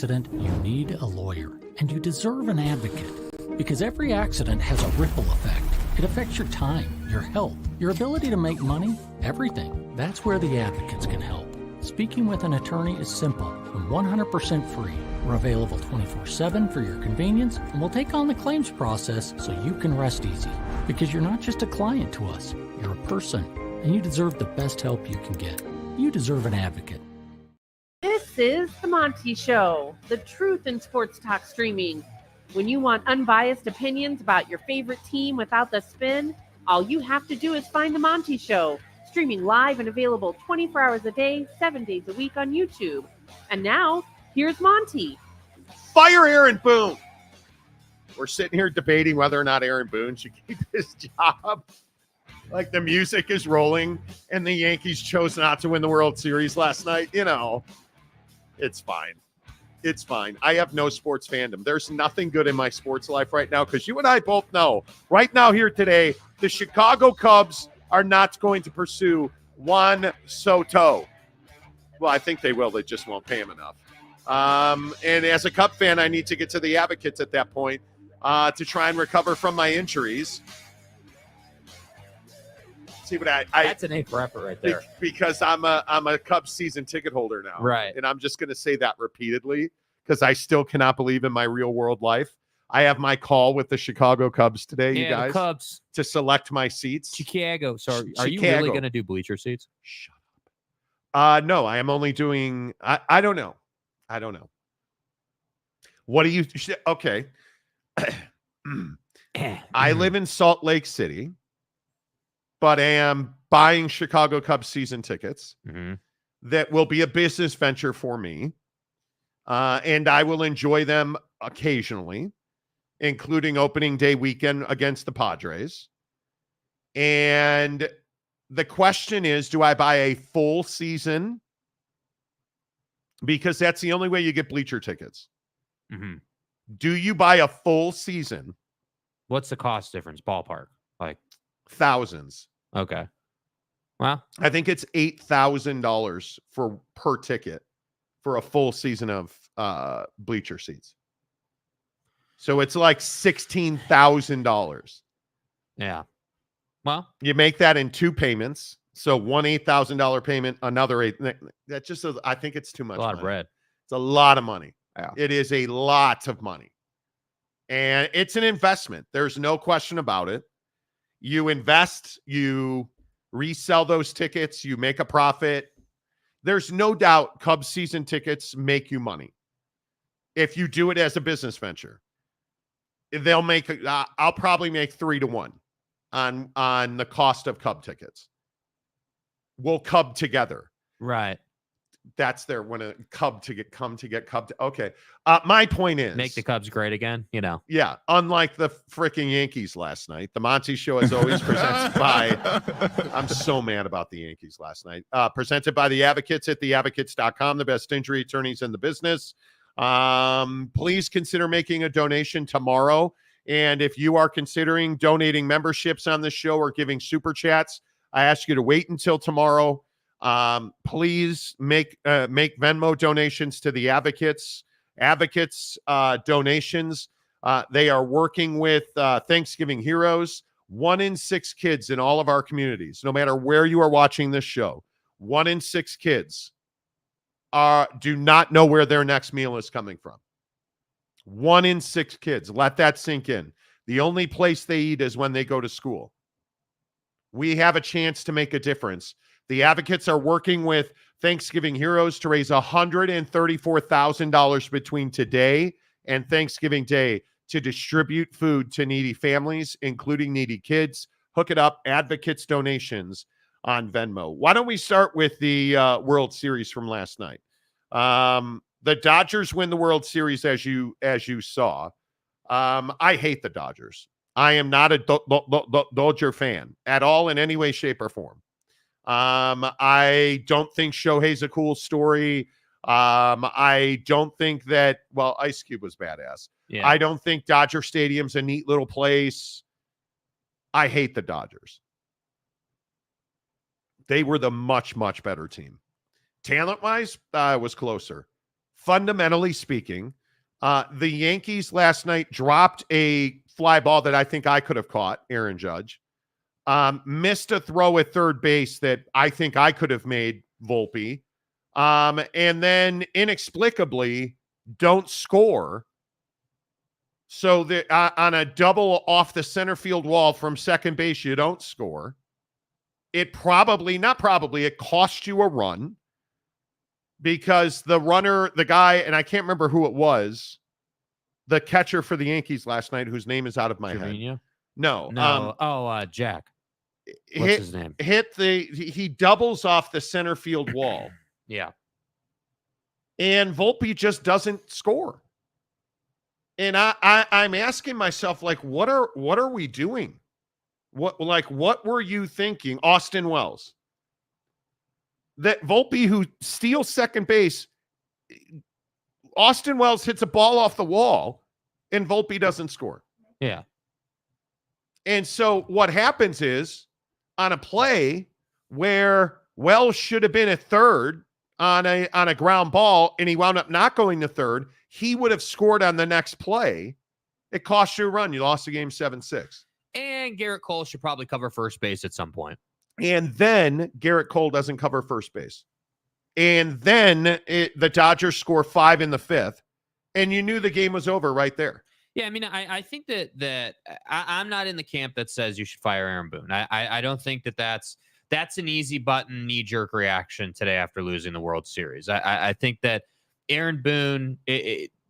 accident, you need a lawyer, and you deserve an advocate. Because every accident has a ripple effect. It affects your time, your health, your ability to make money, everything. That's where the advocates can help. Speaking with an attorney is simple and 100% free. We're available 24/7 for your convenience, and we'll take on the claims process so you can rest easy. Because you're not just a client to us, you're a person, and you deserve the best help you can get. You deserve an advocate. This is the Monty Show, the truth in sports talk streaming. When you want unbiased opinions about your favorite team without the spin, all you have to do is find the Monty Show, streaming live and available 24 hours a day, 7 days a week on YouTube. And now, here's Monty. Fire Aaron Boone. We're sitting here debating whether or not Aaron Boone should keep his job. Like the music is rolling and the Yankees chose not to win the World Series last night. You know, it's fine. It's fine. I have no sports fandom. There's nothing good in my sports life right now because you and I both know right now here today, the Chicago Cubs are not going to pursue Juan Soto. Well, I think they will. They just won't pay him enough. And as a Cub fan, I need to get to the advocates at that point to try and recover from my injuries. See what I that's an A for effort right there. Because I'm a Cubs season ticket holder now. Right. And I'm just going to say that repeatedly because I still cannot believe in my real world life. I have my call with the Chicago Cubs today, you guys, the Cubs to select my seats. Chicago. So are you Chicago. really going to do bleacher seats? Shut up. No, I am only doing, I don't know. I don't know. What do you, okay. I live in Salt Lake City, but I am buying Chicago Cubs season tickets. That will be a business venture for me. And I will enjoy them occasionally, including opening day weekend against the Padres. And the question is, do I buy a full season? Because that's the only way you get bleacher tickets. Do you buy a full season? What's the cost difference? Ballpark? Like thousands. Okay. Well, I think it's $8,000 per ticket for a full season of bleacher seats. So it's like $16,000. Yeah. Well, you make that in two payments. So one $8,000 payment, another $8,000. That just, I think it's too much. A lot money. of bread. It's a lot of money. Yeah. It is a lot of money. And it's an investment. There's no question about it. You invest, you resell those tickets, you make a profit. There's no doubt Cubs season tickets make you money. If you do it as a business venture, they'll make, I'll probably make 3-1 on the cost of Cub tickets. We'll Cub together. Right. That's their when a Cub to get come to get Cub. Okay. My point is make the Cubs great again, you know. Yeah. Unlike the freaking Yankees last night, the Monty Show is always presented by, I'm so mad about the Yankees last night. Presented by the Advocates at theadvocates.com, the best injury attorneys in the business. Please consider making a donation tomorrow. And if you are considering donating memberships on the show or giving super chats, I ask you to wait until tomorrow. Please make Venmo donations to the Advocates donations. They are working with Thanksgiving Heroes. 1 in 6 kids in all of our communities, no matter where you are watching this show, 1 in 6 kids do not know where their next meal is coming from. 1 in 6 kids. Let that sink in. The only place they eat is when they go to school. We have a chance to make a difference. The Advocates are working with Thanksgiving Heroes to raise $134,000 between today and Thanksgiving Day to distribute food to needy families, including needy kids. Hook it up, Advocates donations on Venmo. Why don't we start with the World Series from last night? The Dodgers win the World Series, as you saw. I hate the Dodgers. I am not a Dodger fan at all in any way, shape, or form. I don't think Shohei's a cool story. I don't think that, well, Ice Cube was badass. Yeah. I don't think Dodger Stadium's a neat little place. I hate the Dodgers. They were the much, much better team. Talent-wise, was closer. fundamentally speaking, the Yankees last night dropped a fly ball that I think I could have caught, Aaron Judge. Missed a throw at third base that I think I could have made, Volpe. And then inexplicably don't score. So on a double off the center field wall from second base, you don't score. It cost you a run because the guy, and I can't remember who it was, the catcher for the Yankees last night, whose name is out of my head. No. Jack. What's his name? He doubles off the center field wall. Yeah. And Volpe just doesn't score. And I'm asking myself, like, what are we doing? What were you thinking? Austin Wells. That Volpe, who steals second base, Austin Wells hits a ball off the wall and Volpe doesn't score. Yeah. And so what happens is, on a play where Wells should have been at third on a ground ball and he wound up not going to third, he would have scored on the next play. It cost you a run. You lost the game 7-6. And Garrett Cole should probably cover first base at some point. And then Garrett Cole doesn't cover first base. And then the Dodgers score 5 in the 5th. And you knew the game was over right there. Yeah, I mean, I think that I'm not in the camp that says you should fire Aaron Boone. I don't think that's an easy button knee-jerk reaction today after losing the World Series. I think that Aaron Boone,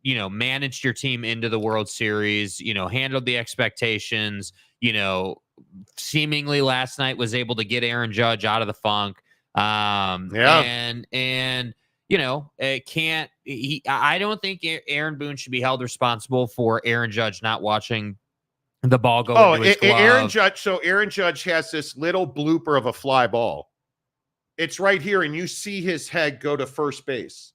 managed your team into the World Series, handled the expectations, seemingly last night was able to get Aaron Judge out of the funk. I don't think Aaron Boone should be held responsible for Aaron Judge not watching the ball go into his glove. Aaron Judge has this little blooper of a fly ball. It's right here, and you see his head go to first base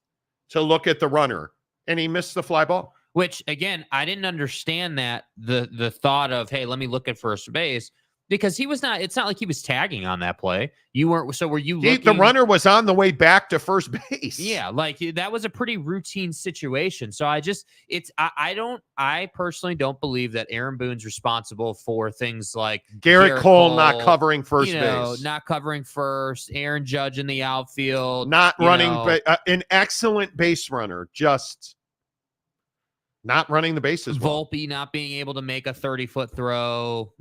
to look at the runner, and he missed the fly ball. Which, again, I didn't understand that, the thought of, hey, let me look at first base, because it's not like he was tagging on that play. Were you looking? The runner was on the way back to first base. Yeah, like that was a pretty routine situation. So I personally don't believe that Aaron Boone's responsible for things like Garrett Cole not covering first base. Not covering first, Aaron Judge in the outfield. Not running, an excellent base runner, just not running the bases well. Volpe not being able to make a 30-foot throw.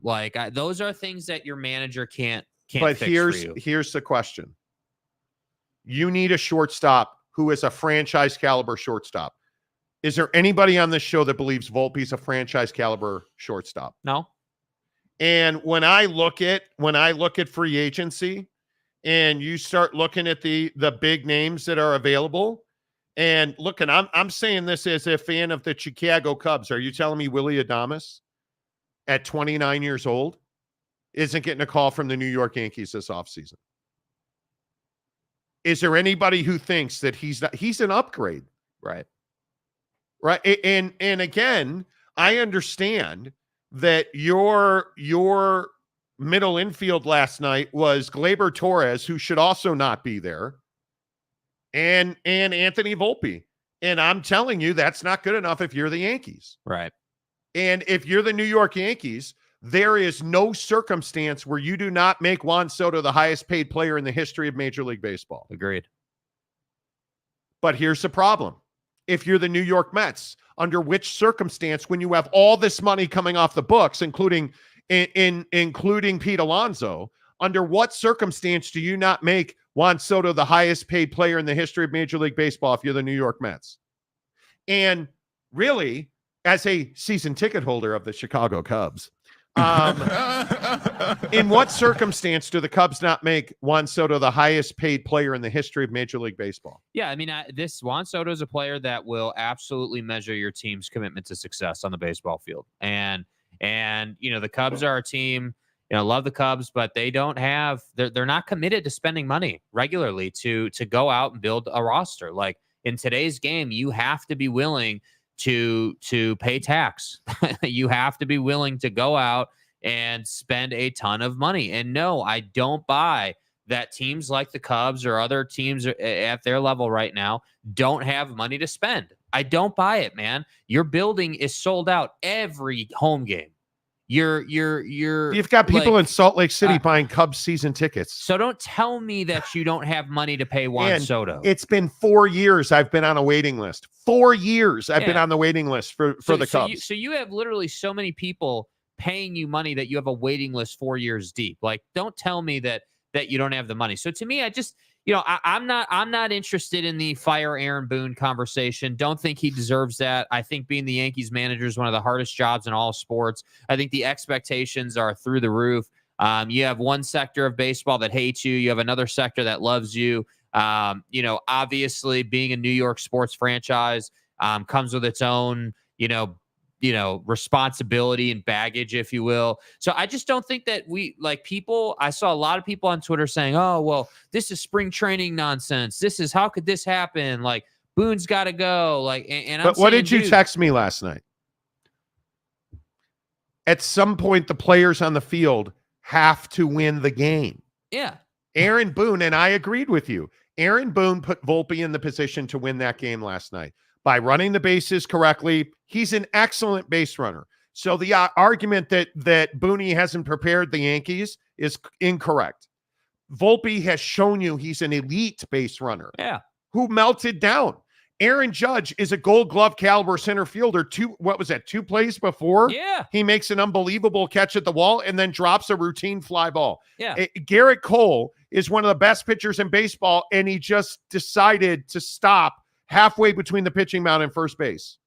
Those are things that your manager can't but fix for you. Here's the question. You need a shortstop who is a franchise caliber shortstop. Is there anybody on this show that believes Volpe's a franchise caliber shortstop? No. And when I look at free agency and you start looking at the big names that are available, and look, and I'm saying this as a fan of the Chicago Cubs. Are you telling me Willy Adames at 29 years old isn't getting a call from the New York Yankees this offseason? Is there anybody who thinks that he's an upgrade? Right. And again, I understand that your middle infield last night was Gleyber Torres, who should also not be there, and Anthony Volpe. And I'm telling you, that's not good enough if you're the Yankees. Right. And if you're the New York Yankees, there is no circumstance where you do not make Juan Soto the highest paid player in the history of Major League Baseball. Agreed. But here's the problem. If you're the New York Mets, under which circumstance, when you have all this money coming off the books, including Pete Alonso, under what circumstance do you not make Juan Soto the highest paid player in the history of Major League Baseball if you're the New York Mets? And really, as a season ticket holder of the Chicago Cubs, in what circumstance do the Cubs not make Juan Soto the highest paid player in the history of Major League Baseball? Yeah, I mean, this Juan Soto is a player that will absolutely measure your team's commitment to success on the baseball field. And the Cubs are a team, love the Cubs, but they don't have, they're not committed to spending money regularly to go out and build a roster. Like in today's game, you have to be willing to pay tax. You have to be willing to go out and spend a ton of money. And no, I don't buy that teams like the Cubs or other teams at their level right now don't have money to spend. I don't buy it, man. Your building is sold out every home game. You've got people in Salt Lake City buying Cubs season tickets. So don't tell me that you don't have money to pay Juan Soto. It's been 4 years I've been on a waiting list. 4 years I've been on the waiting list for the Cubs. So you have literally so many people paying you money that you have a waiting list 4 years deep. Like, don't tell me that you don't have the money. So to me, I just, I'm not interested in the fire Aaron Boone conversation. Don't think he deserves that. I think being the Yankees manager is one of the hardest jobs in all sports. I think the expectations are through the roof. You have one sector of baseball that hates you. You have another sector that loves you. Obviously being a New York sports franchise comes with its own, responsibility and baggage, if you will. So I just don't think that I saw a lot of people on Twitter saying, oh, well, this is spring training nonsense. How could this happen? Like, Boone's got to go. But what did you text me last night? At some point, the players on the field have to win the game. Yeah. Aaron Boone, and I agreed with you. Aaron Boone put Volpe in the position to win that game last night. By running the bases correctly, he's an excellent base runner. So the argument that Boone hasn't prepared the Yankees is incorrect. Volpe has shown you he's an elite base runner. Yeah. Who melted down. Aaron Judge is a Gold Glove caliber center fielder. 2 plays before? Yeah. He makes an unbelievable catch at the wall and then drops a routine fly ball. Yeah. Garrett Cole is one of the best pitchers in baseball, and he just decided to stop halfway between the pitching mound and first base.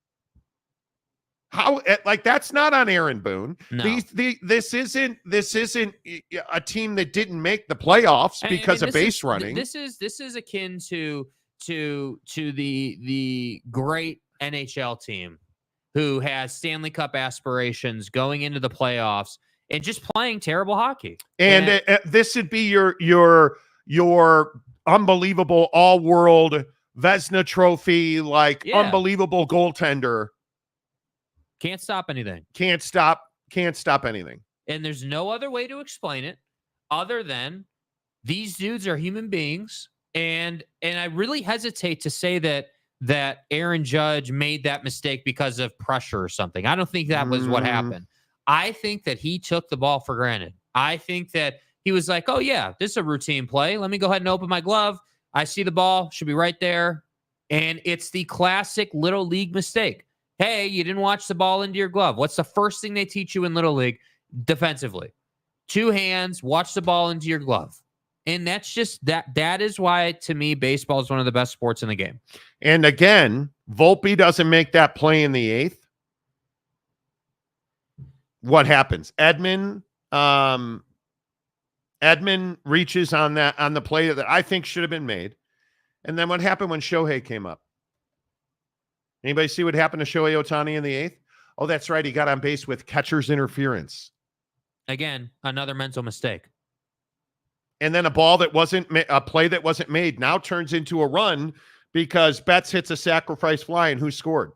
That's not on Aaron Boone. No. This isn't a team that didn't make the playoffs because of base running. This is akin to the great NHL team who has Stanley Cup aspirations going into the playoffs and just playing terrible hockey. And this would be your unbelievable all-world Vezina Trophy, unbelievable goaltender. Can't stop anything. Can't stop anything. And there's no other way to explain it other than these dudes are human beings. And I really hesitate to say that Aaron Judge made that mistake because of pressure or something. I don't think that was what happened. I think that he took the ball for granted. I think that he was like, oh yeah, this is a routine play. Let me go ahead and open my glove. I see the ball, should be right there. And it's the classic little league mistake. Hey, you didn't watch the ball into your glove. What's the first thing they teach you in little league defensively? 2 hands, watch the ball into your glove. And that's just that is why, to me, baseball is one of the best sports in the game. And again, Volpe doesn't make that play in the 8th. What happens? Edman reaches on the play that I think should have been made. And then what happened when Shohei came up? Anybody see what happened to Shohei Ohtani in the 8th? Oh, that's right. He got on base with catcher's interference. Again, another mental mistake. And then a play that wasn't made now turns into a run because Betts hits a sacrifice fly, and who scored?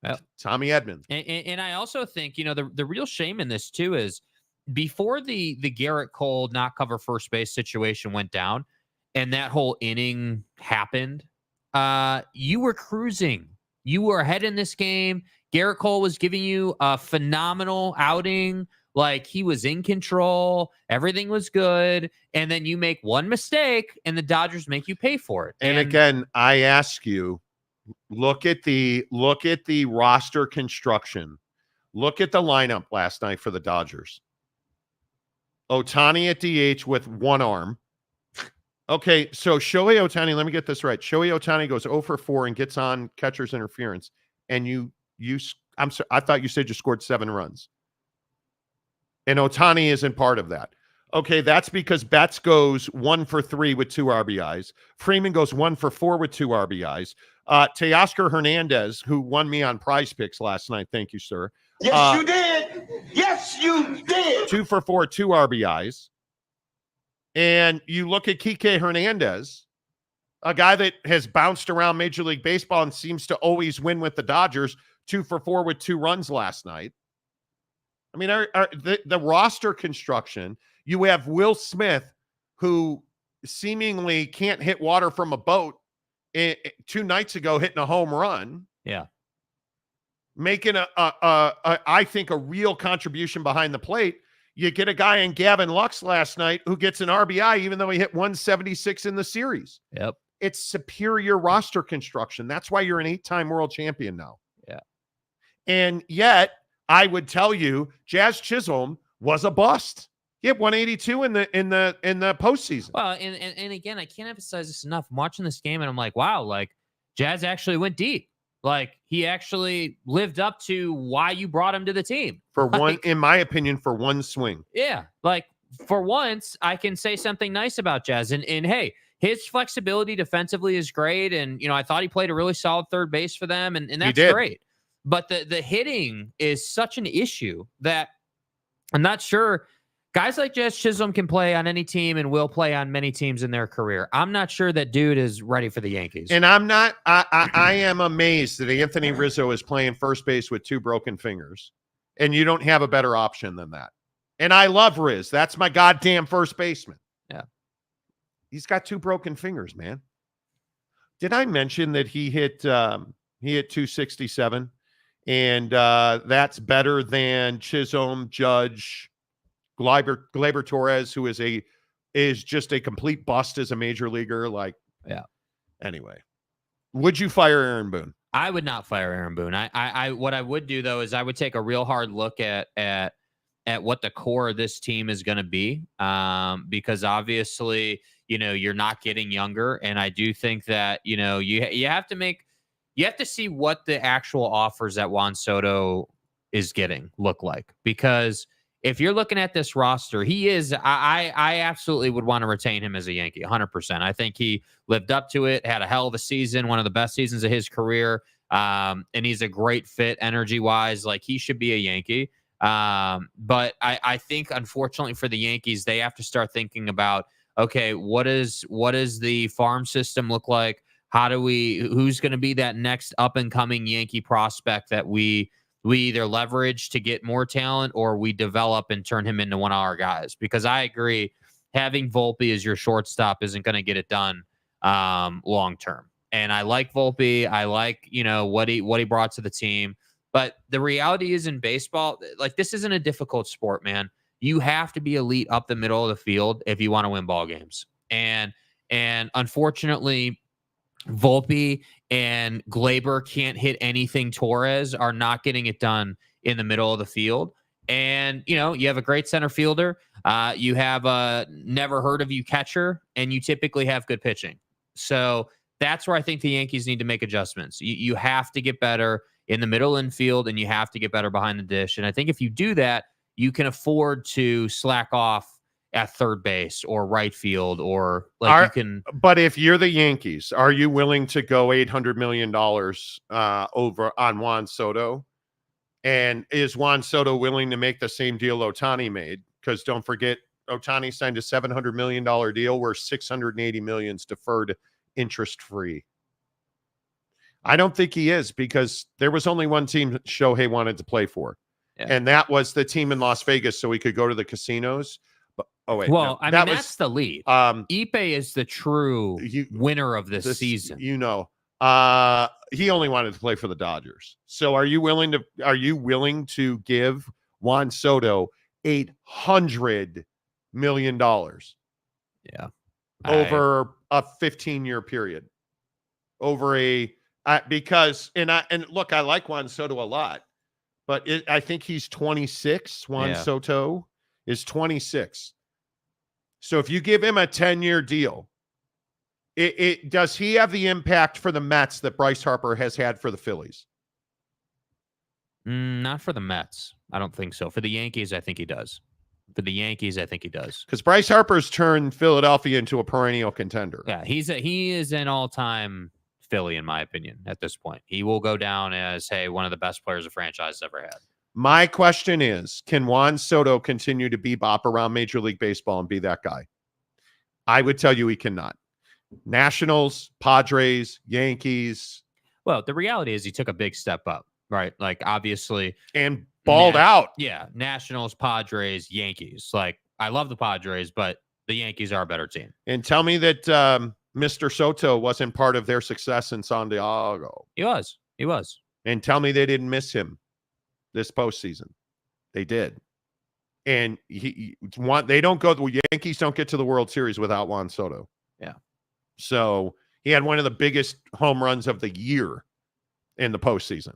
Well, Tommy Edman. And I also think, the real shame in this too is before the Garrett Cole not cover first base situation went down and that whole inning happened, you were cruising. You were ahead in this game. Garrett Cole was giving you a phenomenal outing. Like, he was in control. Everything was good. And then you make one mistake and the Dodgers make you pay for it. And again, I ask you, look at the roster construction. Look at the lineup last night for the Dodgers. Ohtani at DH with one arm. Okay, so Shohei Ohtani, let me get this right. Shohei Ohtani goes 0 for 4 and gets on catcher's interference. And I thought you said you scored 7 runs. And Ohtani isn't part of that. Okay, that's because Betts goes 1 for 3 with 2 RBIs. Freeman goes 1 for 4 with 2 RBIs. Teoscar Hernandez, who won me on Prize Picks last night. Thank you, sir. Yes, you did. Yes, you did. 2 for 4, 2 RBIs. And you look at Kike Hernandez, a guy that has bounced around Major League Baseball and seems to always win with the Dodgers, 2 for 4 with 2 runs last night. I mean, the roster construction, you have Will Smith, who seemingly can't hit water from a boat 2 nights ago, hitting a home run. Yeah. Making I think a real contribution behind the plate. You get a guy in Gavin Lux last night who gets an RBI, even though he hit 176 in the series. Yep. It's superior roster construction. That's why you're an 8-time world champion now. Yeah. And yet, I would tell you, Jazz Chisholm was a bust. He hit 182 in the postseason. Well, and again, I can't emphasize this enough. I'm watching this game and I'm like, wow, like Jazz actually went deep. Like he actually lived up to why you brought him to the team. For like, one, in my opinion, for one swing. Yeah. Like for once, I can say something nice about Jazz. And hey, his flexibility defensively is great. And, I thought he played a really solid third base for them. And that's great. But the hitting is such an issue that I'm not sure guys like Jazz Chisholm can play on any team and will play on many teams in their career. I'm not sure that dude is ready for the Yankees. And I'm not, I am amazed that Anthony Rizzo is playing first base with 2 broken fingers. And you don't have a better option than that. And I love Riz. That's my goddamn first baseman. Yeah. He's got 2 broken fingers, man. Did I mention that he hit 267? And that's better than Chisholm, Judge, Gleyber Torres, who is just a complete bust as a major leaguer. Like, yeah. Anyway, would you fire Aaron Boone? I would not fire Aaron Boone. I what I would do though is I would take a real hard look at what the core of this team is going to be, because obviously you're not getting younger, and I do think that you have to see what the actual offers that Juan Soto is getting look like, because if you're looking at this roster, he is, I absolutely would want to retain him as a Yankee, 100%. I think he lived up to it, had a hell of a season, one of the best seasons of his career, and he's a great fit energy-wise. Like, he should be a Yankee. But I think, unfortunately for the Yankees, they have to start thinking about, okay, what does the farm system look like? Who's going to be that next up-and-coming Yankee prospect that we either leverage to get more talent or we develop and turn him into one of our guys? Because I agree, having Volpe as your shortstop isn't going to get it done long term. And I like Volpe. I like, what he brought to the team. But the reality is, in baseball, like, this isn't a difficult sport, man. You have to be elite up the middle of the field if you want to win ball games. And unfortunately, Volpe and Gleyber can't hit anything. Torres are not getting it done in the middle of the field. And, you have a great center fielder. You have a never heard of you catcher, and you typically have good pitching. So that's where I think the Yankees need to make adjustments. You have to get better in the middle infield, and you have to get better behind the dish. And I think if you do that, you can afford to slack off at third base or right field, or you can. But if you're the Yankees, are you willing to go $800 million over on Juan Soto? And is Juan Soto willing to make the same deal Ohtani made? Because don't forget, Ohtani signed a $700 million deal where $680 million is deferred interest-free. I don't think he is, because there was only one team Shohei wanted to play for. Yeah. And that was the team in Las Vegas, so he could go to the casinos. But, well, no, that's the lead. Ipe is the true winner of this season. He only wanted to play for the Dodgers. So are you willing to give Juan Soto $800 million? Yeah. Over a 15-year period. Because look, I like Juan Soto a lot, but I think he's 26. Soto is 26. So if you give him a 10-year deal, does he have the impact for the Mets that Bryce Harper has had for the Phillies? Not for the Mets. I don't think so. For the Yankees, I think he does. Because Bryce Harper's turned Philadelphia into a perennial contender. Yeah, he is an all-time Philly, in my opinion, at this point. He will go down as, one of the best players the franchise ever had. My question is, can Juan Soto continue to bebop around Major League Baseball and be that guy? I would tell you he cannot. Nationals, Padres, Yankees. Well, the reality is he took a big step up, right? Like, obviously. And balled out. Yeah. Nationals, Padres, Yankees. Like, I love the Padres, but The Yankees are a better team. And tell me that Mr. Soto wasn't part of their success in San Diego. He was. And tell me they didn't miss him this postseason. They did. And they don't go. The Yankees don't get to the World Series without Juan Soto. Yeah. So he had one of the biggest home runs of the year in the postseason.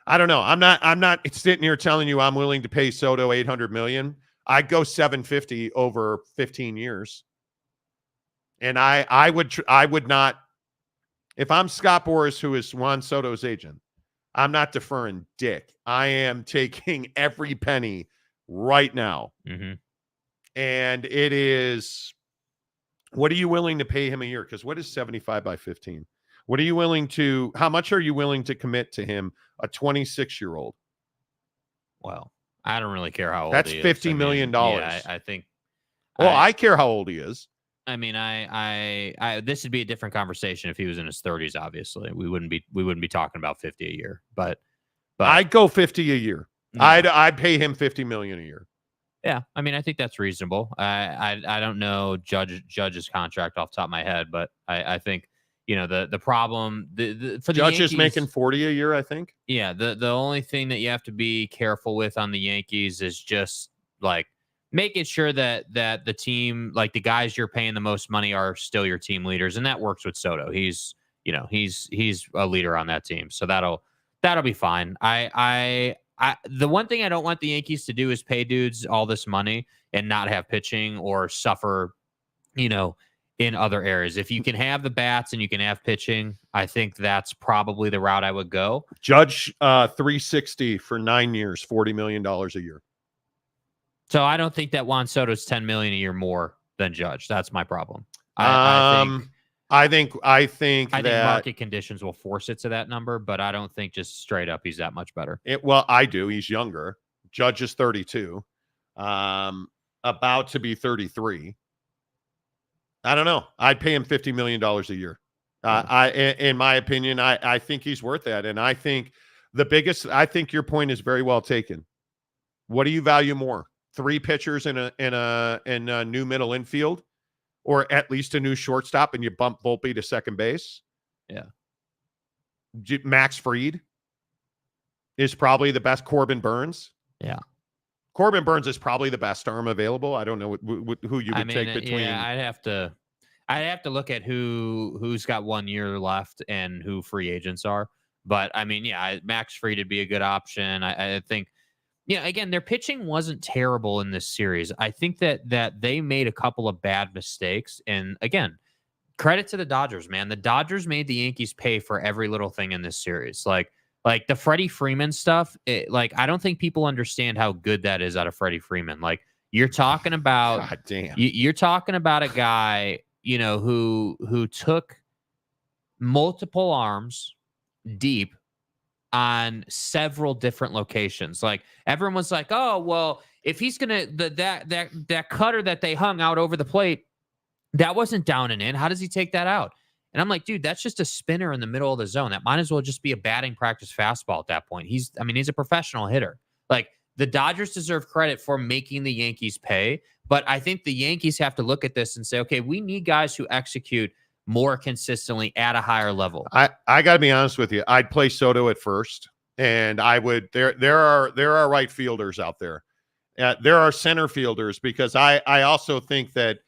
I don't know. I'm not sitting here telling you I'm willing to pay Soto $800 million. I'd go $750 over 15 years. And I would not, if I'm Scott Boras, who is Juan Soto's agent, I'm not deferring dick. I am taking every penny right now. Mm-hmm. And it is, what are you willing to pay him a year? Because what is 75 by 15? How much are you willing to commit to him, a 26-year-old? Well, I don't really care how old That's he is. $50 million. Yeah, I think. Well, I care how old he is. I mean, I this would be a different conversation if he was in his 30s. Obviously, we wouldn't be talking about 50 a year. But I'd go 50 a year. Yeah. I'd pay him $50 million a year. Yeah, I mean, I think that's reasonable. I don't know Judge's contract off the top of my head, but I think the problem for the Judge Yankees, is making $40 a year, I think. Yeah, the only thing that you have to be careful with on the Yankees is just like making sure that the team, like the guys you're paying the most money, are still your team leaders, and that works with Soto. He's a leader on that team, so that'll be fine. The one thing I don't want the Yankees to do is pay dudes all this money and not have pitching or suffer, in other areas. If you can have the bats and you can have pitching, I think that's probably the route I would go. Judge, 360 for 9 years, $40 million a year. So I don't think that Juan Soto's $10 million a year more than Judge. That's my problem. I think market conditions will force it to that number, but I don't think just straight up he's that much better. Well, I do. He's younger. Judge is 32, about to be 33. I don't know. I'd pay him $50 million a year. In my opinion, I think he's worth that. And I think I think your point is very well taken. What do you value more? 3 pitchers in a new middle infield, or at least a new shortstop, and you bump Volpe to second base? Yeah. Max Fried is probably the best. Corbin Burns. Yeah. Corbin Burns is probably the best arm available. I don't know who you would take between. Yeah, I'd have to look at who's got 1 year left and who free agents are. But I mean, yeah, Max Fried would be a good option. I think. Yeah, again, their pitching wasn't terrible in this series. I think that they made a couple of bad mistakes. And again, credit to the Dodgers, man. The Dodgers made the Yankees pay for every little thing in this series. Like the Freddie Freeman stuff, I don't think people understand how good that is out of Freddie Freeman. Like, you're talking about, God damn. You're talking about a guy, who took multiple arms deep on several different locations. Like, everyone was like, oh, well, if he's gonna that cutter that they hung out over the plate, that wasn't down and in. How does he take that out? And I'm like, dude, that's just a spinner in the middle of the zone. That might as well just be a batting practice fastball at that point. He's a professional hitter. Like, the Dodgers deserve credit for making the Yankees pay, but I think the Yankees have to look at this and say, okay, we need guys who execute more consistently at a higher level. I got to be honest with you. I'd play Soto at first, and I would. There are right fielders out there. There are center fielders, because I also think that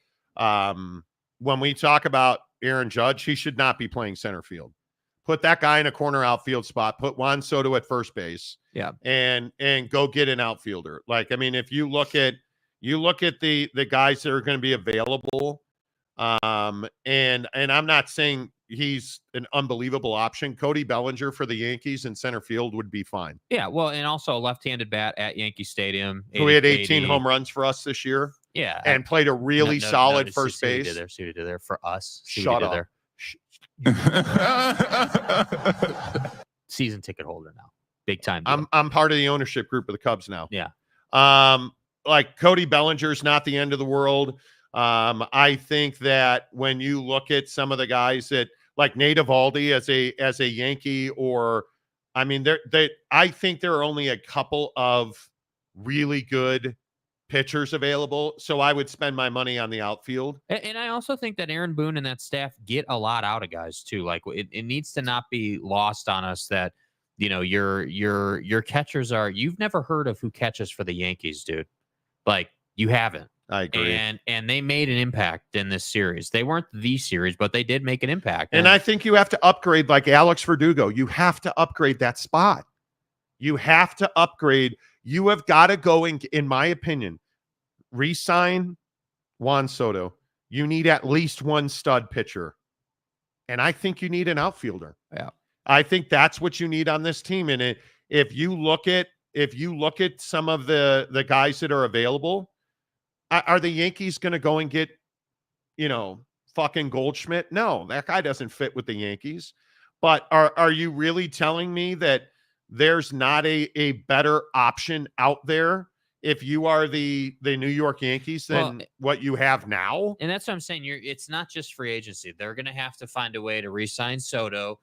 when we talk about Aaron Judge, he should not be playing center field. Put that guy in a corner outfield spot. Put Juan Soto at first base. Yeah, and go get an outfielder. Like, I mean, if you look at the guys that are going to be available. And I'm not saying he's an unbelievable option. Cody Bellinger for the Yankees in center field would be fine. Yeah, well, and also a left-handed bat at Yankee Stadium. Who had 18 home runs for us this year. Yeah, and played a really solid first base. See what he did there for us. Shut up. Season ticket holder now, big time. I'm part of the ownership group of the Cubs now. Yeah. Like, Cody Bellinger's not the end of the world. I think that when you look at some of the guys that, like Nate Eovaldi as a Yankee, or I mean, I think there are only a couple of really good pitchers available. So I would spend my money on the outfield. And I also think that Aaron Boone and that staff get a lot out of guys too. Like it needs to not be lost on us that, your catchers you've never heard of who catches for the Yankees, dude. Like you haven't. I agree. And they made an impact in this series. They weren't the series, but they did make an impact. And I think you have to upgrade, like Alex Verdugo. You have to upgrade that spot. You have to upgrade. You have got to go in my opinion, re-sign Juan Soto. You need at least one stud pitcher. And I think you need an outfielder. Yeah. I think that's what you need on this team. And if you look at some of the guys that are available, are the Yankees going to go and get, fucking Goldschmidt? No, that guy doesn't fit with the Yankees. But are you really telling me that there's not a better option out there if you are the New York Yankees than what you have now? And that's what I'm saying. It's not just free agency. They're going to have to find a way to re-sign Soto,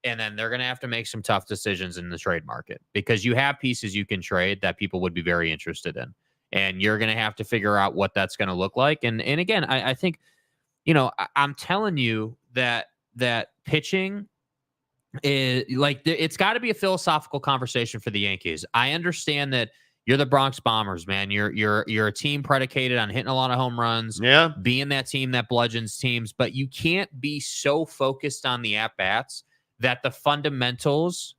and then they're going to have to make some tough decisions in the trade market because you have pieces you can trade that people would be very interested in. And you're going to have to figure out what that's going to look like. And again, I think, I'm telling you that pitching is like, it's got to be a philosophical conversation for the Yankees. I understand that you're the Bronx Bombers, man. You're a team predicated on hitting a lot of home runs, being that team that bludgeons teams, but you can't be so focused on the at-bats that the fundamentals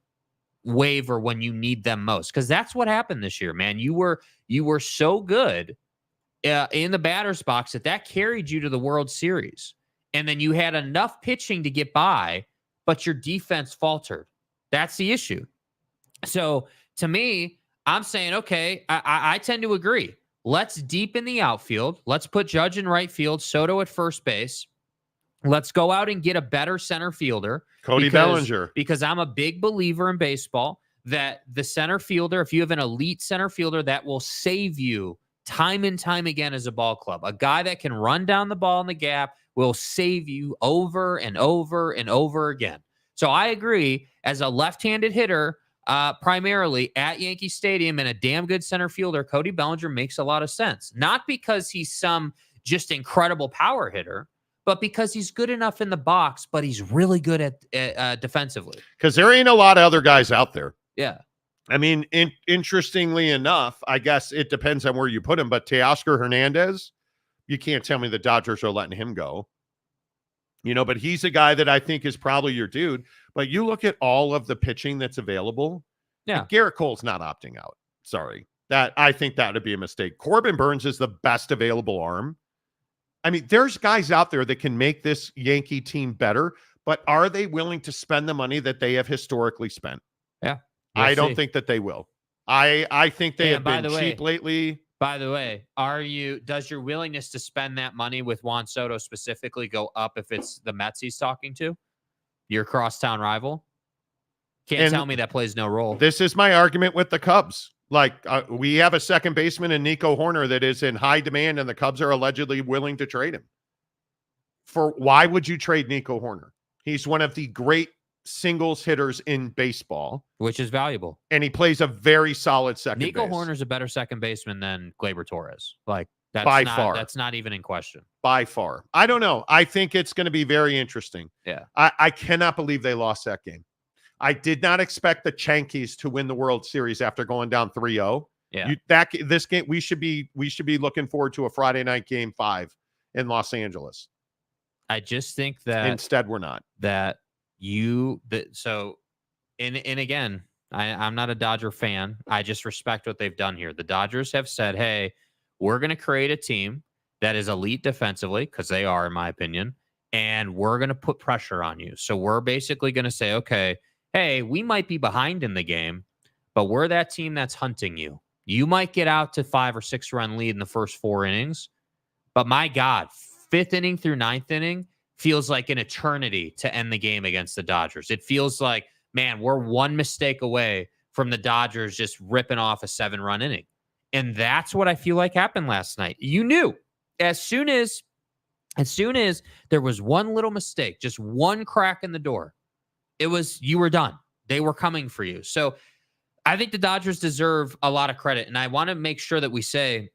waver when you need them most. Because that's what happened this year, man. You were so good in the batter's box that carried you to the World Series. And then you had enough pitching to get by, but your defense faltered. That's the issue. So to me, I'm saying, okay, I tend to agree. Let's deepen the outfield. Let's put Judge in right field, Soto at first base. Let's go out and get a better center fielder. Cody Bellinger. Because I'm a big believer in baseball that the center fielder, if you have an elite center fielder, that will save you time and time again as a ball club. A guy that can run down the ball in the gap will save you over and over and over again. So I agree, as a left-handed hitter, primarily at Yankee Stadium and a damn good center fielder, Cody Bellinger makes a lot of sense. Not because he's some just incredible power hitter, but because he's good enough in the box, but he's really good at defensively. Because there ain't a lot of other guys out there. Yeah. I mean, interestingly enough, I guess it depends on where you put him, but Teoscar Hernandez, you can't tell me the Dodgers are letting him go. But he's a guy that I think is probably your dude. But you look at all of the pitching that's available. Yeah. Garrett Cole's not opting out. Sorry. I think that would be a mistake. Corbin Burns is the best available arm. I mean, there's guys out there that can make this Yankee team better, but are they willing to spend the money that they have historically spent? Yeah. I don't think that they will. I think they have been cheap lately. By the way, does your willingness to spend that money with Juan Soto specifically go up if it's the Mets he's talking to? Your crosstown rival? Can't tell me that plays no role. This is my argument with the Cubs. Like, we have a second baseman in Nico Horner that is in high demand, and the Cubs are allegedly willing to trade him. Why would you trade Nico Horner? He's one of the great singles hitters in baseball. Which is valuable. And he plays a very solid second Nico base. Horner's a better second baseman than Gleyber Torres. Like, by far. That's not even in question. By far. I don't know. I think it's going to be very interesting. Yeah. I cannot believe they lost that game. I did not expect the Yankees to win the World Series after going down 3-0. Yeah. This game, we should be looking forward to a Friday night game 5 in Los Angeles. I just think that instead we're not. And again, I'm not a Dodger fan. I just respect what they've done here. The Dodgers have said, hey, we're going to create a team that is elite defensively, because they are, in my opinion, and we're going to put pressure on you. So we're basically going to say, okay, hey, we might be behind in the game, but we're that team that's hunting you. You might get out to 5 or 6 run lead in the first 4 innings, but my God, 5th inning through 9th inning feels like an eternity to end the game against the Dodgers. It feels like, man, we're one mistake away from the Dodgers just ripping off a 7-run inning. And that's what I feel like happened last night. You knew as soon as there was one little mistake, just one crack in the door, you were done. They were coming for you. So I think the Dodgers deserve a lot of credit. And I want to make sure that we say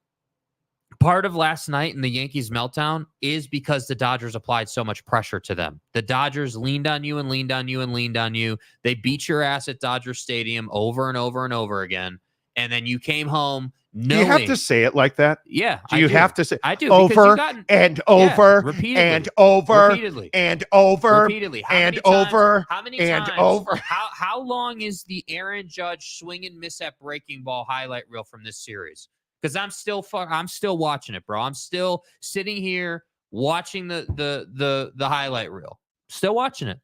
part of last night in the Yankees meltdown is because the Dodgers applied so much pressure to them. The Dodgers leaned on you and leaned on you and leaned on you. They beat your ass at Dodger Stadium over and over and over again. And then you came home knowing. Do you have to say it like that? Yeah. Do you have to say I do. over and over repeatedly, and over repeatedly, and over repeatedly. and over How many and times? over? How long is the Aaron Judge swing and miss at breaking ball highlight reel from this series? Because I'm still watching it, bro. I'm still sitting here watching the highlight reel. Still watching it.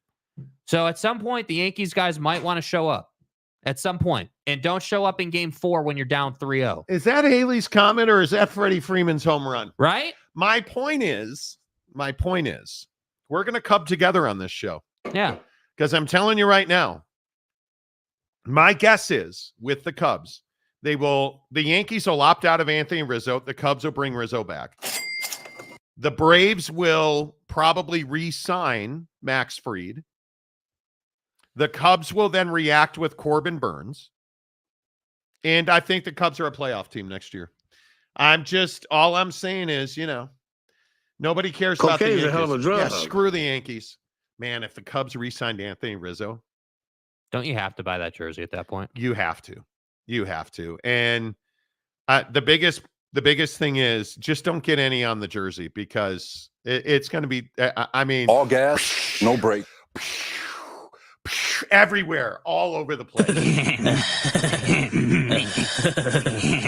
So at some point, the Yankees guys might want to show up. At some point. And don't show up in game 4 when you're down 3-0. Is that Haley's comment or is that Freddie Freeman's home run? Right? My point is, we're going to come together on this show. Yeah. Because I'm telling you right now, my guess is with the Cubs, the Yankees will opt out of Anthony Rizzo. The Cubs will bring Rizzo back. The Braves will probably re-sign Max Fried. The Cubs will then react with Corbin Burns. And I think the Cubs are a playoff team next year. All I'm saying is, nobody cares about the Yankees. Cocaine's a hell of a drug. Yeah, screw the Yankees. Man, if the Cubs re-signed Anthony Rizzo. Don't you have to buy that jersey at that point? You have to. And the biggest thing is just don't get any on the jersey because it's going to be, all gas, no brake. Everywhere, all over the place.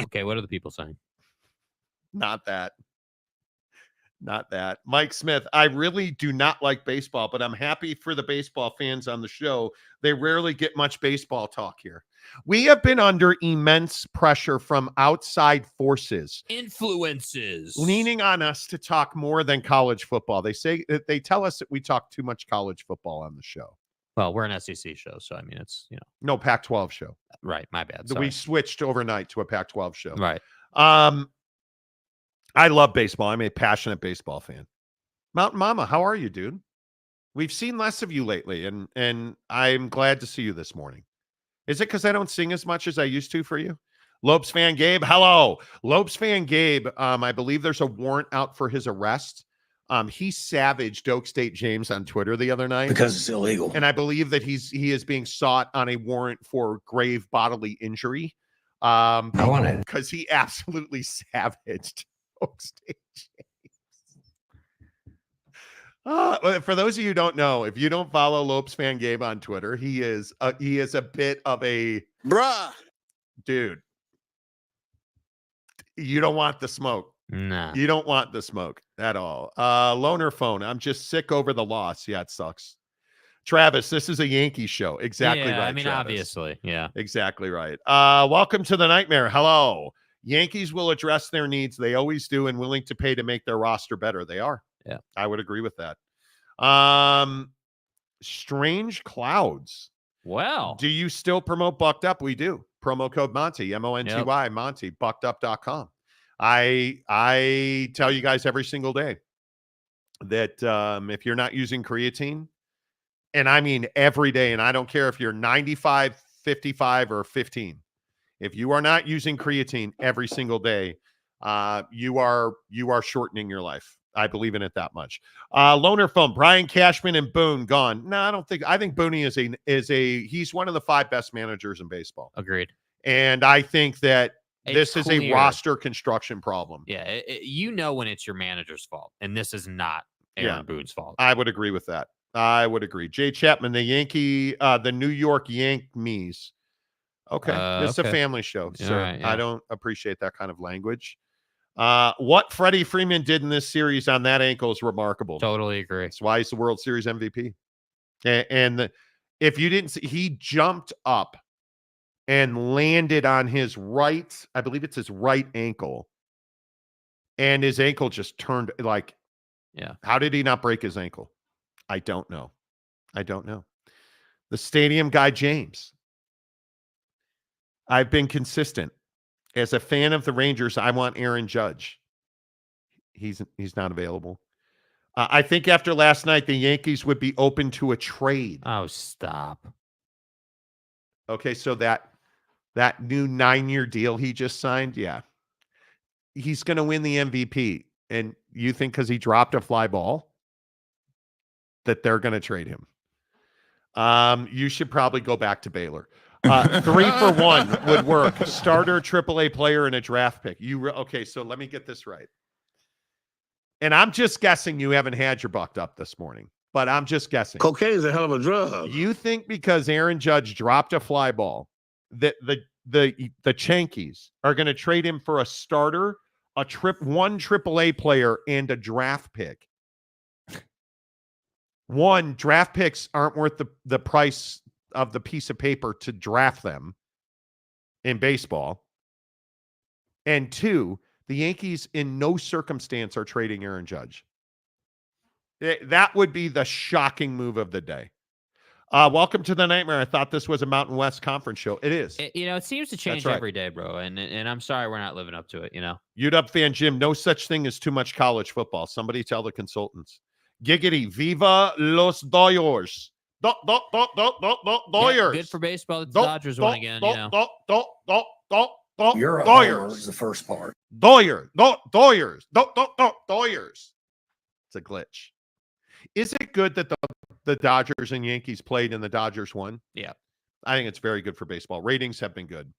Okay, what are the people saying? Not that. Mike Smith, I really do not like baseball, but I'm happy for the baseball fans on the show. They rarely get much baseball talk here. We have been under immense pressure from outside forces. Influences. Leaning on us to talk more than college football. They tell us that we talk too much college football on the show. Well, we're an SEC show, so I mean, it's, No, Pac-12 show. Right, my bad. We switched overnight to a Pac-12 show. Right. I love baseball. I'm a passionate baseball fan. Mountain Mama, how are you, dude? We've seen less of you lately, and I'm glad to see you this morning. Is it because I don't sing as much as I used to for you? Lopes fan Gabe, hello. Lopes fan Gabe, I believe there's a warrant out for his arrest. He savaged Oak State James on Twitter the other night Because it's illegal. and I believe that he is being sought on a warrant for grave bodily injury. I want it because he absolutely savaged Oak State James. For those of you who don't know, if you don't follow Lopes fan Gabe on Twitter, he is a bit of a dude. You don't want the smoke. Nah. You don't want the smoke at all. Loner phone. I'm just sick over the loss. Yeah, it sucks. Travis, this is a Yankee show. Exactly right. I mean, Travis. obviously. Yeah. Exactly right. Welcome to the nightmare. Hello. Yankees will address their needs. They always do, and willing to pay to make their roster better. They are. Yeah. I would agree with that. Strange Clouds. Well. Do you still promote Bucked Up? We do. Promo code Monty, Monty, Monty, buckedup.com. I tell you guys every single day that if you're not using creatine, and I mean every day, and I don't care if you're 95, 55, or 15, if you are not using creatine every single day, you are shortening your life. I believe in it that much. Loner phone, Brian Cashman and Boone gone. No, I think Boone he's one of the 5 best managers in baseball. Agreed. And I think that this is a clear roster construction problem. Yeah, when it's your manager's fault, and this is not Aaron Boone's fault. I would agree with that. I would agree. Jay Chapman, the New York Yankees. Okay, this is a family show, sir. Right, yeah. I don't appreciate that kind of language. What Freddie Freeman did in this series on that ankle is remarkable. Totally agree. That's why he's the World Series MVP. And if you didn't see, he jumped up and landed on his right, I believe it's his right ankle. And his ankle just turned how did he not break his ankle? I don't know. The stadium guy, James. I've been consistent. As a fan of the Rangers, I want Aaron Judge. He's not available. I think after last night, the Yankees would be open to a trade. Oh, stop. Okay, so that new 9-year deal he just signed, yeah. he's going to win the MVP. And you think because he dropped a fly ball that they're going to trade him? You should probably go back to Baylor. 3 for 1 would work. Starter, AAA player, and a draft pick. Okay, so let me get this right. And I'm just guessing you haven't had your bucked up this morning, but I'm just guessing. Cocaine is a hell of a drug. You think because Aaron Judge dropped a fly ball that the Yankees are going to trade him for a starter, one AAA player, and a draft pick? One, draft picks aren't worth the price of the piece of paper to draft them in baseball. And 2, the Yankees in no circumstance are trading Aaron Judge. That would be the shocking move of the day. Welcome to the nightmare. I thought this was a Mountain West Conference show. It is. It seems to change every day, bro. And I'm sorry we're not living up to it, UW fan Jim, no such thing as too much college football. Somebody tell the consultants. Giggity, viva los Dodgers. Dodgers. Yeah, good for baseball. The Dodgers won again, You're a homer is the first part. Dodgers. It's a glitch. Is it good that the Dodgers and Yankees played and the Dodgers won? Yeah. I think it's very good for baseball. Ratings have been good.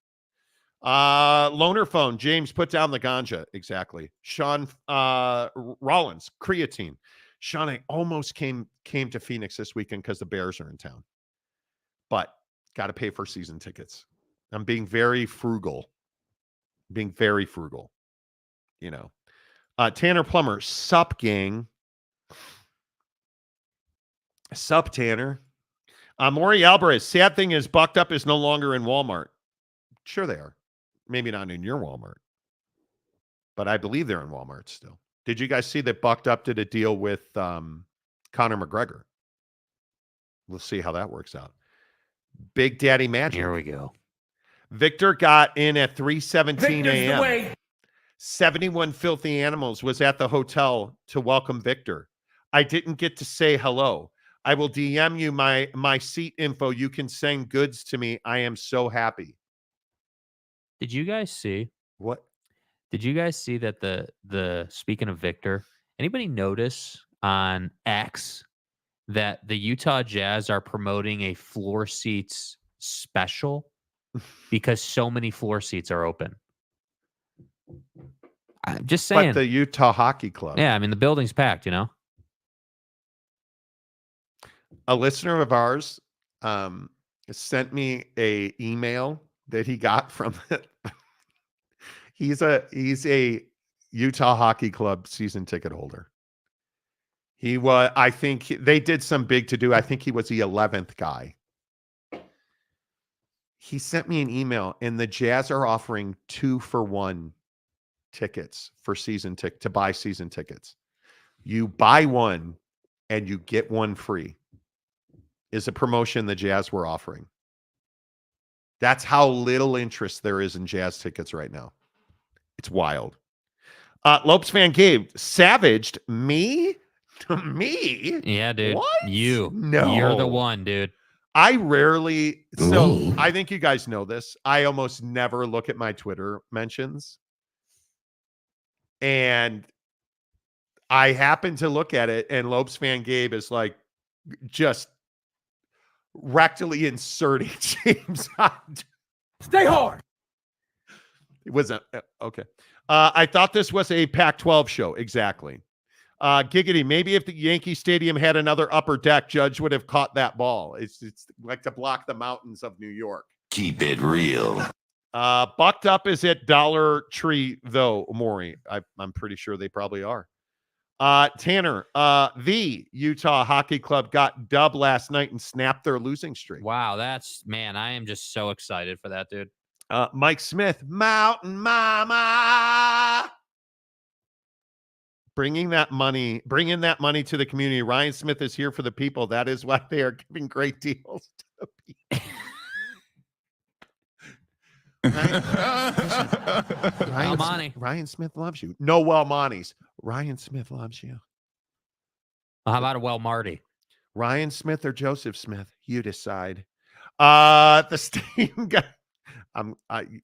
Loner phone. James, put down the ganja. Exactly. Sean Rollins, creatine. Sean, I almost came to Phoenix this weekend because the Bears are in town. But got to pay for season tickets. I'm being very frugal. Tanner Plummer, sup gang. Sup, Tanner. Maury Alvarez, sad thing is Bucked Up is no longer in Walmart. Sure they are. Maybe not in your Walmart. But I believe they're in Walmart still. Did you guys see that Bucked Up did a deal with Conor McGregor? We'll see how that works out. Big Daddy Magic. Here we go. Victor got in at 3:17 a.m. 71 Filthy Animals was at the hotel to welcome Victor. I didn't get to say hello. I will DM you my seat info. You can send goods to me. I am so happy. Did you guys see? What? Did you guys see that the speaking of Victor, anybody notice on X that the Utah Jazz are promoting a floor seats special because so many floor seats are open? I'm just saying. But the Utah Hockey Club. Yeah, I mean the building's packed, A listener of ours sent me a email that he got from he's a Utah Hockey Club season ticket holder. I think they did some big to do. I think he was the 11th guy. He sent me an email and the Jazz are offering 2-for-1 tickets for to buy season tickets. You buy one and you get one free. Is a promotion the Jazz were offering. That's how little interest there is in Jazz tickets right now. It's wild. Lopes fan Gabe, savaged me? Me? Yeah, dude. What? No. You're the one, dude. I rarely, I think you guys know this. I almost never look at my Twitter mentions. And I happen to look at it, and Lopes fan Gabe is like just rectally inserting James on. Stay hard. It wasn't okay. I thought this was a Pac-12 show. Exactly. Giggity, maybe if the Yankee Stadium had another upper deck, Judge would have caught that ball. It's like to block the mountains of New York. Keep it real. Bucked Up is at Dollar Tree, though, Maury. I'm pretty sure they probably are. Tanner, the Utah Hockey Club got dubbed last night and snapped their losing streak. Wow, I am just so excited for that, dude. Mike Smith, Mountain Mama. Bringing that money to the community. Ryan Smith is here for the people. That is why they are giving great deals to the people. Ryan Smith loves you. No Monties. Ryan Smith loves you. How about a Marty? Ryan Smith or Joseph Smith? You decide. The stadium got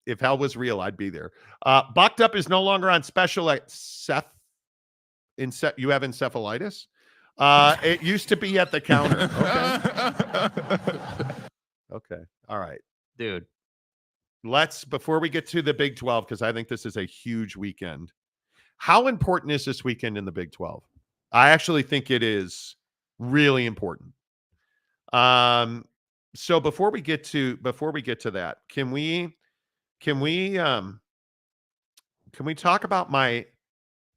If hell was real, I'd be there. Bucked Up is no longer on special at you have encephalitis? It used to be at the counter. Okay. Okay. All right. Dude. Before we get to the Big 12, because I think this is a huge weekend. How important is this weekend in the Big 12? I actually think it is really important. So before we get to that, can we talk about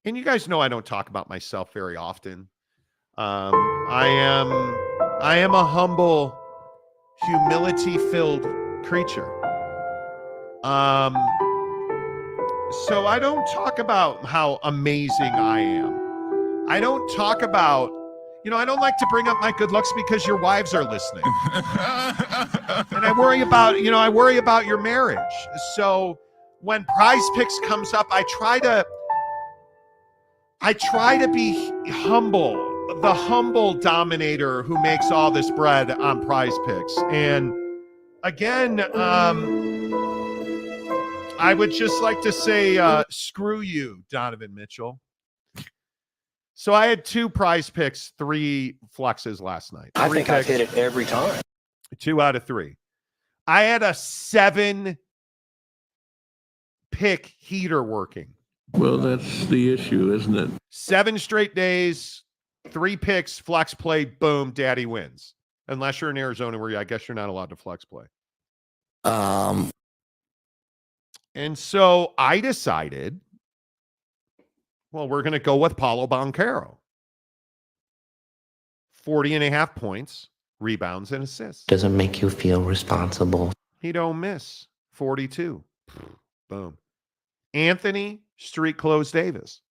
and you guys know I don't talk about myself very often. I am a humble, humility-filled creature. So I don't talk about how amazing I am. I don't talk about, I don't like to bring up my good looks because your wives are listening. And I worry about your marriage. So when Prize Picks comes up, I try to be humble, the humble dominator who makes all this bread on Prize Picks. And again, I would just like to say, screw you, Donovan Mitchell. So I had 2 Prize Picks, 3 flexes last night. I think I've hit it every time. 2 out of 3. I had a 7-pick heater working. Well, that's the issue, isn't it? 7 straight days, 3 picks, flex play, boom, daddy wins. Unless you're in Arizona where I guess you're not allowed to flex play. And so I decided, well, we're going to go with Paulo Banchero. 40.5 points, rebounds, and assists. Doesn't make you feel responsible. He don't miss. 42. Boom. Anthony Street Clothes Davis.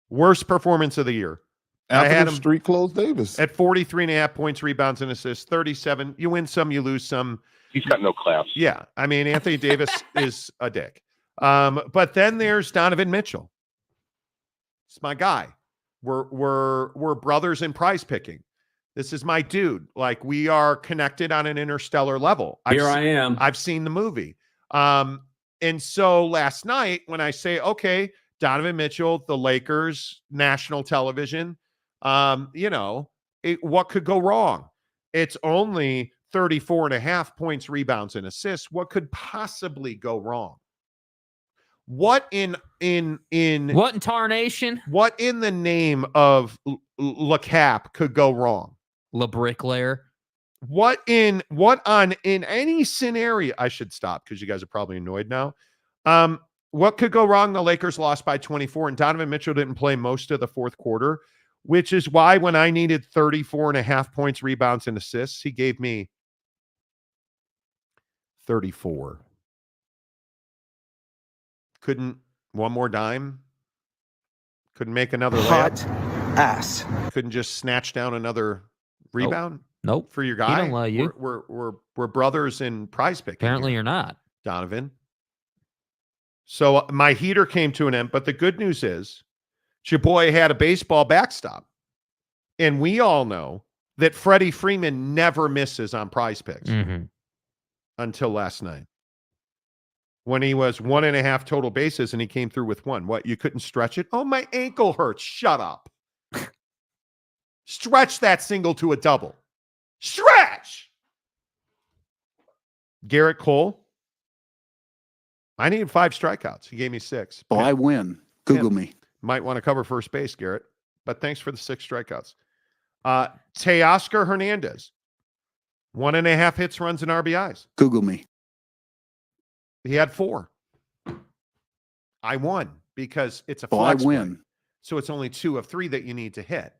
Worst performance of the year. I had him Street Clothes Davis at 43.5 points, rebounds, and assists. 37. You win some, you lose some. He's got no class. Yeah. I mean, Anthony Davis is a dick. But then there's Donovan Mitchell. It's my guy. We're brothers in prize picking. This is my dude. Like, we are connected on an interstellar level. I am. I've seen the movie. And so last night when I say, okay, Donovan Mitchell, the Lakers, national television, what could go wrong? It's only 34.5 points, rebounds, and assists. What could possibly go wrong? What in tarnation? What in the name of LeCap could go wrong? La Bricklayer. What in any scenario? I should stop because you guys are probably annoyed now. What could go wrong? The Lakers lost by 24, and Donovan Mitchell didn't play most of the fourth quarter, which is why when I needed 34.5 points, rebounds, and assists, he gave me 34. Couldn't one more dime. Couldn't make another hot layup. Ass. Couldn't just snatch down another rebound. Nope. For your guy. He don't allow you. We're brothers in prize picking. Apparently you're not, Donovan. So my heater came to an end, but the good news is your boy had a baseball backstop. And we all know that Freddie Freeman never misses on prize picks until last night. When he was 1.5 total bases and he came through with 1. What, you couldn't stretch it? Oh, my ankle hurts. Shut up. Stretch that single to a double. Stretch! Garrett Cole. I needed 5 strikeouts. He gave me 6. Oh, I win. Google me. Might want to cover first base, Garrett. But thanks for the 6 strikeouts. Teoscar Hernandez. 1.5 hits, runs, and RBIs. Google me. He had 4. I won because it's a flex I win. play. So it's only 2 of 3 that you need to hit.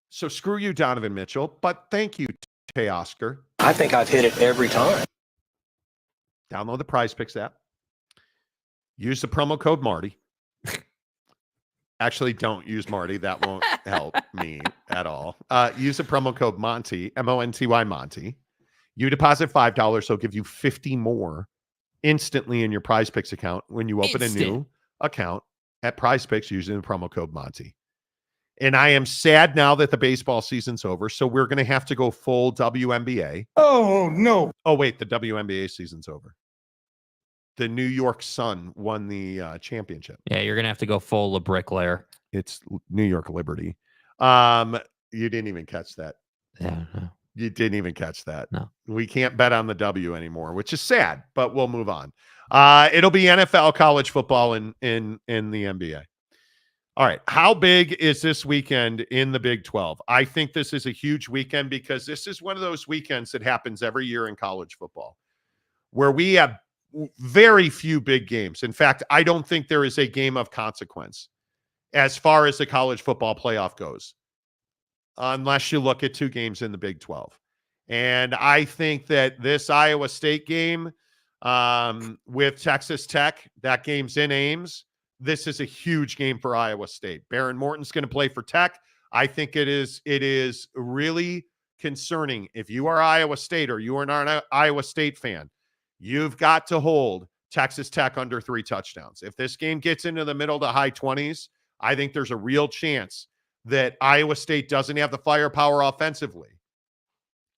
So screw you, Donovan Mitchell. But thank you, Teoscar. I think I've hit it every time. Download the Prize Picks app. Use the promo code Marty. Actually, don't use Marty. That won't help me at all. Use the promo code Monty, Monty, Monty. You deposit $5, so give you 50 more instantly in your Prize Picks account when you open a new account at Prize Picks using the promo code Monty. And I am sad now that the baseball season's over, so we're going to have to go full WNBA. Oh, no. Oh, wait, the WNBA season's over. the New York Sun won the championship. Yeah, you're gonna have to go full of bricklayer. It's New York Liberty. You didn't even catch that. Yeah. No. You didn't even catch that. No. We can't bet on the W anymore, which is sad, but we'll move on. It'll be NFL, college football, in the NBA. All right. How big is this weekend in the Big 12? I think this is a huge weekend because this is one of those weekends that happens every year in college football where we have very few big games. In fact, I don't think there is a game of consequence as far as the college football playoff goes, unless you look at 2 games in the Big 12. And I think that this Iowa State game with Texas Tech, that game's in Ames. This is a huge game for Iowa State. Baron Morton's going to play for Tech. I think it is really concerning. If you are Iowa State or you are an Iowa State fan, you've got to hold Texas Tech under 3 touchdowns. If this game gets into the middle to high 20s, I think there's a real chance that Iowa State doesn't have the firepower offensively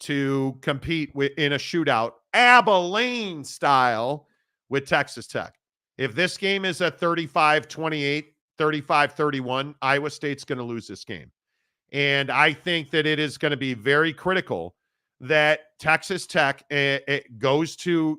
to compete in a shootout, Abilene style, with Texas Tech. If this game is a 35-28, 35-31, Iowa State's going to lose this game. And I think that it is going to be very critical that Texas Tech goes to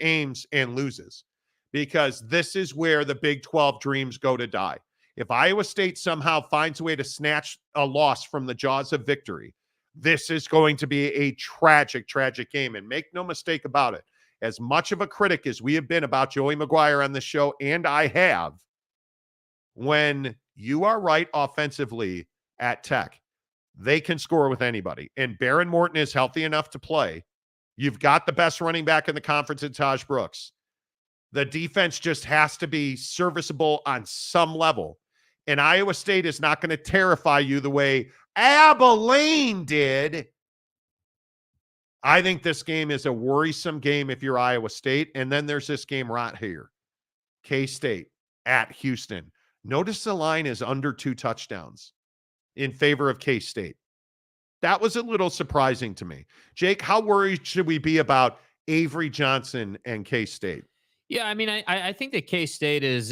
Ames and loses, because this is where the Big 12 dreams go to die. If Iowa State somehow finds a way to snatch a loss from the jaws of victory, this is going to be a tragic, tragic game. And make no mistake about it, as much of a critic as we have been about Joey McGuire on the show, and I have, when you are right offensively at Tech, they can score with anybody. And Baron Morton is healthy enough to play. You've got the best running back in the conference in Taj Brooks. The defense just has to be serviceable on some level. And Iowa State is not going to terrify you the way Abilene did. I think this game is a worrisome game if you're Iowa State. And then there's this game right here. KState at Houston. Notice the line is under 2 touchdowns in favor of KState. That was a little surprising to me. Jake, how worried should we be about Avery Johnson and KState? Yeah, I mean, I think that K-State is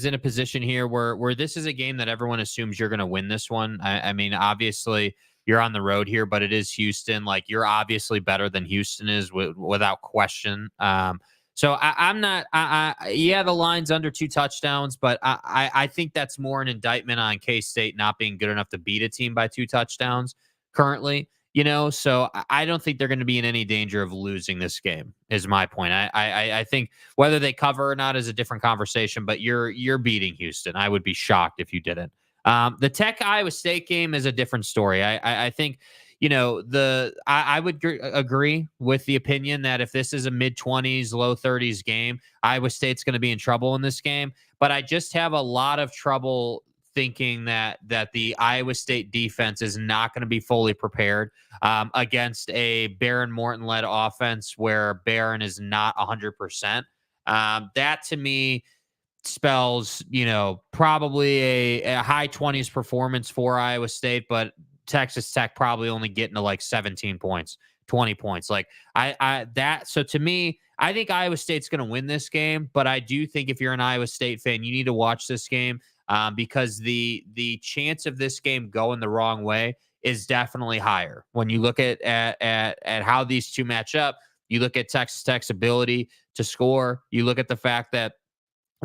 in a position here where this is a game that everyone assumes you're going to win this one. I mean, obviously, you're on the road here, but it is Houston. Like, you're obviously better than Houston is without question. So I'm not. Yeah, the line's under 2 touchdowns, but I think that's more an indictment on K-State not being good enough to beat a team by 2 touchdowns currently. So I don't think they're going to be in any danger of losing this game, is my point. I think whether they cover or not is a different conversation, but you're beating Houston. I would be shocked if you didn't. The Tech Iowa State game is a different story. I think, I would agree with the opinion that if this is a mid-20s, low 30s game, Iowa State's going to be in trouble in this game. But I just have a lot of trouble thinking that the Iowa State defense is not going to be fully prepared against a Baron Morton-led offense where Baron is not 100%. That to me spells, probably a high 20s performance for Iowa State, but Texas Tech probably only getting to like 17 points, 20 points. Like so to me, I think Iowa State's going to win this game, but I do think if you're an Iowa State fan, you need to watch this game. Because the chance of this game going the wrong way is definitely higher. When you look at how these two match up, you look at Texas Tech's ability to score. You look at the fact that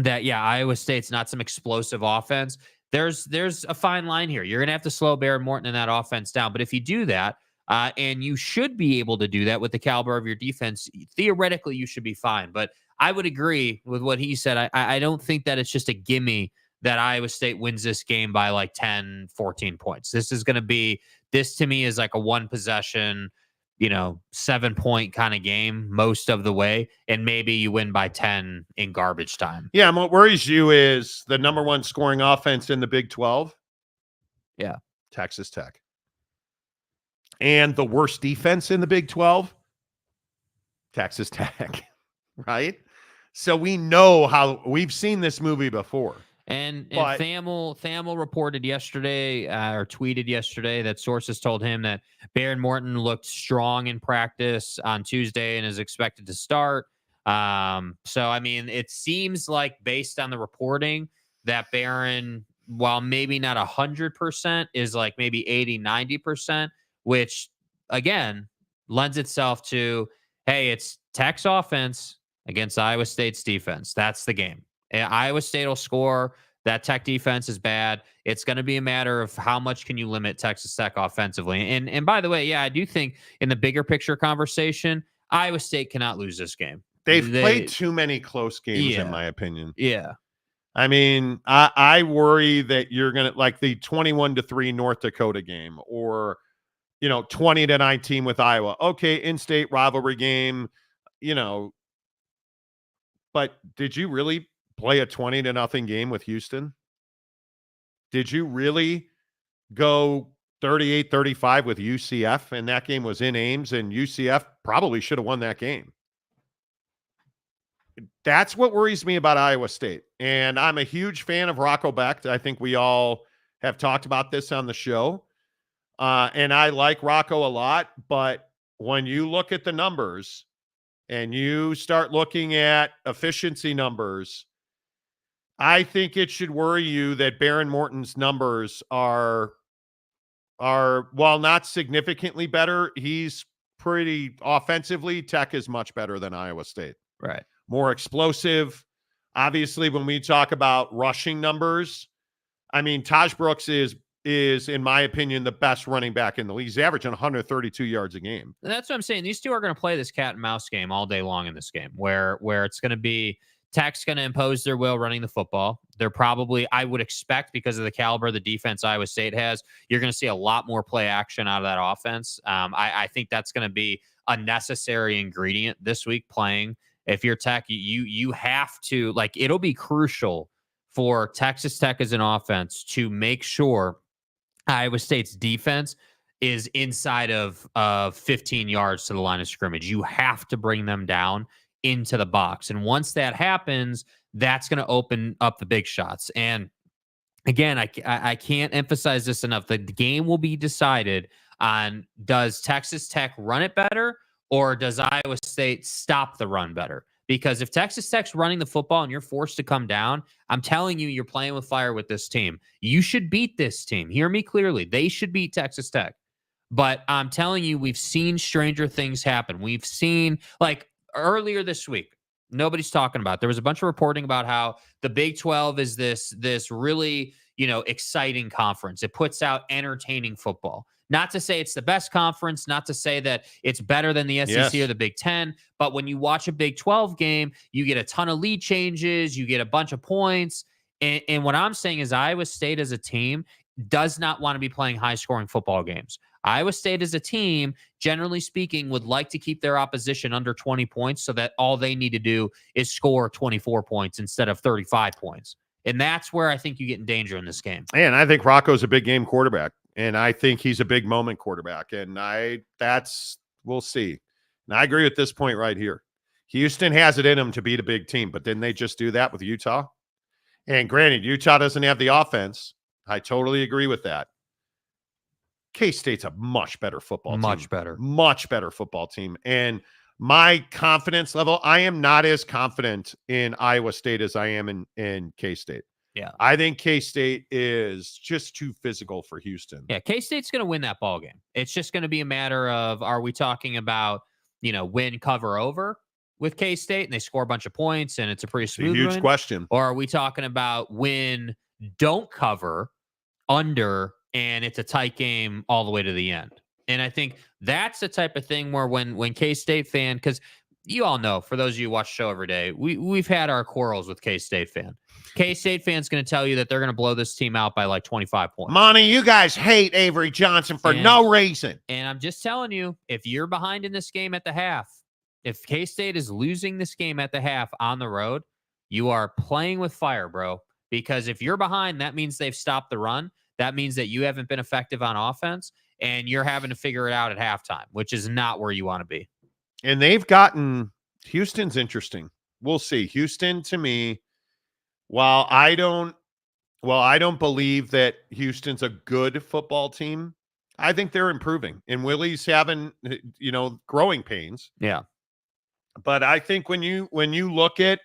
Iowa State's not some explosive offense. There's a fine line here. You're gonna have to slow Baron Morton and that offense down. But if you do that, and you should be able to do that with the caliber of your defense, theoretically you should be fine. But I would agree with what he said. I don't think that it's just a gimme that Iowa State wins this game by like 10, 14 points. This to me is like a 1 possession, 7-point kind of game most of the way. And maybe you win by 10 in garbage time. Yeah. And what worries you is the number 1 scoring offense in the Big 12. Yeah. Texas Tech. And the worst defense in the Big 12. Texas Tech. Right? So we know how we've seen this movie before. And Thamel reported yesterday or tweeted yesterday that sources told him that Baron Morton looked strong in practice on Tuesday and is expected to start. So, I mean, it seems like based on the reporting that Barron, while maybe not 100%, is like maybe 80, 90%, which again lends itself to, hey, it's Tech's offense against Iowa State's defense. That's the game. Iowa State will score. That Tech defense is bad. It's going to be a matter of how much can you limit Texas Tech offensively. And by the way, yeah, I do think in the bigger picture conversation, Iowa State cannot lose this game. They've played too many close games, in my opinion. Yeah. I mean, I worry that you're going to, like the 21-3 North Dakota game, or, 20-19 with Iowa. Okay, in-state rivalry game, but did you really play a 20-0 game with Houston? Did you really go 38-35 with UCF? And that game was in Ames, and UCF probably should have won that game. That's what worries me about Iowa State. And I'm a huge fan of Rocco Becht. I think we all have talked about this on the show. And I like Rocco a lot. But when you look at the numbers and you start looking at efficiency numbers, I think it should worry you that Baron Morton's numbers are while not significantly better, he's pretty offensively. Tech is much better than Iowa State. Right. More explosive. Obviously, when we talk about rushing numbers, I mean, Taj Brooks is, in my opinion, the best running back in the league. He's averaging 132 yards a game. That's what I'm saying. These two are going to play this cat and mouse game all day long in this game, where it's going to be Tech's going to impose their will running the football. They're probably, I would expect, because of the caliber of the defense Iowa State has, you're going to see a lot more play action out of that offense. I think that's going to be a necessary ingredient this week playing. If you're Tech, you have to, like, it'll be crucial for Texas Tech as an offense to make sure Iowa State's defense is inside of 15 yards to the line of scrimmage. You have to bring them down into the box. And once that happens, that's going to open up the big shots. And again, I can't emphasize this enough. The game will be decided on, does Texas Tech run it better, or does Iowa State stop the run better? Because if Texas Tech's running the football and you're forced to come down, I'm telling you, you're playing with fire with this team. You should beat this team. Hear me clearly. They should beat Texas Tech. But I'm telling you, we've seen stranger things happen. We've seen, like, earlier this week, nobody's talking about, there was a bunch of reporting about how the Big 12 is this really, exciting conference. It puts out entertaining football. Not to say it's the best conference, not to say that it's better than the SEC or the Big 10, but when you watch a Big 12 game, you get a ton of lead changes, you get a bunch of points. And what I'm saying is Iowa State as a team does not want to be playing high-scoring football games. Iowa State as a team, generally speaking, would like to keep their opposition under 20 points so that all they need to do is score 24 points instead of 35 points. And that's where I think you get in danger in this game. And I think Rocco's a big game quarterback. And I think he's a big moment quarterback. And we'll see. And I agree with this point right here. Houston has it in them to beat a big team, but didn't they just do that with Utah? And granted, Utah doesn't have the offense. I totally agree with that. K-State's a much better football team. Much better football team. And my confidence level, I am not as confident in Iowa State as I am in K-State. Yeah. I think K-State is just too physical for Houston. Yeah, K-State's going to win that ball game. It's just going to be a matter of, are we talking about, win, cover, over with K-State, and they score a bunch of points and it's a pretty smooth huge win? Question. Or are we talking about win, don't cover, under, and it's a tight game all the way to the end? And I think that's the type of thing where when K-State fan, because you all know, for those of you who watch the show every day, we've had our quarrels with K-State fan. K-State fan's going to tell you that they're going to blow this team out by like 25 points. Monty, you guys hate Avery Johnson for no reason. And I'm just telling you, if you're behind in this game at the half, if K-State is losing this game at the half on the road, you are playing with fire, bro. Because if you're behind, that means they've stopped the run. That means that you haven't been effective on offense, and you're having to figure it out at halftime, which is not where you want to be. And Houston's interesting. We'll see. Houston, to me, while I don't believe that Houston's a good football team, I think they're improving. And Willie's having, growing pains. Yeah. But I think when you look at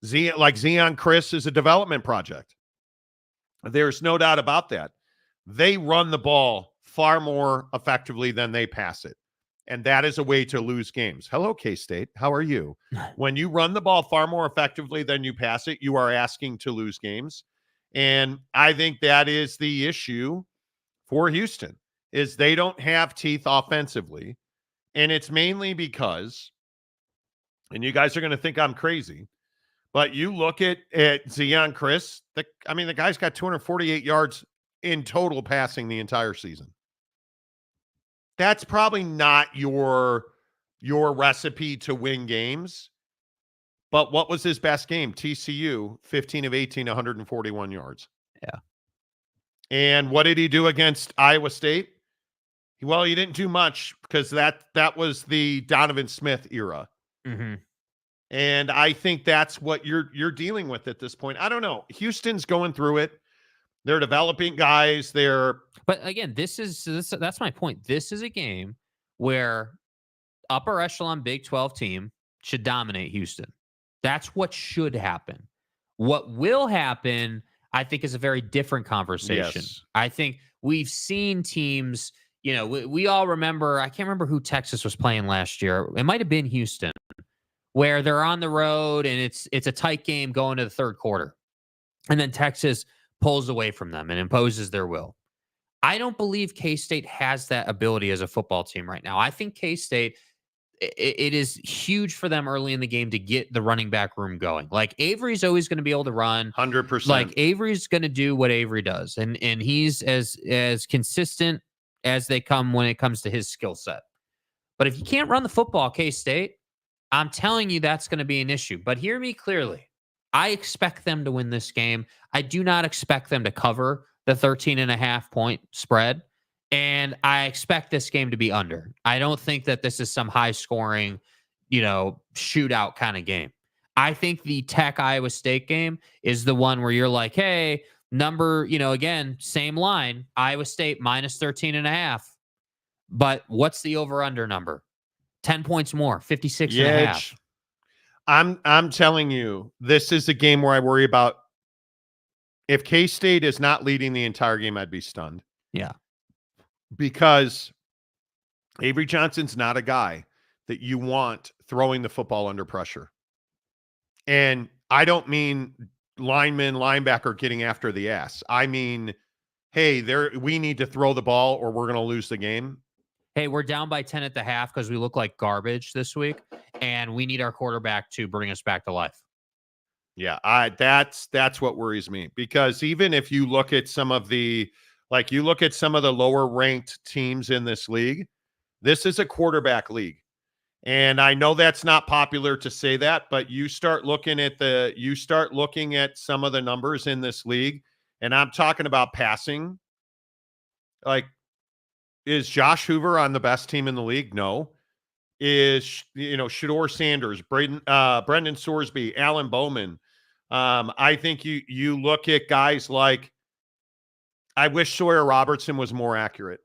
Zion Chris is a development project. There's no doubt about that. They run the ball far more effectively than they pass it. And that is a way to lose games. Hello, KState. How are you? When you run the ball far more effectively than you pass it, you are asking to lose games. And I think that is the issue for Houston, is they don't have teeth offensively. And it's mainly because, and you guys are going to think I'm crazy, but you look at Zion Chris, the guy's got 248 yards in total passing the entire season. That's probably not your recipe to win games. But what was his best game? TCU, 15 of 18, 141 yards. Yeah. And what did he do against Iowa State? Well, he didn't do much because that was the Donovan Smith era. Mm-hmm. And I think that's what you're dealing with at this point. I don't know. Houston's going through it. They're developing guys. But again, that's my point. This is a game where upper echelon Big 12 team should dominate Houston. That's what should happen. What will happen, I think, is a very different conversation. Yes. I think we've seen teams, we all remember, I can't remember who Texas was playing last year. It might have been Houston, where they're on the road and it's a tight game going to the third quarter. And then Texas pulls away from them and imposes their will. I don't believe K-State has that ability as a football team right now. I think K-State, it is huge for them early in the game to get the running back room going. Like, Avery's always going to be able to run. 100%. Like, Avery's going to do what Avery does. And he's as consistent as they come when it comes to his skill set. But if you can't run the football, K-State, I'm telling you that's going to be an issue. But hear me clearly. I expect them to win this game. I do not expect them to cover the 13.5 point spread. And I expect this game to be under. I don't think that this is some high scoring, shootout kind of game. I think the Tech Iowa State game is the one where you're like, hey, number, again, same line, Iowa State minus 13.5. But what's the over under number? 10 points more, 56.5. I'm telling you, this is a game where I worry about if K-State is not leading the entire game, I'd be stunned. Yeah. Because Avery Johnson's not a guy that you want throwing the football under pressure. And I don't mean linebacker getting after the ass. I mean, hey, we need to throw the ball or we're going to lose the game. Hey, we're down by 10 at the half because we look like garbage this week, and we need our quarterback to bring us back to life. Yeah, that's what worries me, because even if you look at some of the lower ranked teams in this league, this is a quarterback league. And I know that's not popular to say that, but you start looking at some of the numbers in this league, and I'm talking about passing. Like, is Josh Hoover on the best team in the league? No. Is, Shedeur Sanders, Brendan Sorsby, Alan Bowman. I think you look at guys like, I wish Sawyer Robertson was more accurate.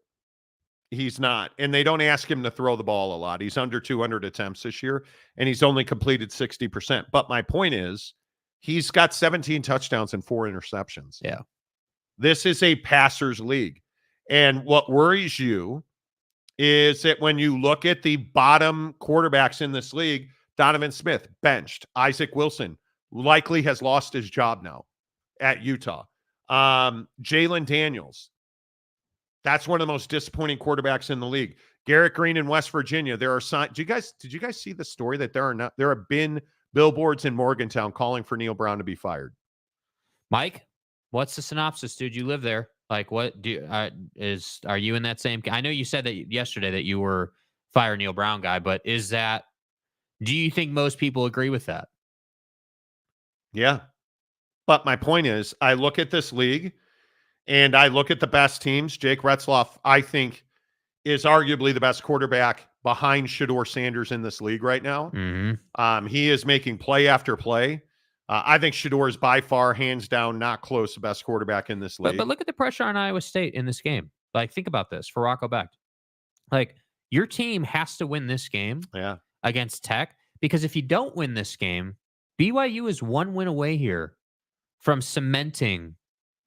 He's not. And they don't ask him to throw the ball a lot. He's under 200 attempts this year, and he's only completed 60%. But my point is, he's got 17 touchdowns and 4 interceptions. Yeah. This is a passer's league. And what worries you is that when you look at the bottom quarterbacks in this league, Donovan Smith, benched. Isaac Wilson likely has lost his job now at Utah. Jalen Daniels, that's one of the most disappointing quarterbacks in the league. Garrett Green in West Virginia. There are signs. Did you guys see the story that there have been billboards in Morgantown calling for Neil Brown to be fired? Mike, what's the synopsis, dude? You live there. Like, what are you in that same? I know you said that yesterday that you were fire Neil Brown guy, but do you think most people agree with that? Yeah. But my point is, I look at this league and I look at the best teams. Jake Retzloff, I think, is arguably the best quarterback behind Shedeur Sanders in this league right now. Mm-hmm. He is making play after play. I think Shedeur is by far, hands down, not close, the best quarterback in this league. But look at the pressure on Iowa State in this game. Like, think about this for Rocco Becht. Like, your team has to win this game against Tech Because if you don't win this game, BYU is 1 win away here from cementing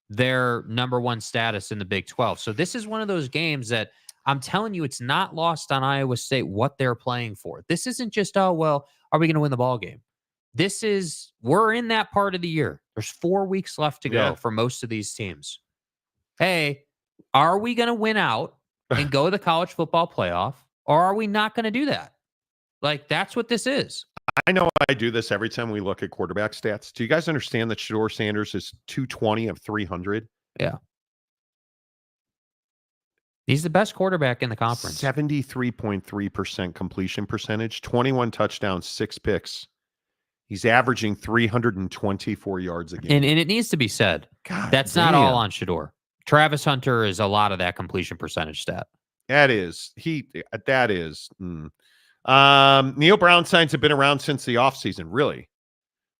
their number 1 status in the Big 12. So this is one of those games that I'm telling you, it's not lost on Iowa State what they're playing for. This isn't just, oh, well, are we going to win the ball game? We're in that part of the year. There's 4 weeks left to go for most of these teams. Hey, are we going to win out and go to the college football playoff, or are we not going to do that? Like, that's what this is. I know I do this every time we look at quarterback stats. Do you guys understand that Shedeur Sanders is 220 of 300? Yeah. He's the best quarterback in the conference. 73.3% completion percentage, 21 touchdowns, 6 picks. He's averaging 324 yards a game. And it needs to be said, God, that's not all on Shedeur. Travis Hunter is a lot of that completion percentage stat. That is. Neil Brown signs have been around since the offseason, really.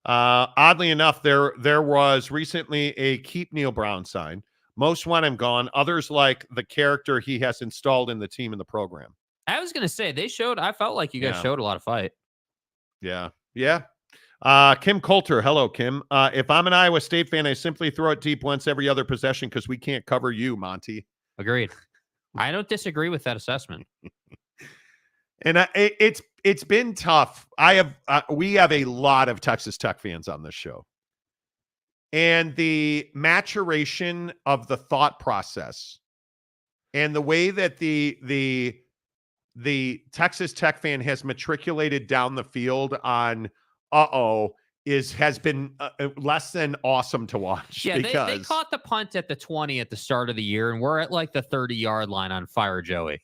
Oddly enough, there was recently a keep Neil Brown sign. Most want him gone. Others like the character he has installed in the team and the program. I was going to say, I felt like you guys showed a lot of fight. Yeah. Kim Coulter. Hello, Kim. If I'm an Iowa State fan, I simply throw it deep once every other possession because we can't cover you, Monty. Agreed. I don't disagree with that assessment. And it's been tough. We have a lot of Texas Tech fans on this show. And the maturation of the thought process and the way that the Texas Tech fan has matriculated down the field on has been less than awesome to watch. Yeah, they caught the punt at the 20 at the start of the year, and we're at like the 30-yard line on Fire Joey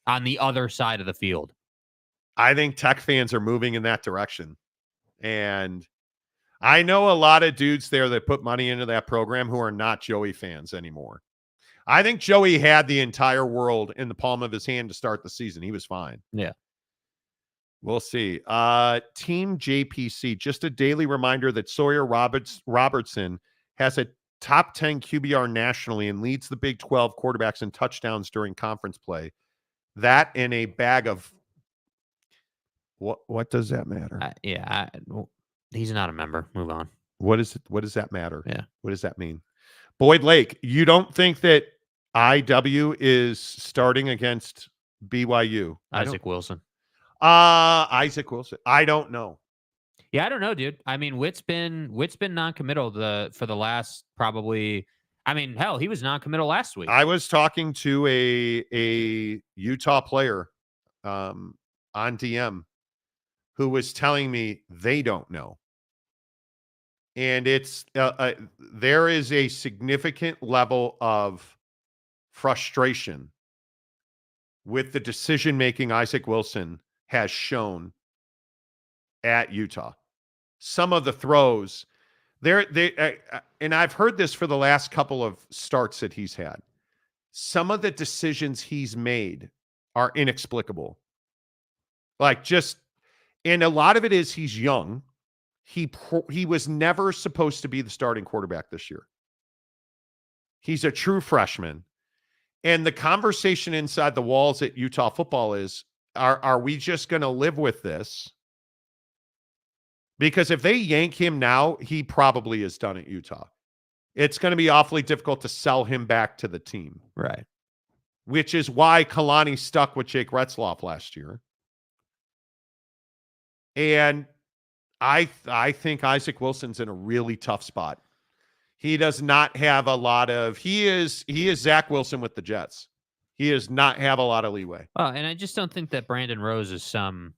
on the other side of the field. I think Tech fans are moving in that direction. And I know a lot of dudes there that put money into that program who are not Joey fans anymore. I think Joey had the entire world in the palm of his hand to start the season. He was fine. Yeah. We'll see. Team JPC, just a daily reminder that Sawyer Robertson has a top 10 QBR nationally and leads the Big 12 quarterbacks in touchdowns during conference play. That in a bag of what does that matter? He's not a member. Move on. What does that matter? Yeah. What does that mean? Boyd Lake, you don't think that IW is starting against BYU? Isaac Wilson. Isaac Wilson. I don't know. Yeah, I don't know, dude. I mean, Witt's been non-committal for the last probably. I mean, hell, he was non-committal last week. I was talking to a Utah player on DM who was telling me they don't know. And it's there is a significant level of frustration with the decision-making Isaac Wilson has shown at Utah. Some of the throws, and I've heard this for the last couple of starts that he's had. Some of the decisions he's made are inexplicable. And a lot of it is he's young. He was never supposed to be the starting quarterback this year. He's a true freshman. And the conversation inside the walls at Utah football is, are we just going to live with this? Because if they yank him now, he probably is done at Utah. It's going to be awfully difficult to sell him back to the team. Right. Which is why Kalani stuck with Jake Retzloff last year. And I think Isaac Wilson's in a really tough spot. He does not have a lot of, he is Zach Wilson with the Jets. He does not have a lot of leeway. Well, and I just don't think that Brandon Rose is some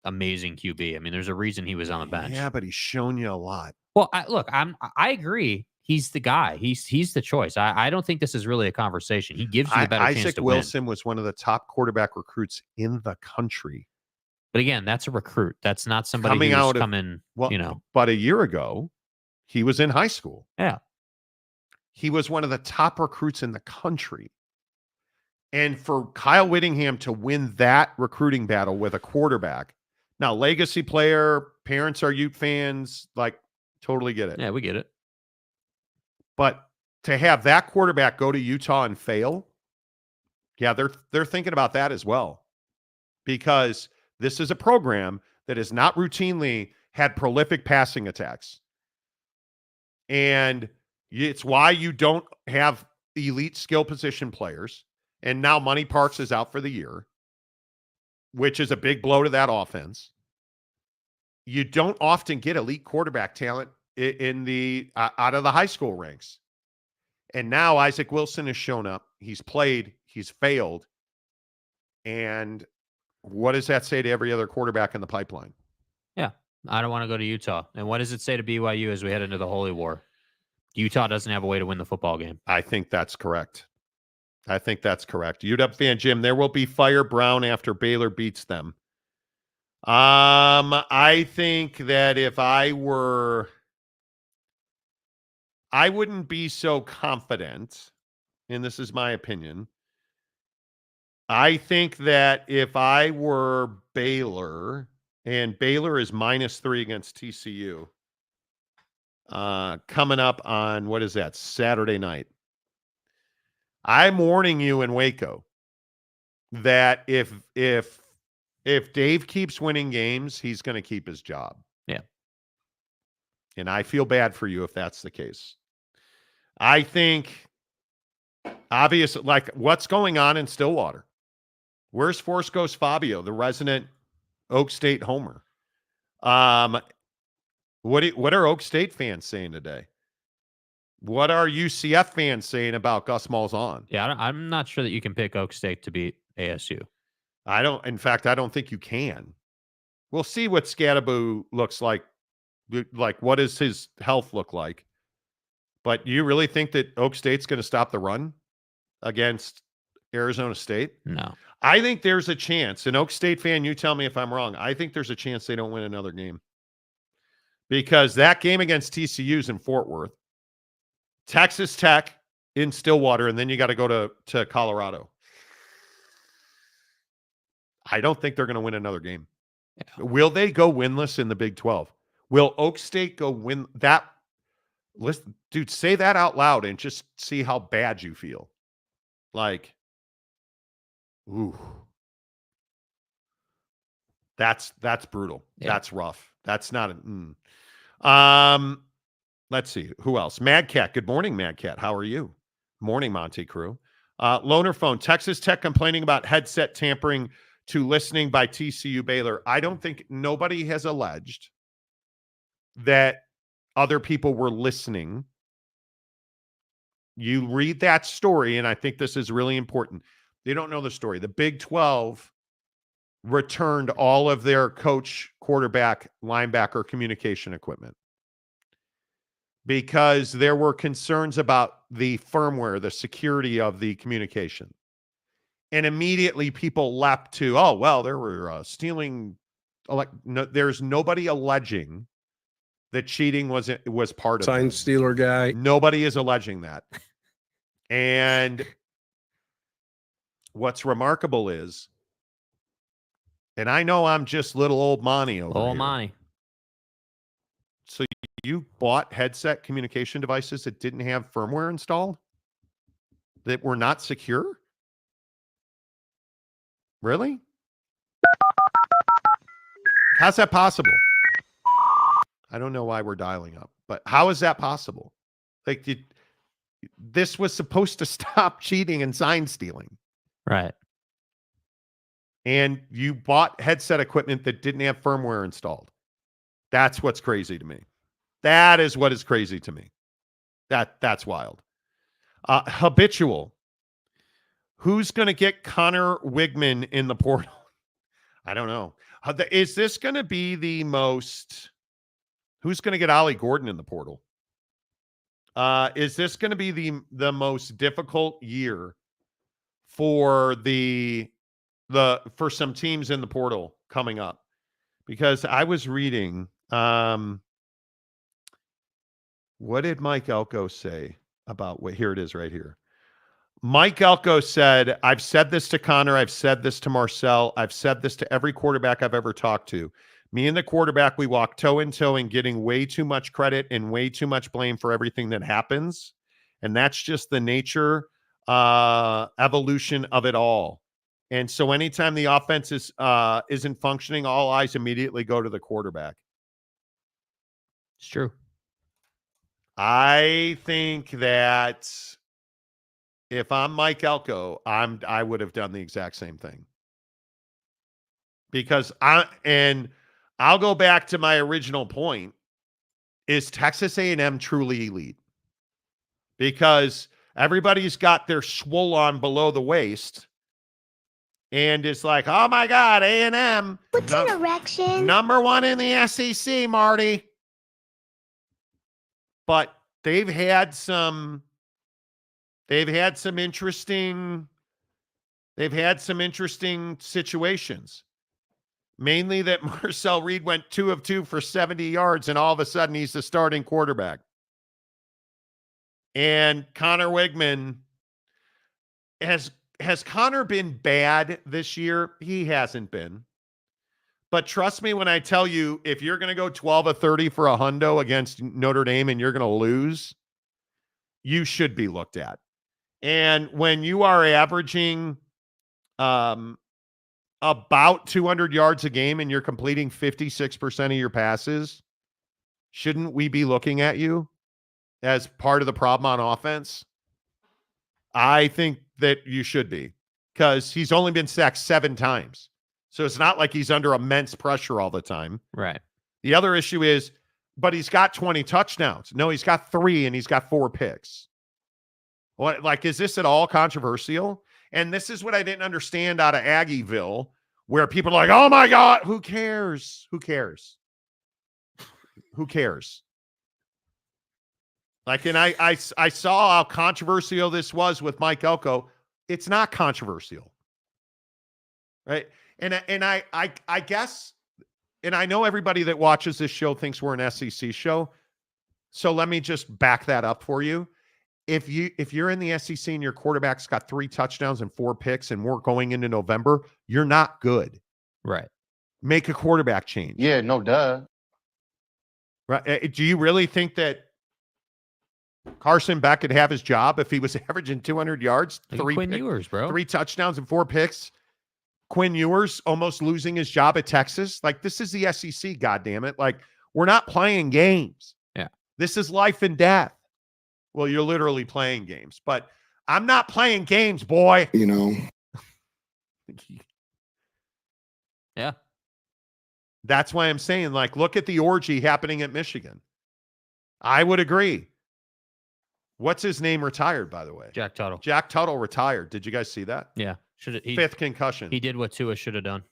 amazing QB. I mean, there's a reason he was on the bench. Yeah, but he's shown you a lot. Well, I agree. He's the guy. He's the choice. I don't think this is really a conversation. He gives you the better chance to win. Isaac Wilson was one of the top quarterback recruits in the country. But again, that's a recruit. That's not somebody who's coming, But a year ago, he was in high school. Yeah. He was one of the top recruits in the country. And for Kyle Whittingham to win that recruiting battle with a quarterback, now legacy player, parents are Ute fans, totally get it. Yeah, we get it. But to have that quarterback go to Utah and fail, yeah, they're thinking about that as well. Because this is a program that has not routinely had prolific passing attacks. And it's why you don't have elite skill position players. And now Money Parks is out for the year, which is a big blow to that offense. You don't often get elite quarterback talent in the out of the high school ranks. And now Isaac Wilson has shown up. He's played. He's failed. And what does that say to every other quarterback in the pipeline? Yeah, I don't want to go to Utah. And what does it say to BYU as we head into the Holy War? Utah doesn't have a way to win the football game. I think that's correct. UW fan Jim, there will be fire Brown after Baylor beats them. I think that if I wouldn't be so confident, and this is my opinion. I think that if I were Baylor, and Baylor is -3 against TCU, coming up on, what is that, Saturday night. I'm warning you in Waco that if Dave keeps winning games, he's going to keep his job. Yeah. And I feel bad for you if that's the case. I think, obviously, like what's going on in Stillwater? Where's Force Ghost Fabio, the resident Oak State homer? What are Oak State fans saying today? What are UCF fans saying about Gus Malzahn? Yeah, I'm not sure that you can pick Oak State to beat ASU. In fact, I don't think you can. We'll see what Scadaboo looks like. Like, what does his health look like? But you really think that Oak State's going to stop the run against Arizona State? No. I think there's a chance. An Oak State fan, you tell me if I'm wrong. I think there's a chance they don't win another game. Because that game against TCU's in Fort Worth, Texas Tech in Stillwater, and then you got to go to Colorado. I don't think they're going to win another game. Yeah. Will they go winless in the Big 12? Will Oak State go win that? Listen, dude, say that out loud and just see how bad you feel. Like, ooh. That's brutal. Yeah. That's rough. That's not let's see. Who else? Mad Cat. Good morning, Mad Cat. How are you? Morning, Monty Crew. Loner Phone. Texas Tech complaining about headset tampering to listening by TCU Baylor. I don't think nobody has alleged that other people were listening. You read that story, and I think this is really important. They don't know the story. The Big 12 returned all of their coach, quarterback, linebacker communication equipment because there were concerns about the firmware, the security of the communication. And immediately people leapt to, oh, well, there were stealing. No, there's nobody alleging that cheating was part of it. Sign stealer guy. Nobody is alleging that. And what's remarkable is, and I know I'm just little old Monty over here. Old Monty. So you bought headset communication devices that didn't have firmware installed? That were not secure? Really? How's that possible? I don't know why we're dialing up, but how is that possible? Like, this was supposed to stop cheating and sign stealing. Right. And you bought headset equipment that didn't have firmware installed. That's what's crazy to me. That is what is crazy to me. That's wild. Habitual. Who's going to get Connor Wigman in the portal? I don't know. Is this going to be the most... Who's going to get Ollie Gordon in the portal? Is this going to be the most difficult year for for some teams in the portal coming up? Because I was reading, what did Mike Elko say about here it is right here. Mike Elko said, I've said this to Connor, I've said this to Marcel, I've said this to every quarterback I've ever talked to. Me and the quarterback, we walk toe in toe in getting way too much credit and way too much blame for everything that happens. And that's just the nature, evolution of it all. And so anytime the offense isn't functioning, all eyes immediately go to the quarterback. It's true. I think that if I'm Mike Elko, I would have done the exact same thing. Because I'll go back to my original point. Is Texas A&M truly elite? Because everybody's got their swole on below the waist and it's like, oh my God, A&M. What's an erection? Number one in the SEC, Marty. But they've had some interesting situations. Mainly that Marcel Reed went 2 of 2 for 70 yards, and all of a sudden he's the starting quarterback. And Connor Wigman, has Connor been bad this year? He hasn't been. But trust me when I tell you, if you're going to go 12 of 30 for a hundo against Notre Dame and you're going to lose, you should be looked at. And when you are averaging about 200 yards a game and you're completing 56% of your passes, shouldn't we be looking at you as part of the problem on offense? I think that you should be, because he's only been sacked 7 times. So it's not like he's under immense pressure all the time. Right. The other issue is, but he's got 20 touchdowns. No, he's got 3 and he's got 4 picks. What, like, is this at all controversial? And this is what I didn't understand out of Aggieville, where people are like, oh my God, who cares? Who cares? Who cares? Like, and I saw how controversial this was with Mike Elko. It's not controversial. Right. And I guess, and I know everybody that watches this show thinks we're an SEC show. So let me just back that up for you. If you're in the SEC and your quarterback's got 3 touchdowns and 4 picks and we're going into November, you're not good. Right. Make a quarterback change. Yeah, no duh. Right. Do you really think that Carson Beck could have his job if he was averaging 200 yards, Quinn Ewers, bro, 3 touchdowns and 4 picks? Quinn Ewers almost losing his job at Texas. Like, this is the SEC, goddammit. Like, we're not playing games. Yeah. This is life and death. Well, you're literally playing games, but I'm not playing games, boy. You know. Yeah. That's why I'm saying, like, look at the orgy happening at Michigan. I would agree. What's his name retired, by the way? Jack Tuttle. Jack Tuttle retired. Did you guys see that? Yeah. 5th concussion. He did what Tua should have done.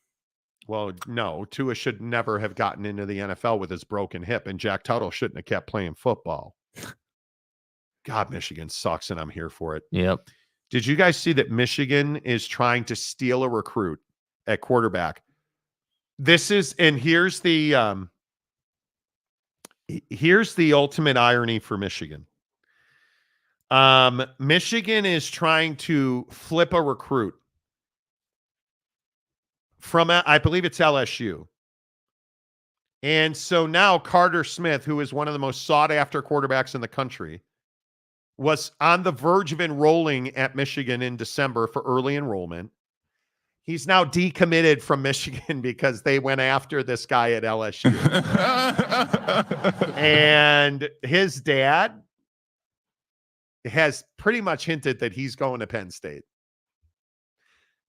Well, no, Tua should never have gotten into the NFL with his broken hip, and Jack Tuttle shouldn't have kept playing football. God, Michigan sucks, and I'm here for it. Yep. Did you guys see that Michigan is trying to steal a recruit at quarterback? This is, and here's the ultimate irony for Michigan. Michigan is trying to flip a recruit from, I believe it's LSU. And so now Carter Smith, who is one of the most sought after quarterbacks in the country, was on the verge of enrolling at Michigan in December for early enrollment. He's now decommitted from Michigan because they went after this guy at LSU. And his dad has pretty much hinted that he's going to Penn State.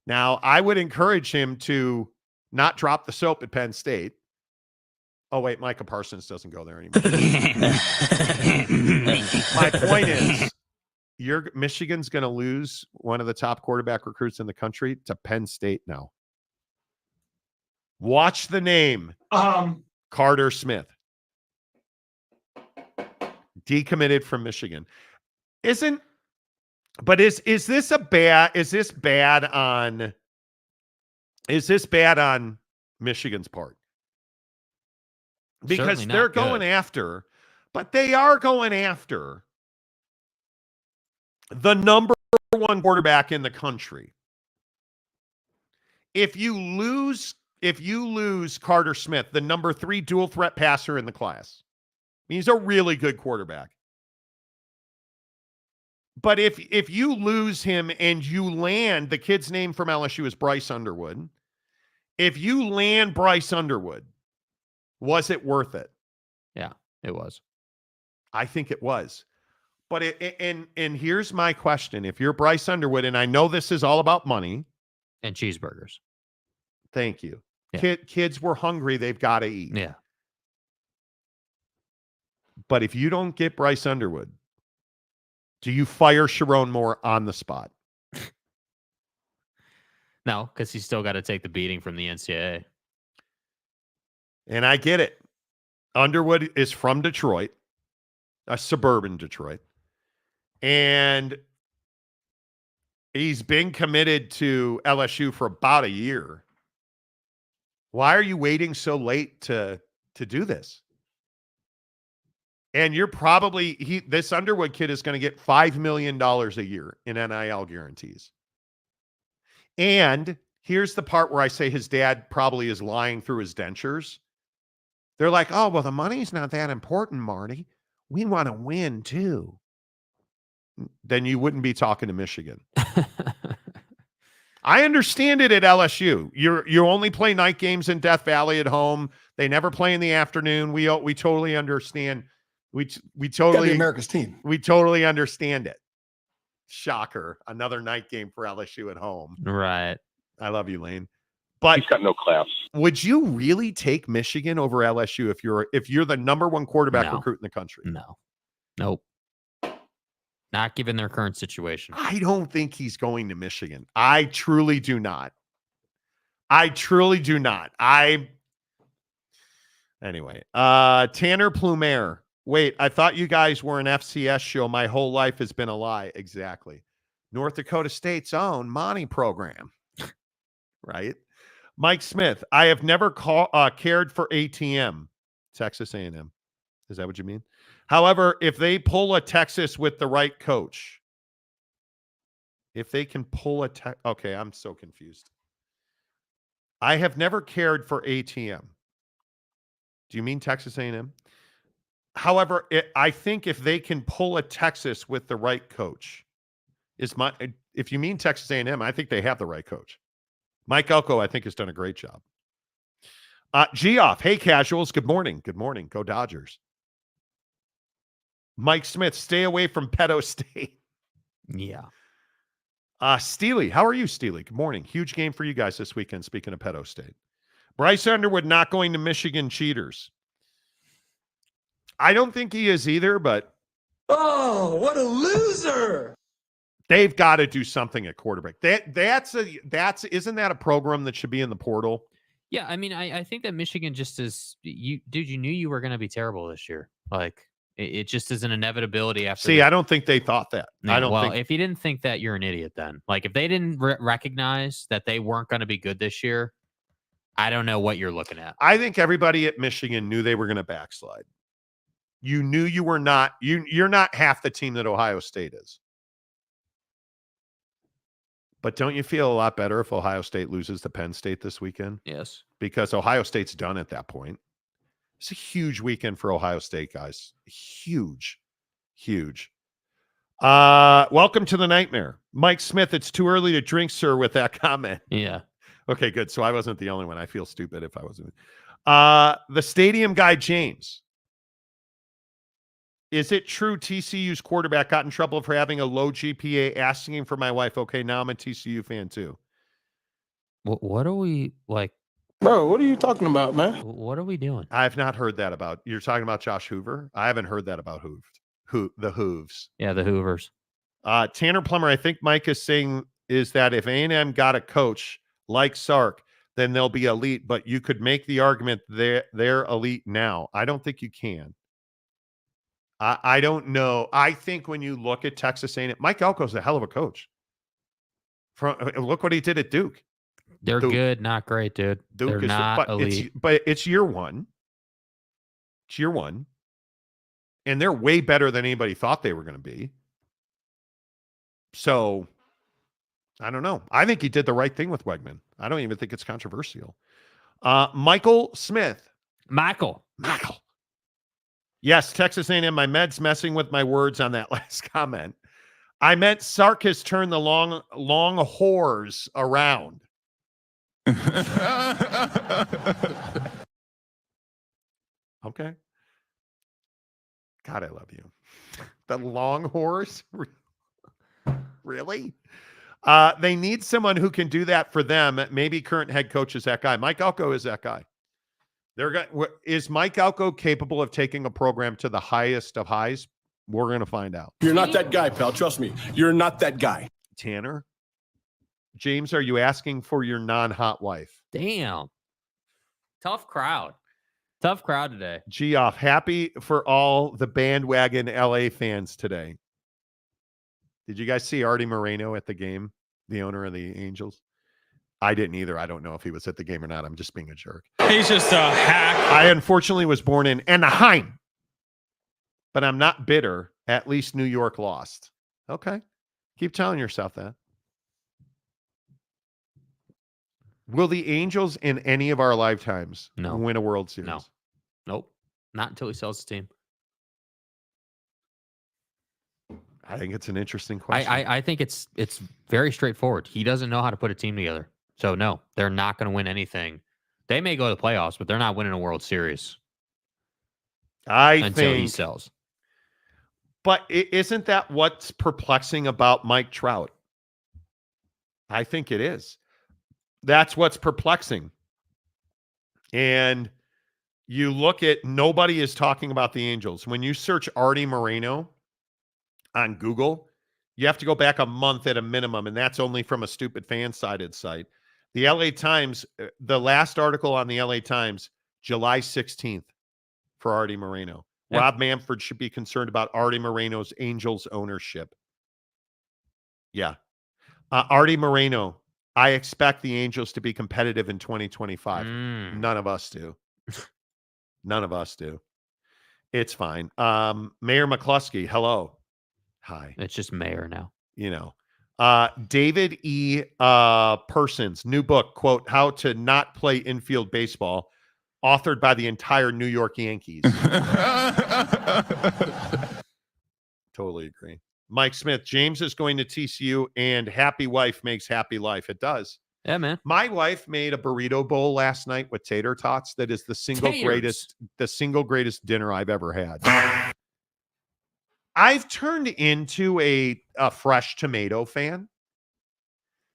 Now, I would encourage him to not drop the soap at Penn State. Oh, wait, Micah Parsons doesn't go there anymore. My point is, Michigan's going to lose one of the top quarterback recruits in the country to Penn State now. Watch the name. Carter Smith. Decommitted from Michigan. Is this bad on Michigan's part? Because they're going after, but they are going after the number 1 quarterback in the country. If you lose Carter Smith, the number 3 dual threat passer in the class, he's a really good quarterback. But if you lose him and you land, the kid's name from LSU is Bryce Underwood. If you land Bryce Underwood, was it worth it? Yeah, it was. I think it was. But and here's my question. If you're Bryce Underwood, and I know this is all about money. And cheeseburgers. Thank you. Yeah. Kids were hungry. They've got to eat. Yeah. But if you don't get Bryce Underwood, do you fire Sharon Moore on the spot? No, because he's still got to take the beating from the NCAA. And I get it. Underwood is from Detroit, a suburban Detroit. And he's been committed to LSU for about a year. Why are you waiting so late to do this? And you're probably this Underwood kid is going to get $5 million a year in NIL guarantees. And here's the part where I say his dad probably is lying through his dentures. They're like, oh, well, the money's not that important, Marty. We want to win too. Then you wouldn't be talking to Michigan. I understand it at LSU. You only play night games in Death Valley at home. They never play in the afternoon. We totally understand. We totally America's team. We totally understand it. Shocker. Another night game for LSU at home. Right. I love you, Lane. But He's got no class. Would you really take Michigan over LSU if you're the number one quarterback recruit in the country? No. Nope. Not given their current situation. I don't think he's going to Michigan. I truly do not. Anyway, Tanner Plumer. Wait, I thought you guys were an FCS show. My whole life has been a lie. Exactly. North Dakota State's own Monty program. Right? Mike Smith. I have never cared for ATM. Texas A&M. Is that what you mean? However, if they pull a Texas with the right coach, if they can pull a okay, I'm so confused. I have never cared for ATM. Do you mean Texas A&M? However, I think if they can pull a Texas with the right coach, if you mean Texas A&M, I think they have the right coach. Mike Elko, I think, has done a great job. Geoff, hey, casuals. Good morning. Good morning. Go Dodgers. Mike Smith, stay away from Pedo State. Yeah. Steely, how are you, Steely? Good morning. Huge game for you guys this weekend, speaking of Pedo State. Bryce Underwood not going to Michigan cheaters. I don't think he is either, but... Oh, what a loser! They've got to do something at quarterback. Isn't that a program that should be in the portal? Yeah, I mean, I think that Michigan just is... You knew you were going to be terrible this year. Like... It just is an inevitability after. See, I don't think they thought that. Yeah, well, if you didn't think that, you're an idiot then. Like, if they didn't recognize that they weren't going to be good this year, I don't know what you're looking at. I think everybody at Michigan knew they were going to backslide. You knew you were not. You're not half the team that Ohio State is. But don't you feel a lot better if Ohio State loses to Penn State this weekend? Yes. Because Ohio State's done at that point. It's a huge weekend for Ohio State, guys. Huge. Welcome to the nightmare. Mike Smith, it's too early to drink, sir, with that comment. Yeah. Okay, good. So I wasn't the only one. I feel stupid if I wasn't. The stadium guy, James. Is it true TCU's quarterback got in trouble for having a low GPA, asking for my wife? Okay, now I'm a TCU fan too. What are we like? Bro, what are you talking about, man? What are we doing? I've not heard that about. You're talking about Josh Hoover? I haven't heard that about the Hooves. Yeah, the Hoovers. Tanner Plummer, I think Mike is saying is that if A&M got a coach like Sark, then they'll be elite. But you could make the argument they're elite now. I don't think you can. I don't know. I think when you look at Texas A&M, Mike Elko's a hell of a coach. Look what he did at Duke. They're good, not great, dude. Duke They're is not elite. But it's year one. It's year one. And they're way better than anybody thought they were going to be. So, I don't know. I think he did the right thing with Wegman. I don't even think it's controversial. Michael Smith. Michael. Yes, Texas A&M. My med's messing with my words on that last comment. I meant Sark has turned the long whores around. Okay. God, I love you. The long whores? Really? They need someone who can do that for them. Maybe current head coach is that guy. Mike Elko is that guy. Is Mike Elko capable of taking a program to the highest of highs? We're going to find out. You're not that guy, pal. Trust me. You're not that guy. Tanner? James, are you asking for your non-hot wife? Damn. Tough crowd. Tough crowd today. Geoff, happy for all the bandwagon LA fans today. Did you guys see Artie Moreno at the game, the owner of the Angels? I didn't either. I don't know if he was at the game or not. I'm just being a jerk. He's just a hack. I unfortunately was born in Anaheim, but I'm not bitter. At least New York lost. Okay. Keep telling yourself that. Will the Angels in any of our lifetimes win a World Series? No. Nope. Not until he sells the team. I think it's an interesting question. I think it's very straightforward. He doesn't know how to put a team together. So, no, they're not going to win anything. They may go to the playoffs, but they're not winning a World Series. Until he sells. But isn't that what's perplexing about Mike Trout? I think it is. That's what's perplexing. And you look at, nobody is talking about the Angels. When you search Artie Moreno on Google, you have to go back a month at a minimum, and that's only from a stupid fan-sided site. The LA Times, the last article on the LA Times, July 16th for Artie Moreno. Yeah. Rob Manfred should be concerned about Artie Moreno's Angels ownership. Yeah. Artie Moreno, I expect the Angels to be competitive in 2025. None of us do. None of us do. It's fine. Mayor McCluskey, hello. Hi. It's just Mayor now. You know. David E. Persons, new book, quote, How to Not Play Infield Baseball, authored by the entire New York Yankees. Totally agree. Mike Smith, James is going to TCU, and happy wife makes happy life. It does. Yeah, man. My wife made a burrito bowl last night with tater tots. That is the single greatest dinner I've ever had. I've turned into a fresh tomato fan.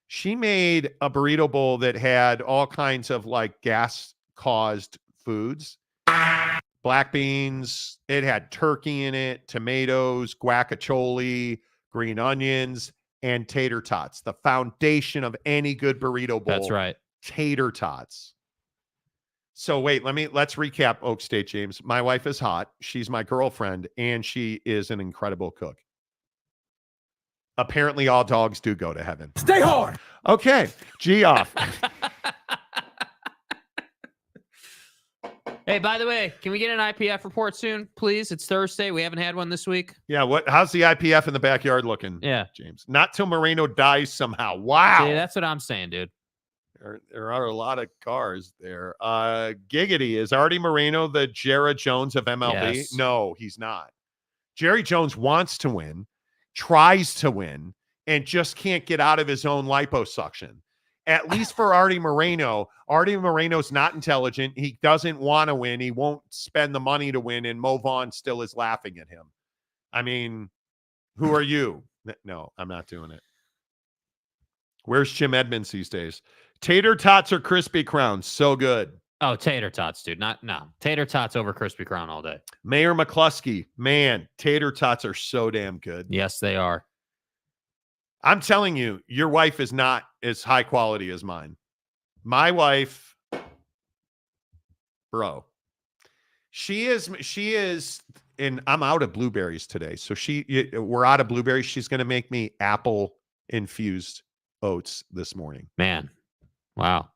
She made a burrito bowl that had all kinds of like gas-caused foods. Black beans. It had turkey in it, tomatoes, guacamole, green onions, and tater tots. The foundation of any good burrito bowl. That's right. Tater tots. So wait, let's recap Oak State, James. My wife is hot. She's my girlfriend, and she is an incredible cook. Apparently, all dogs do go to heaven. Stay hard. Okay, Geoff. Hey, by the way, can we get an IPF report soon, please? It's Thursday. We haven't had one this week. Yeah, how's the IPF in the backyard looking? Yeah, James. Not till Moreno dies somehow. Wow. See, that's what I'm saying, dude. There are a lot of cars there. Giggity, is Artie Moreno the Jerry Jones of MLB? Yes. No, he's not. Jerry Jones wants to win, tries to win, and just can't get out of his own liposuction. At least for Artie Moreno's not intelligent. He doesn't want to win. He won't spend the money to win, and Mo Vaughn still is laughing at him. I mean, who are you? No, I'm not doing it. Where's Jim Edmonds these days? Tater tots or crispy crowns? So good. Oh, tater tots, dude. Tater tots over crispy crown all day. Mayor McCluskey, man, tater tots are so damn good. Yes, they are. I'm telling you, your wife is not as high quality as mine. My wife, bro, she is, and I'm out of blueberries today. So we're out of blueberries. She's going to make me apple infused oats this morning. Man. Wow.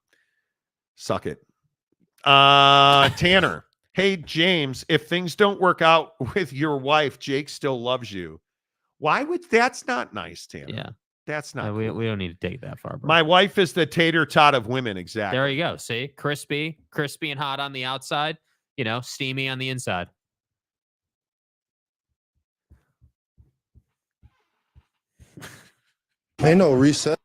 Suck it. Tanner. Hey, James, if things don't work out with your wife, Jake still loves you. That's not nice, Tanner. Yeah. That's not. We don't need to take that far, bro. My wife is the tater tot of women. Exactly. There you go. See, crispy and hot on the outside, steamy on the inside. Ain't no reset.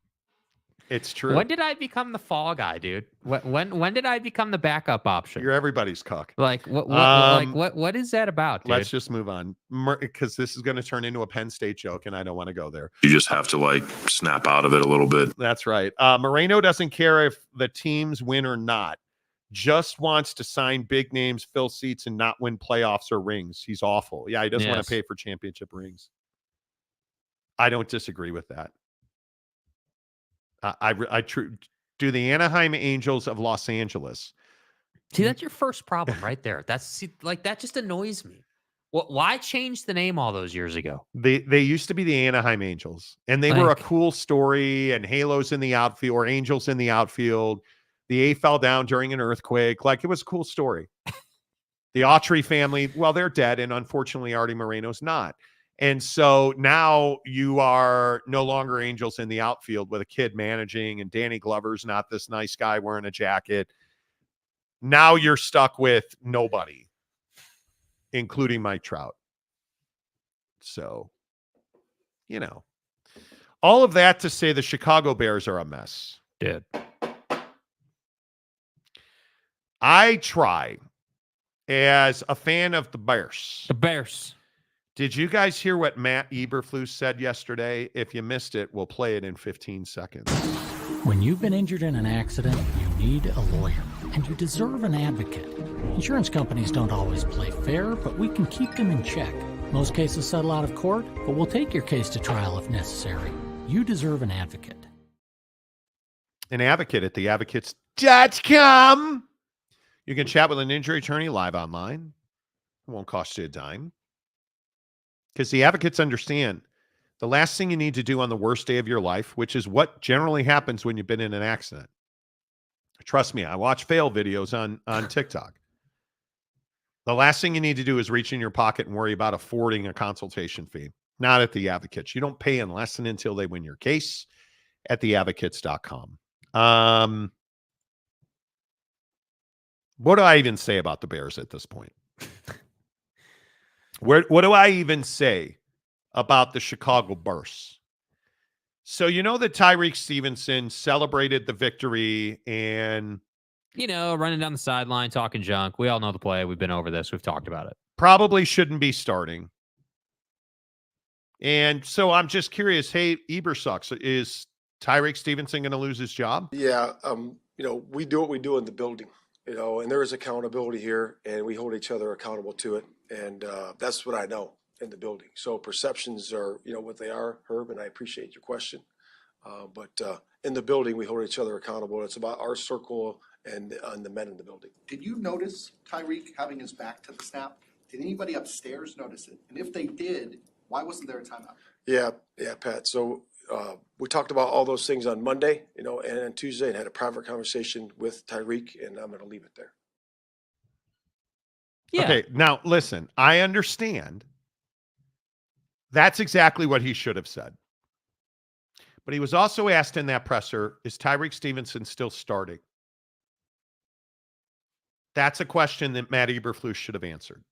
It's true. When did I become the fall guy, dude? When did I become the backup option? You're everybody's cuck. Like what is that about, dude? Let's just move on because this is going to turn into a Penn State joke, and I don't want to go there. You just have to snap out of it a little bit. That's right. Moreno doesn't care if the teams win or not. Just wants to sign big names, fill seats, and not win playoffs or rings. He's awful. Yeah, he doesn't want to pay for championship rings. I don't disagree with that. Do the Anaheim Angels of Los Angeles. See, that's your first problem right there. That just annoys me. Why change the name all those years ago? They used to be the Anaheim Angels, and they were a cool story, and Halos in the outfield or Angels in the outfield. The A fell down during an earthquake. Like, it was a cool story. The Autry family, well, they're dead, and unfortunately, Artie Moreno's not. And so now you are no longer Angels in the outfield with a kid managing, and Danny Glover's not this nice guy wearing a jacket. Now you're stuck with nobody, including Mike Trout. So, all of that to say the Chicago Bears are a mess. Dude. I try as a fan of the Bears. The Bears. Did you guys hear what Matt Eberflus said yesterday? If you missed it, we'll play it in 15 seconds. When you've been injured in an accident, you need a lawyer, and you deserve an advocate. Insurance companies don't always play fair, but we can keep them in check. Most cases settle out of court, but we'll take your case to trial if necessary. You deserve an advocate. An advocate at theadvocates.com. You can chat with an injury attorney live online. It won't cost you a dime. Because the advocates understand the last thing you need to do on the worst day of your life, which is what generally happens when you've been in an accident. Trust me, I watch fail videos on TikTok. The last thing you need to do is reach in your pocket and worry about affording a consultation fee. Not at the advocates. You don't pay unless and until they win your case at theadvocates.com. What do I even say about the Bears at this point? What do I even say about the Chicago Bears? So that Tyreek Stevenson celebrated the victory and running down the sideline, talking junk. We all know the play. We've been over this. We've talked about it. Probably shouldn't be starting. And so I'm just curious, hey, Eber sucks. Is Tyreek Stevenson going to lose his job? Yeah, we do what we do in the building, and there is accountability here, and we hold each other accountable to it. And that's what I know in the building. So perceptions are, what they are, Herb, and I appreciate your question. But in the building, we hold each other accountable. It's about our circle and the men in the building. Did you notice Tyreek having his back to the snap? Did anybody upstairs notice it? And if they did, why wasn't there a timeout? Yeah, Pat. So we talked about all those things on Monday, and on Tuesday, and had a private conversation with Tyreek, and I'm going to leave it there. Yeah. Okay, now listen, I understand. That's exactly what he should have said. But he was also asked in that presser, is Tyreek Stevenson still starting? That's a question that Matt Eberflus should have answered.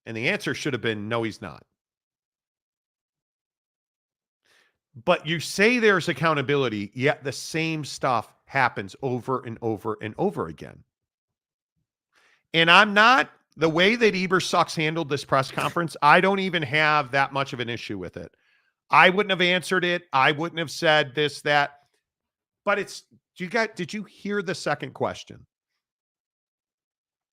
And the answer should have been, no, he's not. But you say there's accountability, yet the same stuff happens over and over and over again. And the way that Ebersucks handled this press conference, I don't even have that much of an issue with it. I wouldn't have answered it. I wouldn't have said this, that. But did you hear the second question?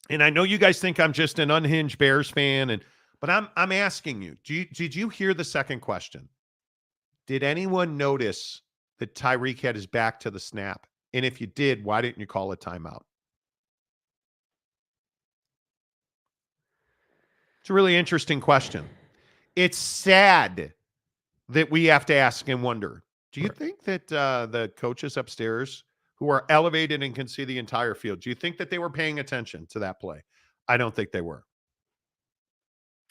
And I know you guys think I'm just an unhinged Bears fan, but I'm asking you, did you hear the second question? Did anyone notice that Tyreek had his back to the snap? And if you did, why didn't you call a timeout? It's a really interesting question. It's sad that we have to ask and wonder. Do you think that the coaches upstairs who are elevated and can see the entire field, do you think that they were paying attention to that play? I don't think they were.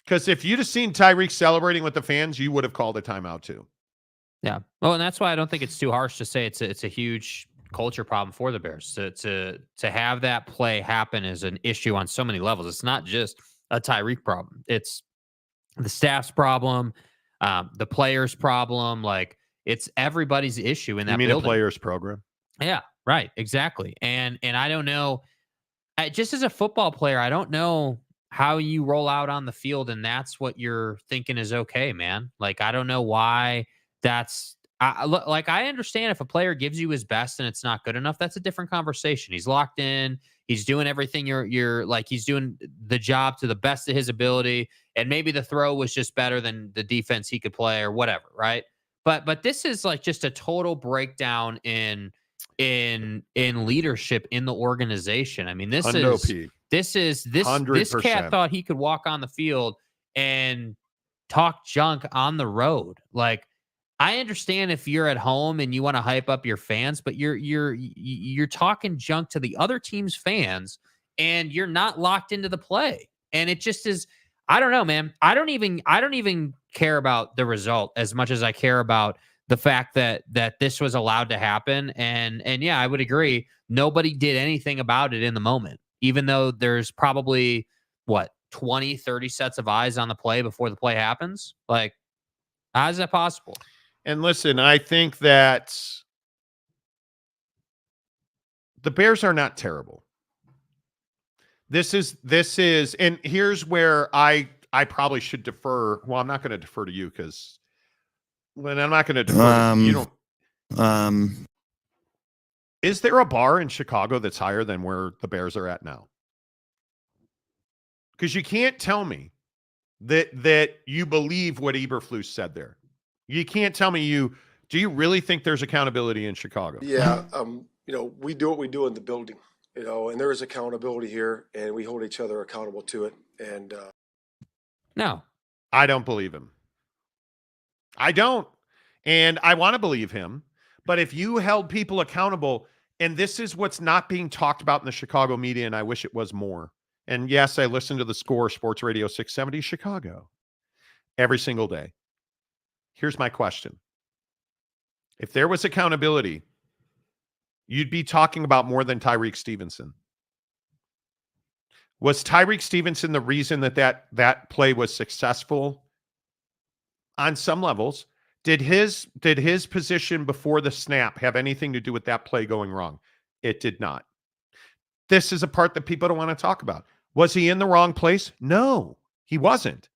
Because if you'd have seen Tyreek celebrating with the fans, you would have called a timeout too. Yeah. Well, and that's why I don't think it's too harsh to say it's a huge culture problem for the Bears. To have that play happen is an issue on so many levels. It's not just a Tyreek problem. It's the staff's problem, the players' problem. Like, It's everybody's issue in that You mean building. a player's program? Yeah, right. Exactly. And I don't know. Just as a football player, I don't know how you roll out on the field and that's what you're thinking is okay, man. Like, I don't know why that's like, I understand if a player gives you his best and it's not good enough, that's a different conversation. He's locked in. He's doing everything you're like, he's doing the job to the best of his ability. And maybe the throw was just better than the defense he could play or whatever. Right. But this is like just a total breakdown in leadership in the organization. I mean, this cat thought he could walk on the field and talk junk on the road. Like, I understand if you're at home and you want to hype up your fans, but you're talking junk to the other team's fans and you're not locked into the play. And it just is, I don't know, man. I don't even care about the result as much as I care about the fact that this was allowed to happen. And yeah, I would agree. Nobody did anything about it in the moment, even though there's probably 20, 30 sets of eyes on the play before the play happens. Like, how is that possible? And listen, I think that the Bears are not terrible. This is, and here's where I probably should defer. Well, I'm not going to defer to you because when I'm not going to defer, you don't. Is there a bar in Chicago that's higher than where the Bears are at now? Because you can't tell me that you believe what Eberflus said there. You can't tell me do you really think there's accountability in Chicago? Yeah. We do what we do in the building, and there is accountability here and we hold each other accountable to it. And no, I don't believe him. I don't. And I want to believe him. But if you held people accountable, and this is what's not being talked about in the Chicago media, and I wish it was more. And yes, I listen to the Score Sports Radio 670 Chicago every single day. Here's my question. If there was accountability, you'd be talking about more than Tyreek Stevenson. Was Tyreek Stevenson the reason that play was successful? On some levels. Did his position before the snap have anything to do with that play going wrong? It did not. This is a part that people don't want to talk about. Was he in the wrong place? No, he wasn't.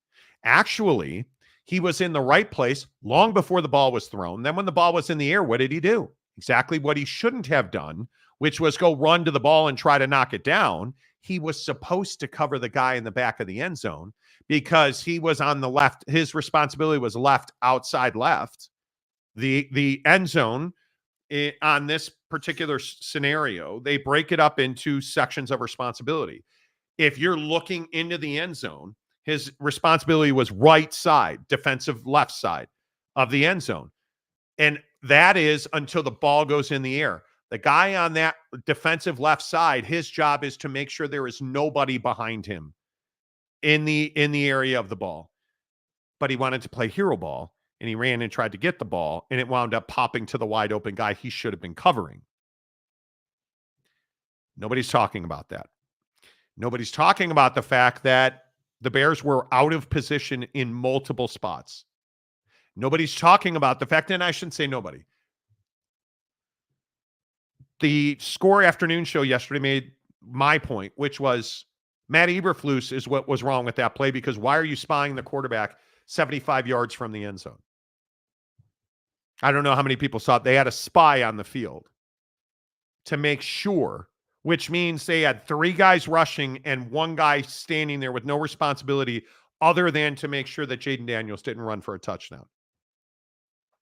Actually, he was in the right place long before the ball was thrown. Then when the ball was in the air, what did he do? Exactly what he shouldn't have done, which was go run to the ball and try to knock it down. He was supposed to cover the guy in the back of the end zone because he was on the left. His responsibility was left, outside left. The end zone on this particular scenario, they break it up into sections of responsibility. If you're looking into the end zone, his responsibility was right side, defensive left side of the end zone. And that is until the ball goes in the air. The guy on that defensive left side, his job is to make sure there is nobody behind him in the area of the ball. But he wanted to play hero ball, and he ran and tried to get the ball, and it wound up popping to the wide open guy he should have been covering. Nobody's talking about that. Nobody's talking about the fact that the Bears were out of position in multiple spots. Nobody's talking about the fact, and I shouldn't say nobody. The Score afternoon show yesterday made my point, which was Matt Eberflus is what was wrong with that play, because why are you spying the quarterback 75 yards from the end zone? I don't know how many people saw it. They had a spy on the field to make sure, which means they had 3 guys rushing and 1 guy standing there with no responsibility other than to make sure that Jaden Daniels didn't run for a touchdown,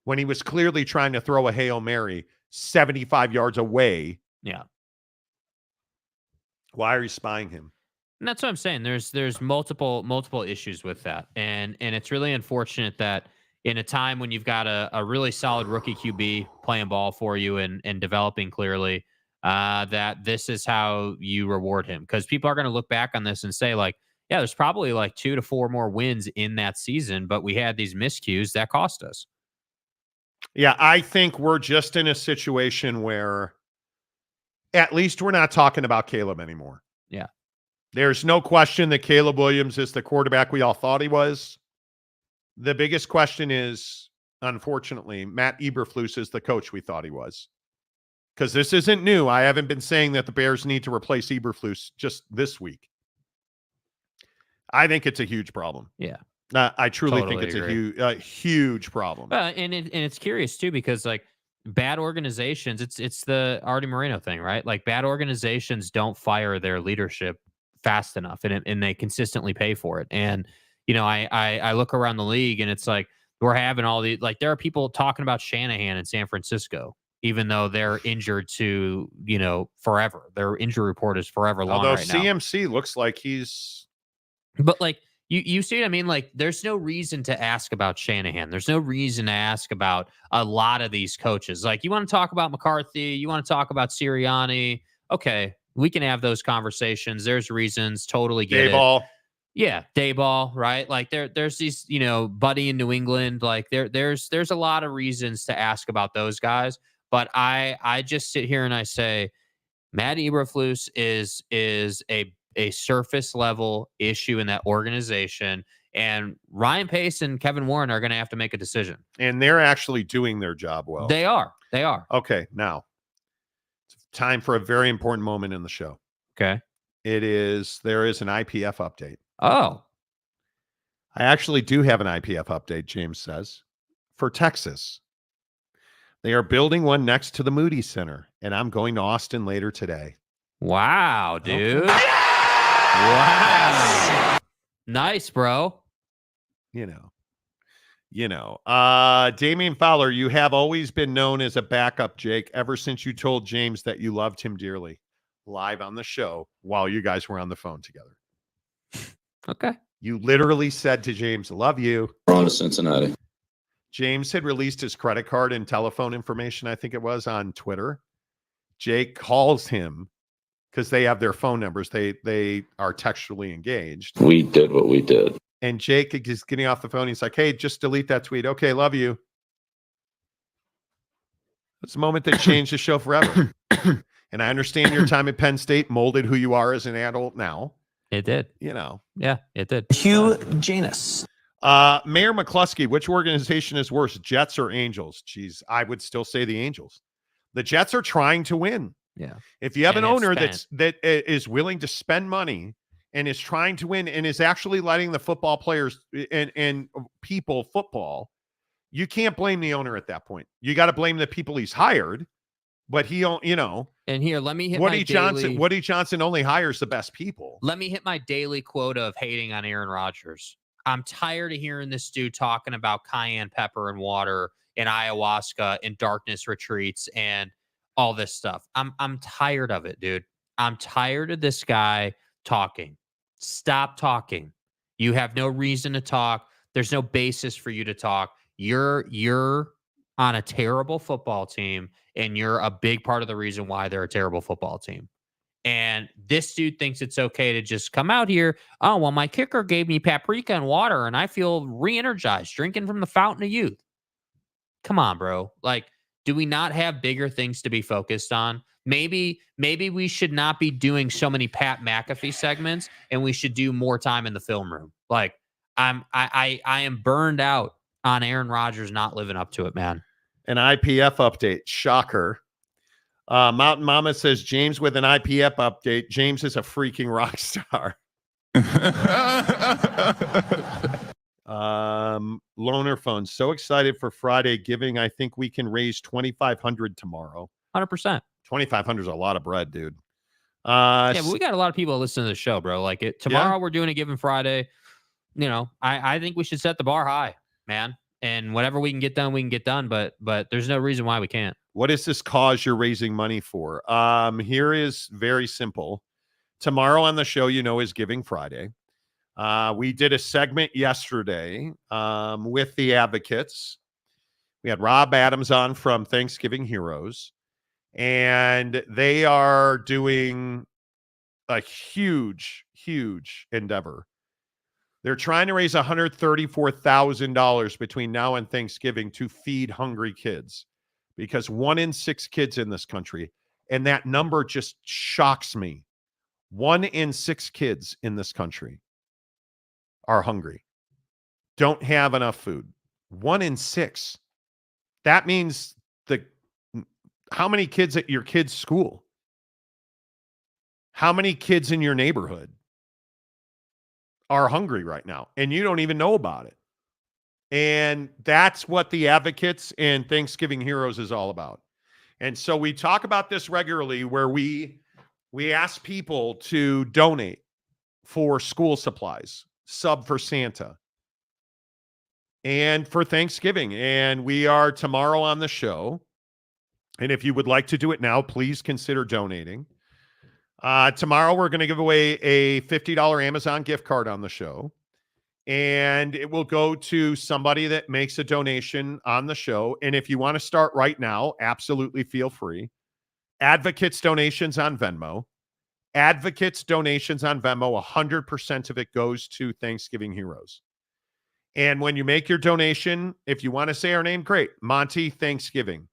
when he was clearly trying to throw a Hail Mary 75 yards away. Yeah. Why are you spying him? And that's what I'm saying. There's multiple issues with that. And it's really unfortunate that in a time when you've got a really solid rookie QB playing ball for you and developing clearly, that this is how you reward him. Because people are going to look back on this and say, like, yeah, there's probably like 2 to 4 more wins in that season, but we had these miscues that cost us. Yeah, I think we're just in a situation where at least we're not talking about Caleb anymore. Yeah. There's no question that Caleb Williams is the quarterback we all thought he was. The biggest question is, unfortunately, Matt Eberflus is the coach we thought he was. Because this isn't new. I haven't been saying that the Bears need to replace Eberflus just this week. I think it's a huge problem. Yeah. I truly Totally think it's agree. a huge problem. And it's curious too, because like bad organizations, it's the Artie Moreno thing, right? Like bad organizations don't fire their leadership fast enough, and they consistently pay for it. And I look around the league, and it's like we're having all the like there are people talking about Shanahan in San Francisco, even though they're injured to forever. Their injury report is forever long. Although right now. CMC looks like he's, but like. You see what I mean? Like, there's no reason to ask about Shanahan. There's no reason to ask about a lot of these coaches. Like, you want to talk about McCarthy, you want to talk about Sirianni. Okay, we can have those conversations. There's reasons. Totally get Dayball. it. Yeah, Dayball, right? Like, there's these, Buddy in New England. Like, there's a lot of reasons to ask about those guys. But I just sit here and I say, Matt Eberflus is a surface level issue in that organization, and Ryan Pace and Kevin Warren are going to have to make a decision. And they're actually doing their job well. They are. Okay, now it's time for a very important moment in the show. Okay. There is an IPF update. Oh. I actually do have an IPF update, James says, for Texas. They are building one next to the Moody Center, and I'm going to Austin later today. Wow, dude. Okay. Wow. Nice, bro. Damian Fowler, you have always been known as a backup, Jake, ever since you told James that you loved him dearly, live on the show while you guys were on the phone together. Okay. You literally said to James, love you. We're on to Cincinnati. James had released his credit card and telephone information, I think it was, on Twitter. Jake calls him because they have their phone numbers. They are textually engaged. We did what we did. And Jake is getting off the phone. He's like, hey, just delete that tweet. Okay, love you. It's a moment that changed the show forever. And I understand your time at Penn State molded who you are as an adult now. It did. Yeah, it did. Hugh Janus. Mayor McCluskey, which organization is worse, Jets or Angels? Geez, I would still say the Angels. The Jets are trying to win. Yeah. If you have an owner that is willing to spend money and is trying to win and is actually letting the football players and people football, you can't blame the owner at that point. You got to blame the people he's hired. But he, And here, let me hit Woody Johnson only hires the best people. Let me hit my daily quota of hating on Aaron Rodgers. I'm tired of hearing this dude talking about cayenne pepper and water and ayahuasca and darkness retreats and all this stuff. I'm tired of it, dude. I'm tired of this guy talking. Stop talking. You have no reason to talk. There's no basis for you to talk. You're on a terrible football team, and you're a big part of the reason why they're a terrible football team. And this dude thinks it's okay to just come out here. Oh, well, my kicker gave me paprika and water, and I feel re-energized drinking from the fountain of youth. Come on, bro. Like, do we not have bigger things to be focused on? Maybe we should not be doing so many Pat McAfee segments, and we should do more time in the film room. Like, I am burned out on Aaron Rodgers not living up to it, man. An IPF update. Shocker. Mountain Mama says, James with an IPF update. James is a freaking rock star. Loner phone. So excited for Friday giving. I think we can raise $2,500 tomorrow. 100%. 2,500 is a lot of bread, dude. Yeah, but we got a lot of people that listen to the show, bro. Like tomorrow we're doing a Giving Friday. I think we should set the bar high, man. And whatever we can get done, we can get done. But there's no reason why we can't. What is this cause you're raising money for? Here is very simple. Tomorrow on the show, is Giving Friday. We did a segment yesterday with the advocates. We had Rob Adams on from Thanksgiving Heroes, and they are doing a huge, huge endeavor. They're trying to raise $134,000 between now and Thanksgiving to feed hungry kids, because 1 in 6 kids in this country, and that number just shocks me. 1 in 6 kids in this country are hungry, don't have enough food. 1 in 6. that means how many kids at your kid's school? How many kids in your neighborhood are hungry right now? And you don't even know about it. And that's what the Advocates and Thanksgiving Heroes is all about. And so we talk about this regularly, where we ask people to donate for school supplies, sub for Santa, and for Thanksgiving. And we are tomorrow on the show. And if you would like to do it now, please consider donating. Tomorrow, we're going to give away a $50 Amazon gift card on the show. And it will go to somebody that makes a donation on the show. And if you want to start right now, absolutely feel free. Advocates donations on Venmo. Advocates donations on Venmo, 100% of it goes to Thanksgiving Heroes. And when you make your donation, if you want to say our name, great. Monty Thanksgiving.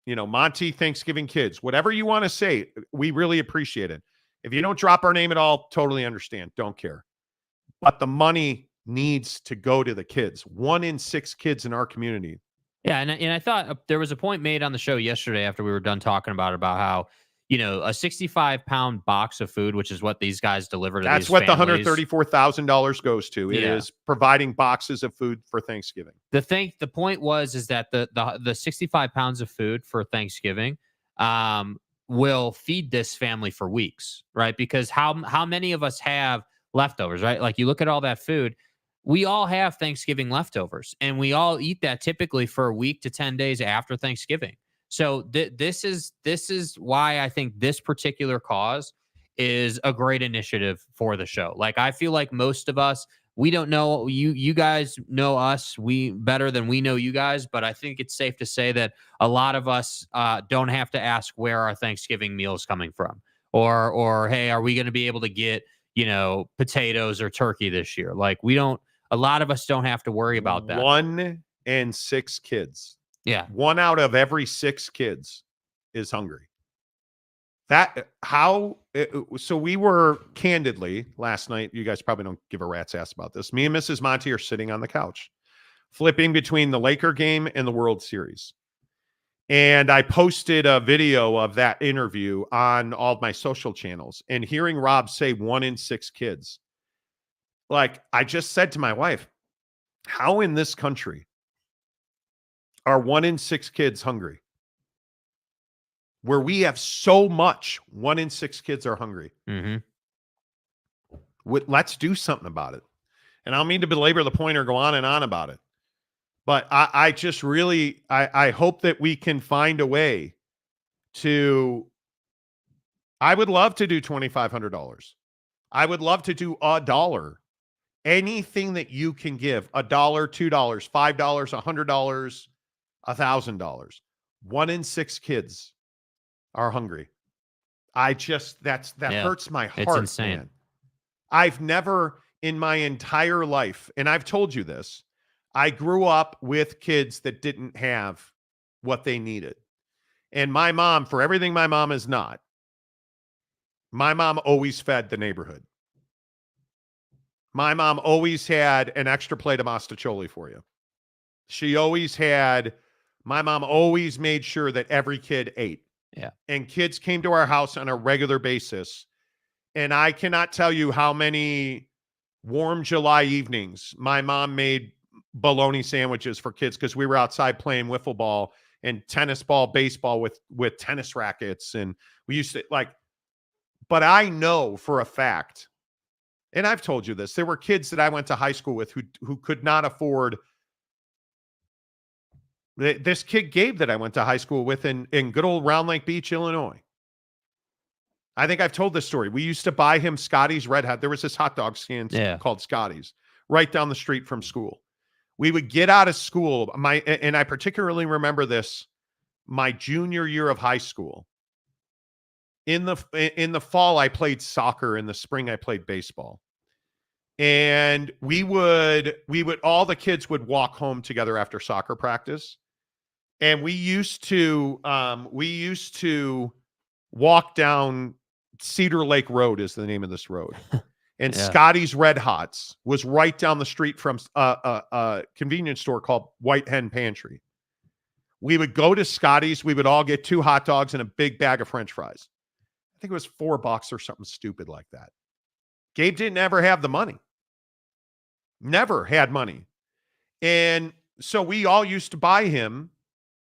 Monty Thanksgiving Kids. Whatever you want to say, we really appreciate it. If you don't drop our name at all, totally understand. Don't care. But the money needs to go to the kids. 1 in 6 kids in our community. Yeah, and I thought there was a point made on the show yesterday after we were done talking about how, a 65-pound box of food, which is what these guys deliver to That's these what families. the $134,000 goes to. It Yeah. is providing boxes of food for Thanksgiving. The point is that the 65 pounds of food for Thanksgiving will feed this family for weeks, right? Because how many of us have leftovers, right? Like, you look at all that food, we all have Thanksgiving leftovers, and we all eat that typically for a week to 10 days after Thanksgiving. So this is why I think this particular cause is a great initiative for the show. Like, I feel like most of us, we don't know you guys know us better than we know you guys, but I think it's safe to say that a lot of us don't have to ask where our Thanksgiving meal is coming from, or hey, are we going to be able to get potatoes or turkey this year? Like, a lot of us don't have to worry about that. 1 in 6 kids. Yeah. 1 out of every 6 kids is hungry. So we were candidly last night, you guys probably don't give a rat's ass about this. Me and Mrs. Monty are sitting on the couch, flipping between the Laker game and the World Series. And I posted a video of that interview on all of my social channels, and hearing Rob say 1 in 6 kids. Like, I just said to my wife, how in this country are 1 in 6 kids hungry? Where we have so much, 1 in 6 kids are hungry. Mm-hmm. Let's do something about it. And I don't mean to belabor the point or go on and on about it, but I just really, I hope that we can find a way to, I would love to do $2,500. I would love to do $1. Anything that you can give, $1, $2, $5, $100, $1,000. 1 in 6 kids are hungry. That hurts my heart. It's insane. Man. I've never in my entire life, and I've told you this, I grew up with kids that didn't have what they needed. And my mom, for everything my mom is not, my mom always fed the neighborhood. My mom always had an extra plate of mostaccioli for you. My mom always made sure that every kid ate. Yeah. And kids came to our house on a regular basis. And I cannot tell you how many warm July evenings my mom made bologna sandwiches for kids, because we were outside playing wiffle ball and tennis ball, baseball with tennis rackets. And we used to but I know for a fact, and I've told you this, there were kids that I went to high school with who could not afford. This kid Gabe that I went to high school with in good old Round Lake Beach, Illinois. I think I've told this story. We used to buy him Scotty's Red Hot. There was this hot dog stand called Scotty's right down the street from school. We would get out of school. And I particularly remember this, my junior year of high school. In the fall, I played soccer. In the spring, I played baseball. And we would all the kids would walk home together after soccer practice. And we used to walk down Cedar Lake Road is the name of this road. And Scotty's Red Hots was right down the street from a convenience store called White Hen Pantry. We would go to Scotty's. We would all get 2 hot dogs and a big bag of French fries. I think it was $4 or something stupid like that. Gabe didn't ever have the money. Never had money. And so we all used to buy him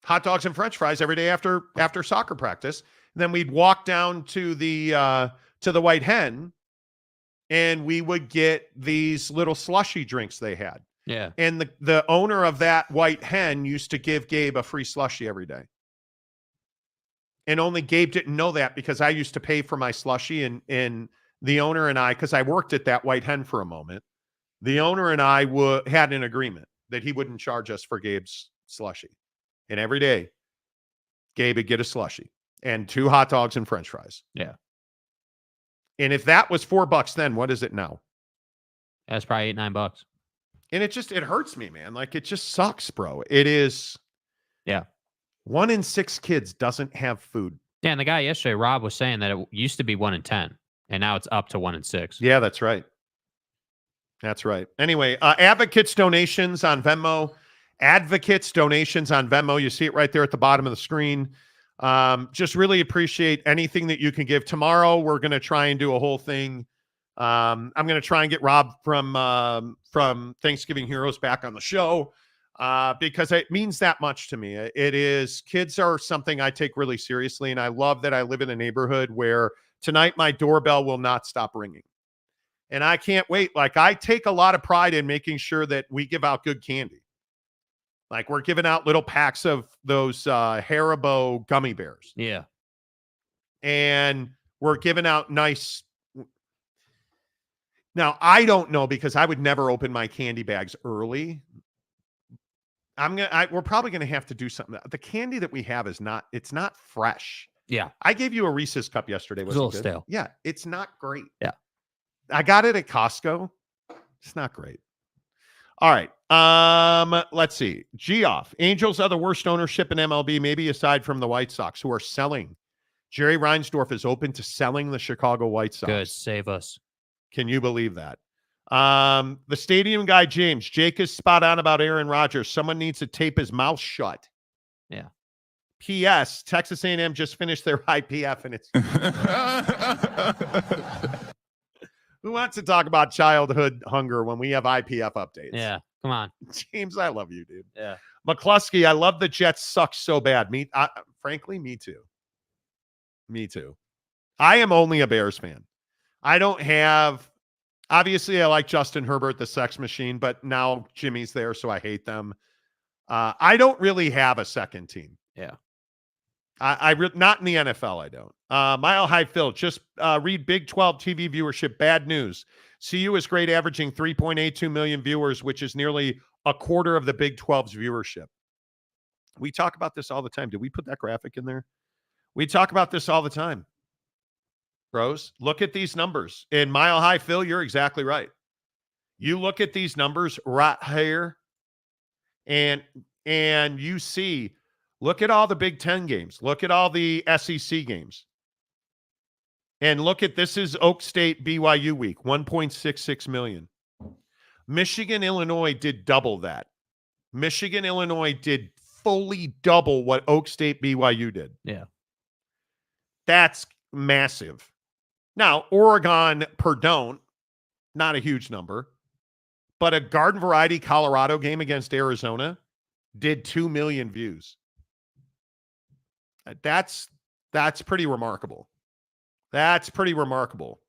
hot dogs and French fries every day after soccer practice. And then we'd walk down to the White Hen, and we would get these little slushy drinks they had. Yeah. And the owner of that White Hen used to give Gabe a free slushy every day. And only Gabe didn't know that because I used to pay for my slushy, and the owner and I, because I worked at that White Hen for a moment, the owner and I had an agreement that he wouldn't charge us for Gabe's slushy. And every day, Gabe would get a slushy and 2 hot dogs and French fries. Yeah. And if that was $4 then, what is it now? That's probably $8-9. And it hurts me, man. Like, it just sucks, bro. It is. Yeah. 1 in 6 kids doesn't have food. Yeah, and the guy yesterday, Rob, was saying that it used to be 1 in 10, and now it's up to 1 in 6. Yeah, that's right. That's right. Anyway, Advocates donations on Venmo. Advocates donations on Venmo. You see it right there at the bottom of the screen. Just really appreciate anything that you can give. Tomorrow, we're going to try and do a whole thing. I'm going to try and get Rob from Thanksgiving Heroes back on the show because it means that much to me. Kids are something I take really seriously, and I love that I live in a neighborhood where tonight my doorbell will not stop ringing. And I can't wait. Like, I take a lot of pride in making sure that we give out good candy. Like, we're giving out little packs of those Haribo gummy bears. Yeah. And we're giving out nice. Now, I don't know because I would never open my candy bags early. We're probably going to have to do something. The candy that we have it's not fresh. Yeah. I gave you a Reese's cup yesterday. Was it was a little good? stale. Yeah. It's not great. Yeah. I got it at Costco. It's not great. All right. Let's see. Geoff. Angels are the worst ownership in MLB, maybe aside from the White Sox, who are selling. Jerry Reinsdorf is open to selling the Chicago White Sox. Good. Save us. Can you believe that? The stadium guy, James. Jake is spot on about Aaron Rodgers. Someone needs to tape his mouth shut. Yeah. P.S. Texas A&M just finished their IPF, and it's... Who wants to talk about childhood hunger when we have IPF updates? Yeah, come on. James, I love you, dude. Yeah. McCluskey, I love the Jets suck so bad. Frankly, me too. Me too. I am only a Bears fan. I don't have... Obviously, I like Justin Herbert, the sex machine, but now Jimmy's there, so I hate them. I don't really have a second team. Yeah. Not in the NFL, I don't. Mile High Phil, just read Big 12 TV viewership. Bad news. CU is great, averaging 3.82 million viewers, which is nearly a quarter of the Big 12's viewership. We talk about this all the time. Did we put that graphic in there? We talk about this all the time. Bros, look at these numbers. In Mile High Phil, you're exactly right. You look at these numbers right here, and you see... Look at all the Big Ten games. Look at all the SEC games. And look at, this is Oak State BYU week, 1.66 million. Michigan, Illinois did double that. Michigan, Illinois did fully double what Oak State BYU did. Yeah. That's massive. Now, Oregon, Purdue, not a huge number, but a Garden Variety Colorado game against Arizona did 2 million views. That's pretty remarkable. That's pretty remarkable.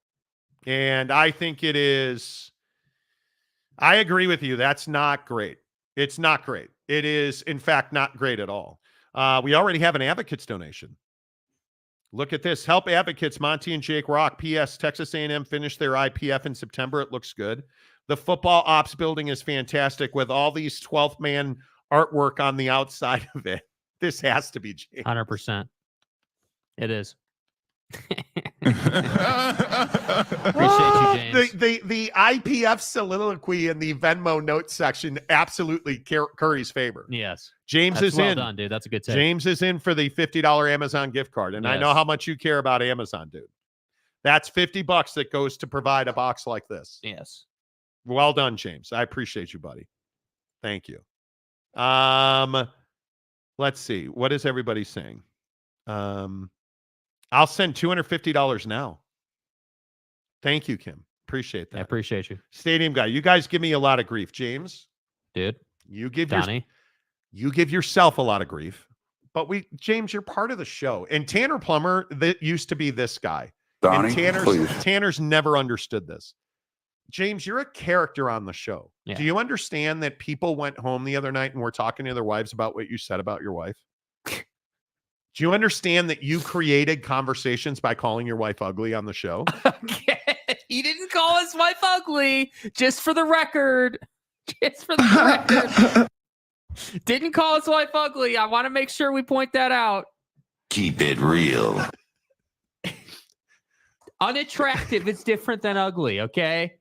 And I think it is. I agree with you. That's not great. It's not great. It is, in fact, not great at all. We already have an Advocates donation. Look at this. Help Advocates, Monty and Jake Rock. P.S. Texas A&M finished their IPF in September. It looks good. The football ops building is fantastic with all these 12th man artwork on the outside of it. This has to be James. 100%. It is. Appreciate you, James. The IPF soliloquy in the Venmo note section absolutely curries favor. Yes. James That's is well in. done, dude. That's a good take. James is in for the $50 Amazon gift card. And I know how much you care about Amazon, dude. That's $50 that goes to provide a box like this. Yes. Well done, James. I appreciate you, buddy. Thank you. Let's see. What is everybody saying? I'll send $250 now. Thank you, Kim. Appreciate that. I appreciate you. Stadium guy, you guys give me a lot of grief. James, dude. You give Donnie. You give yourself a lot of grief. But James, you're part of the show. And Tanner Plummer, that used to be this guy. Donnie, and Tanner's never understood this. James, you're a character on the show. Yeah. Do you understand that people went home the other night and were talking to their wives about what you said about your wife? Do you understand that you created conversations by calling your wife ugly on the show? Okay. He didn't call his wife ugly, just for the record. Just for the record. Didn't call his wife ugly. I want to make sure we point that out. Keep it real. Unattractive is different than ugly, okay?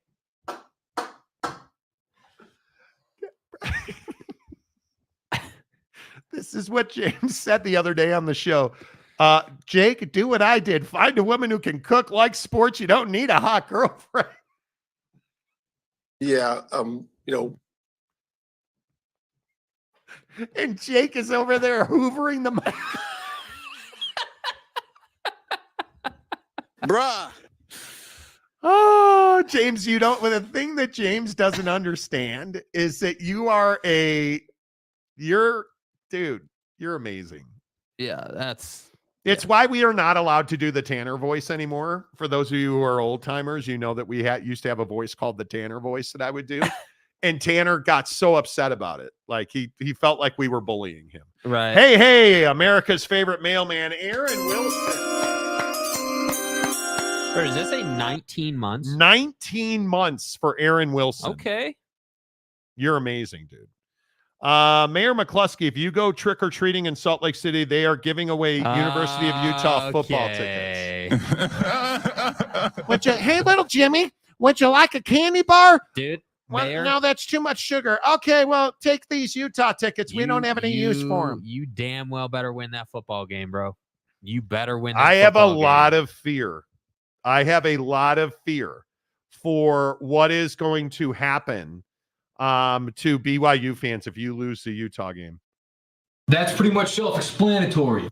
This is what James said the other day on the show. Jake, do what I did. Find a woman who can cook, like sports. You don't need a hot girlfriend. Yeah, And Jake is over there hoovering the mic. Bruh. Oh, James, you don't. Well, the thing that James doesn't understand is that you're amazing. Yeah, It's why we are not allowed to do the Tanner voice anymore. For those of you who are old timers, you know that we used to have a voice called the Tanner voice that I would do. And Tanner got so upset about it. Like he felt like we were bullying him. Right. Hey, America's favorite mailman, Aaron Wilson. Or does that say 19 months? 19 months for Aaron Wilson. Okay. You're amazing, dude. Mayor McCluskey, if you go trick-or-treating in Salt Lake City, they are giving away University of Utah football tickets. Hey, little Jimmy, would you like a candy bar? Dude, Well, no, that's too much sugar. Okay, well, take these Utah tickets. We don't have any use for them. You damn well better win that football game, bro. You better win that I have a football lot game. of fear. I have a lot of fear for what is going to happen to BYU fans if you lose the Utah game. That's pretty much self-explanatory.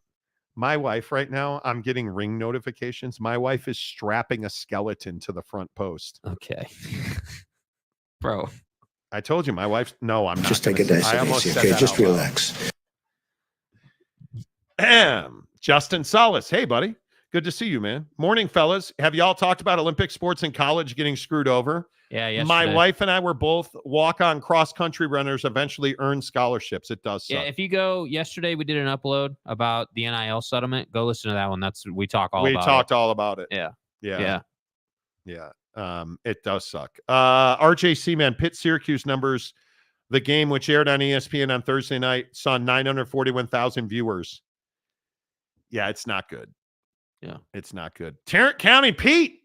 My wife right now, I'm getting ring notifications. My wife is strapping a skeleton to the front post. Okay. Bro. I told you my wife. No, I'm not. Just take it easy, okay? Just relax. Justin Salas. Hey, buddy. Good to see you, man. Morning, fellas. Have y'all talked about Olympic sports in college getting screwed over? Yeah, yesterday. My wife and I were both walk-on cross-country runners, eventually earned scholarships. It does suck. Yeah, if you go yesterday, we did an upload about the NIL settlement. Go listen to that one. We talked all about it. Yeah. Yeah. It does suck. RJC, man, Pitt Syracuse numbers, the game which aired on ESPN on Thursday night, saw 941,000 viewers. Yeah, it's not good. Yeah, it's not good. Tarrant County, Pete.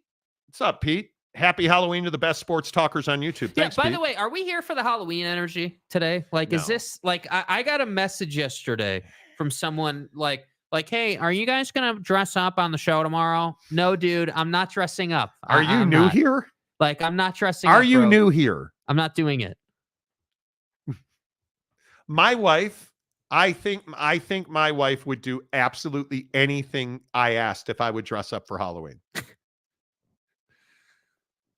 What's up, Pete? Happy Halloween to the best sports talkers on YouTube. Thanks, By Pete. the way, are we here for the Halloween energy today? Like, No. Is this like I got a message yesterday from someone like, hey, are you guys gonna dress up on the show tomorrow? No, dude, I'm not dressing up. Are you new here? Like, I'm not dressing up. Are you bro. new here? I'm not doing it. My wife, I think my wife would do absolutely anything I asked if I would dress up for Halloween.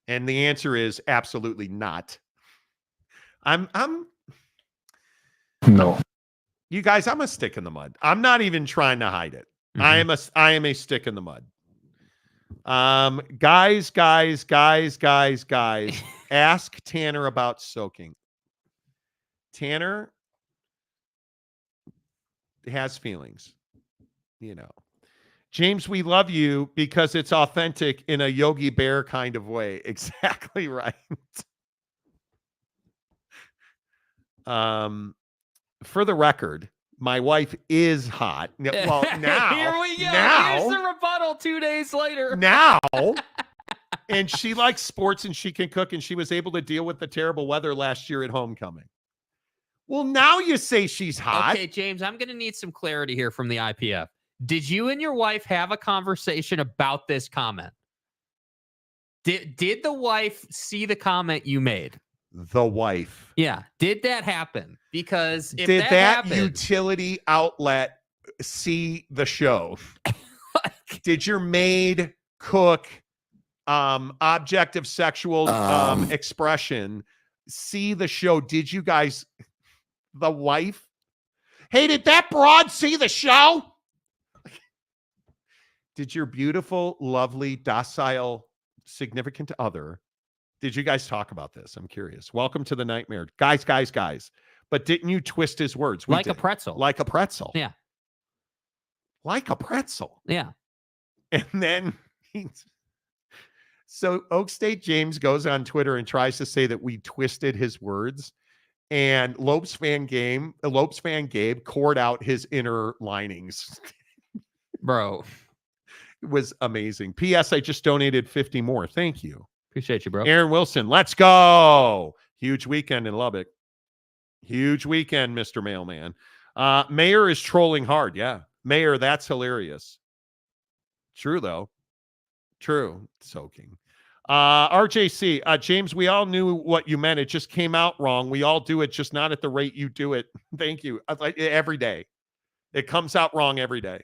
And the answer is absolutely not. No. You guys, I'm a stick in the mud. I'm not even trying to hide it. Mm-hmm. I am a stick in the mud. Guys, ask Tanner about soaking. Tanner has feelings, James, we love you because it's authentic in a Yogi Bear kind of way. Exactly right. For the record, my wife is hot. Well, now here we go. Now, here's the rebuttal 2 days later. Now, and she likes sports and she can cook and she was able to deal with the terrible weather last year at homecoming. Well, now you say she's hot. Okay, James, I'm going to need some clarity here from the IPF. Did you and your wife have a conversation about this comment? Did the wife see the comment you made? the wife. Yeah. Did that happen? Because if Did that that happened, utility outlet see the show? Did your maid, cook, object of sexual expression see the show? Did you guys, the wife? Hey, did that broad see the show? Did your beautiful, lovely, docile, significant other, did you guys talk about this? I'm curious. Welcome to the nightmare. Guys. But didn't you twist his words? like a pretzel. Like a pretzel. Yeah. Like a pretzel. Yeah. And then so Oak State James goes on Twitter and tries to say that we twisted his words. And Lopes fan Gabe cored out his inner linings. Bro. It was amazing. P.S. I just donated 50 more. Thank you. Appreciate you, bro. Aaron Wilson, let's go. Huge weekend in Lubbock. Huge weekend, Mr. Mailman. Mayor is trolling hard. Yeah. Mayor, that's hilarious. True, though. True. Soaking. RJC, James, we all knew what you meant. It just came out wrong. We all do it, just not at the rate you do it. Thank you. Every day. It comes out wrong every day.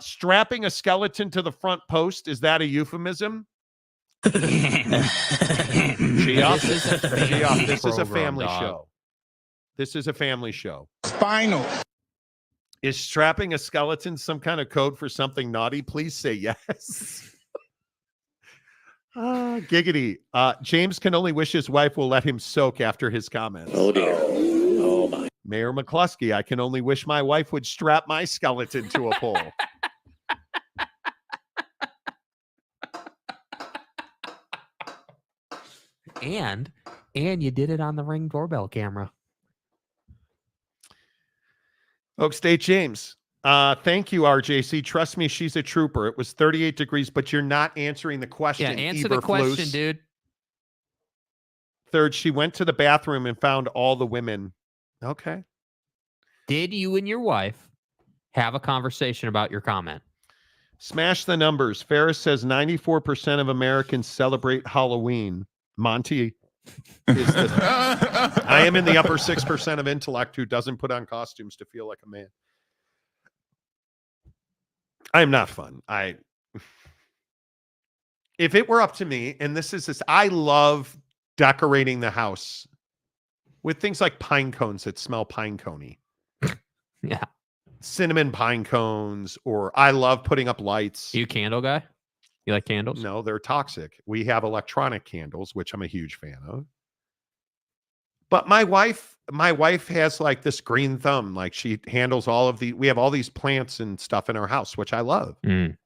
Strapping a skeleton to the front post, is that a euphemism? This is a family show. This is a family show. Spinal. Is strapping a skeleton some kind of code for something naughty? Please say yes. Giggity. James can only wish his wife will let him soak after his comments. Oh, dear. Oh, my. Mayor McCluskey, I can only wish my wife would strap my skeleton to a pole. And you did it on the Ring doorbell camera. Oak State James. Thank you, RJC. Trust me, she's a trooper. It was 38 degrees, but you're not answering the question. Yeah, answer the question, dude. Third, she went to the bathroom and found all the women. Okay. Did you and your wife have a conversation about your comment? Smash the numbers. Ferris says 94% of Americans celebrate Halloween. Monty is I am in the upper 6% of intellect who doesn't put on costumes to feel like a man. I am not fun. If it were up to me, and I love decorating the house with things like pine cones that smell pine coney. Yeah. Cinnamon pine cones, or I love putting up lights. Are you a candle guy? You like candles? No, they're toxic. We have electronic candles, which I'm a huge fan of. But my wife has like this green thumb. Like she handles we have all these plants and stuff in our house, which I love. Mm.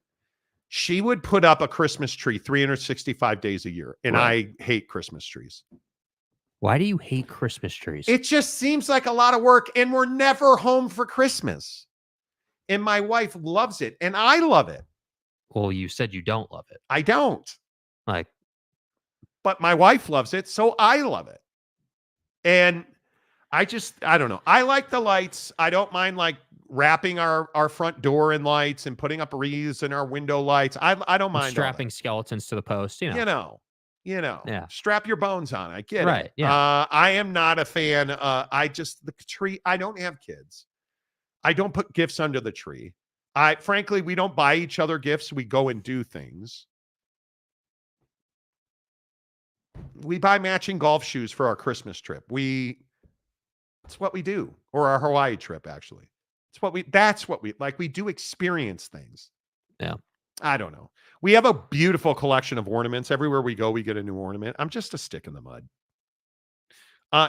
She would put up a Christmas tree 365 days a year. And right. I hate Christmas trees. Why do you hate Christmas trees? It just seems like a lot of work, and we're never home for Christmas. And my wife loves it, and I love it. Well, you said you don't love it. I don't. But my wife loves it, so I love it. And I don't know. I like the lights. I don't mind like wrapping our front door in lights and putting up wreaths in our window lights. I don't mind strapping skeletons to the post, yeah. Strap your bones on. I get right, it. Yeah. I am not a fan. The tree. I don't have kids. I don't put gifts under the tree. Frankly, we don't buy each other gifts. We go and do things. We buy matching golf shoes for our Christmas trip. It's what we do. Or our Hawaii trip, actually. That's what we like. We do experience things. Yeah. I don't know. We have a beautiful collection of ornaments. Everywhere we go, we get a new ornament. I'm just a stick in the mud.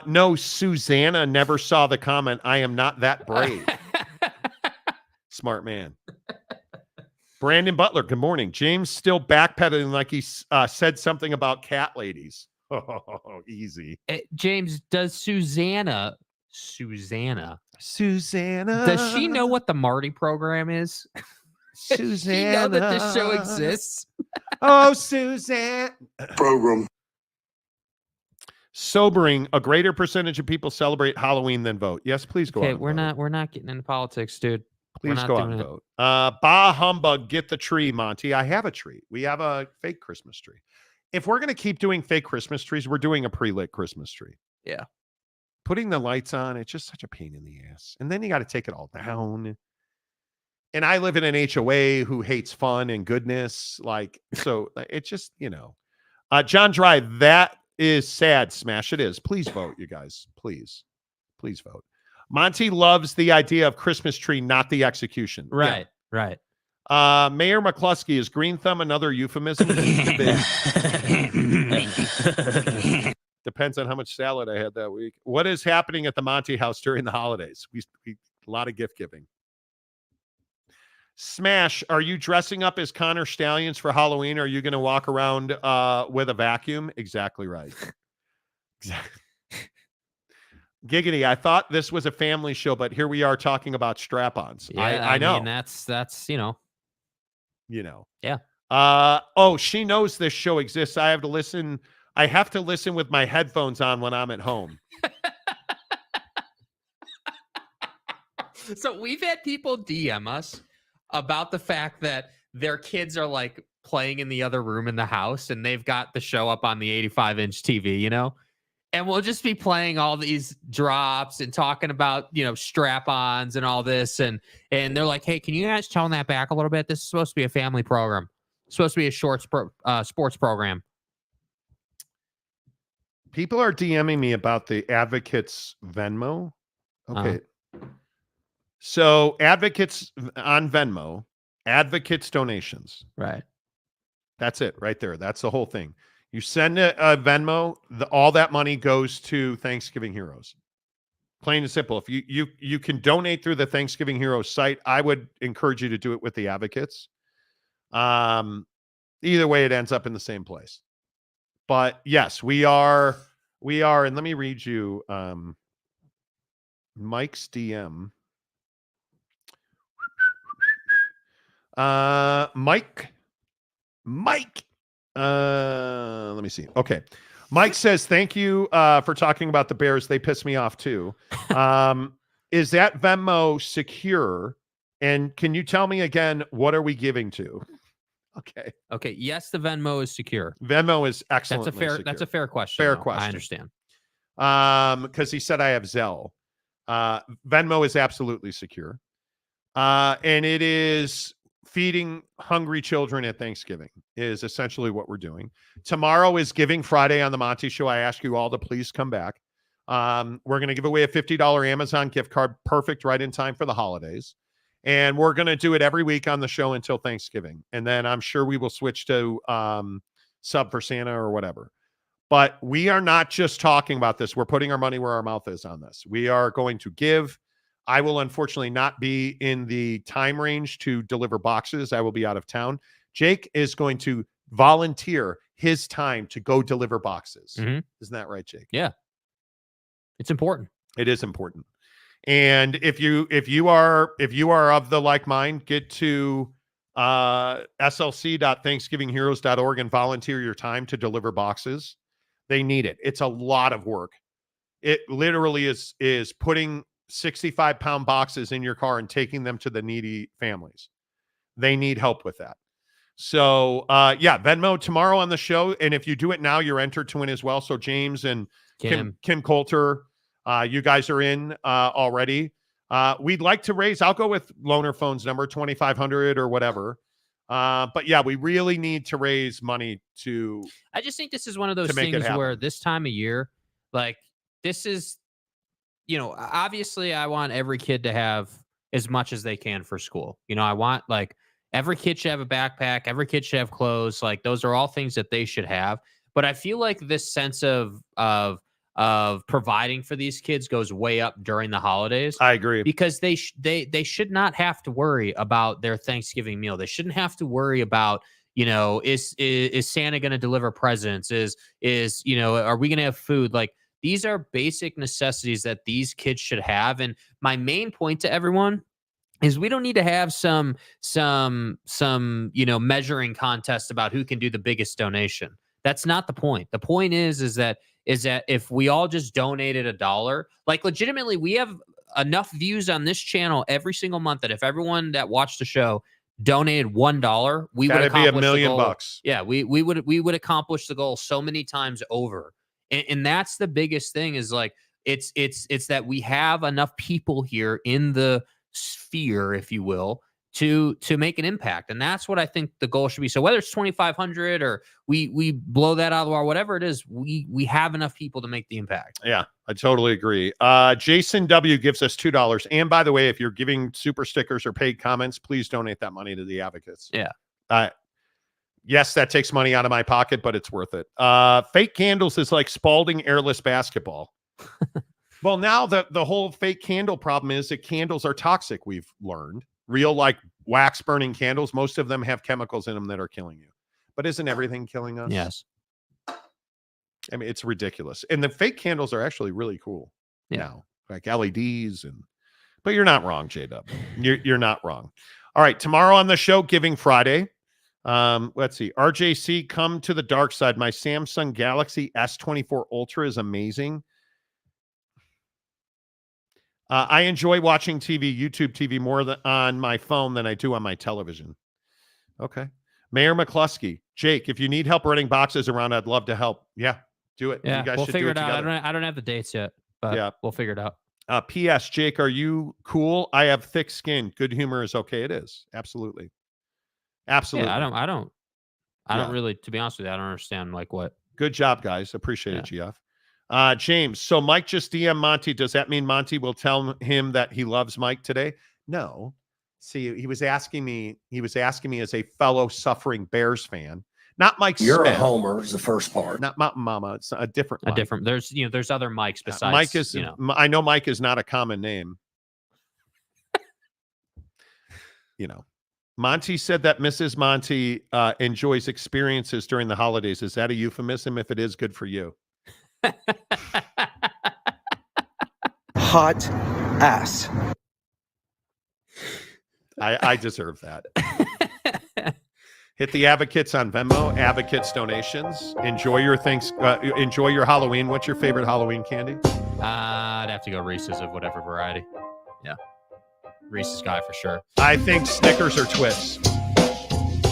No, Susanna never saw the comment. I am not that brave. Smart man. Brandon Butler, good morning. James still backpedaling like he said something about cat ladies. Oh, easy. James, does Susanna, does she know what the Marty program is? Susanna. Does she know that this show exists? Oh, Suzanne. Program. Sobering, a greater percentage of people celebrate Halloween than vote. Yes, please go on. We're not getting into politics, dude. Please go out and vote. Bah humbug, get the tree, Monty. I have a tree. We have a fake Christmas tree. if we're going to keep doing fake Christmas trees, we're doing a pre-lit Christmas tree. Yeah. Putting the lights on, it's just such a pain in the ass. And then you got to take it all down. And I live in an HOA who hates fun and goodness. Like, so it's just, John Dry, that is sad. Smash it is. Please vote, you guys. Please vote. Monty loves the idea of Christmas tree, not the execution. Right. Right. Mayor McCluskey, is green thumb another euphemism? Depends on how much salad I had that week. What is happening at the Monty house during the holidays? We a lot of gift giving. Smash, are you dressing up as Connor Stallions for Halloween? Or are you going to walk around with a vacuum? Exactly right. Exactly. Giggity, I thought this was a family show, but here we are talking about strap-ons. Yeah, I know. mean, that's Yeah. Oh, she knows this show exists. I have to listen with my headphones on when I'm at home. So we've had people DM us about the fact that their kids are like playing in the other room in the house and they've got the show up on the 85-inch TV, and we'll just be playing all these drops and talking about, strap-ons and all this. And they're like, hey, can you guys tone that back a little bit? This is supposed to be a family program. It's supposed to be a sports program. People are DMing me about the Advocates Venmo. Okay. So Advocates on Venmo, Advocates donations. Right. That's it right there. That's the whole thing. You send a Venmo, all that money goes to Thanksgiving Heroes. Plain and simple. If you can donate through the Thanksgiving Heroes site, I would encourage you to do it with the Advocates. Either way, it ends up in the same place. But yes, we are, and let me read you Mike's DM. Mike. Let me see. Okay. Mike says, thank you for talking about the Bears. They piss me off too. Is that Venmo secure? And can you tell me again, what are we giving to? Okay. Yes, the Venmo is secure. Venmo is excellent. That's a fair question. Fair though. question. I understand. Because he said I have Zelle. Venmo is absolutely secure. And it is feeding hungry children at Thanksgiving is essentially what we're doing. Tomorrow is Giving Friday on the Monty Show. I ask you all to please come back. We're going to give away a $50 Amazon gift card. Perfect, right in time for the holidays. And we're going to do it every week on the show until Thanksgiving. And then I'm sure we will switch to Sub for Santa or whatever. But we are not just talking about this. We're putting our money where our mouth is on this. We are going to give. I will unfortunately not be in the time range to deliver boxes. I will be out of town. Jake is going to volunteer his time to go deliver boxes. Mm-hmm. Isn't that right, Jake? Yeah. It's important. It is important. And if you are of the like mind, get to slc.thanksgivingheroes.org and volunteer your time to deliver boxes. They need it. It's a lot of work. It literally is putting 65-pound boxes in your car and taking them to the needy families. They need help with that. So Venmo tomorrow on the show. And if you do it now, you're entered to win as well. So James and Kim Coulter, you guys are in already. We'd like to raise, I'll go with Loaner Phone's number, 2,500 or whatever. But yeah, we really need to raise money to. I just think this is one of those things where this time of year, like this is, obviously I want every kid to have as much as they can for school. I want like every kid should have a backpack. Every kid should have clothes. Like those are all things that they should have. But I feel like this sense of providing for these kids goes way up during the holidays. I agree. Because they should not have to worry about their Thanksgiving meal. They shouldn't have to worry about, is Santa going to deliver presents? Are we going to have food? Like these are basic necessities that these kids should have. And my main point to everyone is we don't need to have some measuring contest about who can do the biggest donation. That's not the point. The point is that if we all just donated $1, like legitimately, we have enough views on this channel every single month that if everyone that watched the show donated $1, we would That'd be accomplish $1 million the goal. bucks. Yeah, we would accomplish the goal so many times over. And that's the biggest thing is like it's that we have enough people here in the sphere, if you will, to make an impact. And that's what I think the goal should be. So whether it's 2,500 or we blow that out of the water, whatever it is, we have enough people to make the impact. Yeah, I totally agree. Jason W gives us $2. And by the way, if you're giving super stickers or paid comments, please donate that money to the advocates. Yeah. Yes, that takes money out of my pocket, but it's worth it. Fake candles is like Spalding airless basketball. Well, now the whole fake candle problem is that candles are toxic, we've learned. Real, like, wax-burning candles, most of them have chemicals in them that are killing you. But isn't everything killing us? Yes. I mean, it's ridiculous. And the fake candles are actually really cool now, like LEDs. But you're not wrong, J-Dub. You're not wrong. All right, tomorrow on the show, Giving Friday. Let's see. RJC, come to the dark side. My Samsung Galaxy S24 Ultra is amazing. I enjoy watching TV, YouTube TV, more on my phone than I do on my television. Okay. Mayor McCluskey, Jake, if you need help running boxes around, I'd love to help. Yeah, do it. Yeah, you guys we'll should figure do it out. together. I don't have the dates yet, but Yeah. we'll figure it out. P.S. Jake, are you cool? I have thick skin. Good humor is okay. It is. Absolutely. Absolutely. Yeah, I don't really, to be honest with you, I don't understand like what. Good job, guys. Appreciate it, GF. James, so Mike just DM Monty. Does that mean Monty will tell him that he loves Mike today? No. See, he was asking me as a fellow suffering Bears fan, not Mike You're Smith. a homer is the first part. Not Mountain Mama. It's a different Mike. There's other Mikes besides Mike is, I know Mike is not a common name. Monty said that Mrs. Monty enjoys experiences during the holidays. Is that a euphemism? If it is, good for you. Hot ass. I deserve that. Hit the advocates on Venmo, advocates donations. Enjoy your enjoy your Halloween. What's your favorite Halloween candy? I'd have to go Reese's of whatever variety. Yeah. Reese's guy for sure. I think Snickers or Twix.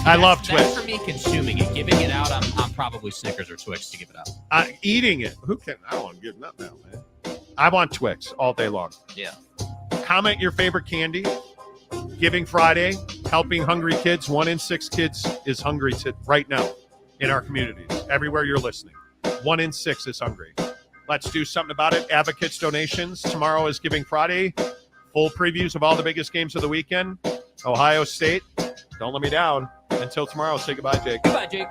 I love Twix. That's for me consuming it. Giving it out, I'm probably Snickers or Twix to give it out. Eating it. Who can? I don't want to give nothing out, man. I want Twix all day long. Yeah. Comment your favorite candy. Giving Friday, helping hungry kids. 1 in 6 kids is hungry right now in our communities. Everywhere you're listening. 1 in 6 is hungry. Let's do something about it. Advocates donations. Tomorrow is Giving Friday. Full previews of all the biggest games of the weekend. Ohio State. Don't let me down. Until tomorrow, say goodbye, Jake. Goodbye, Jake.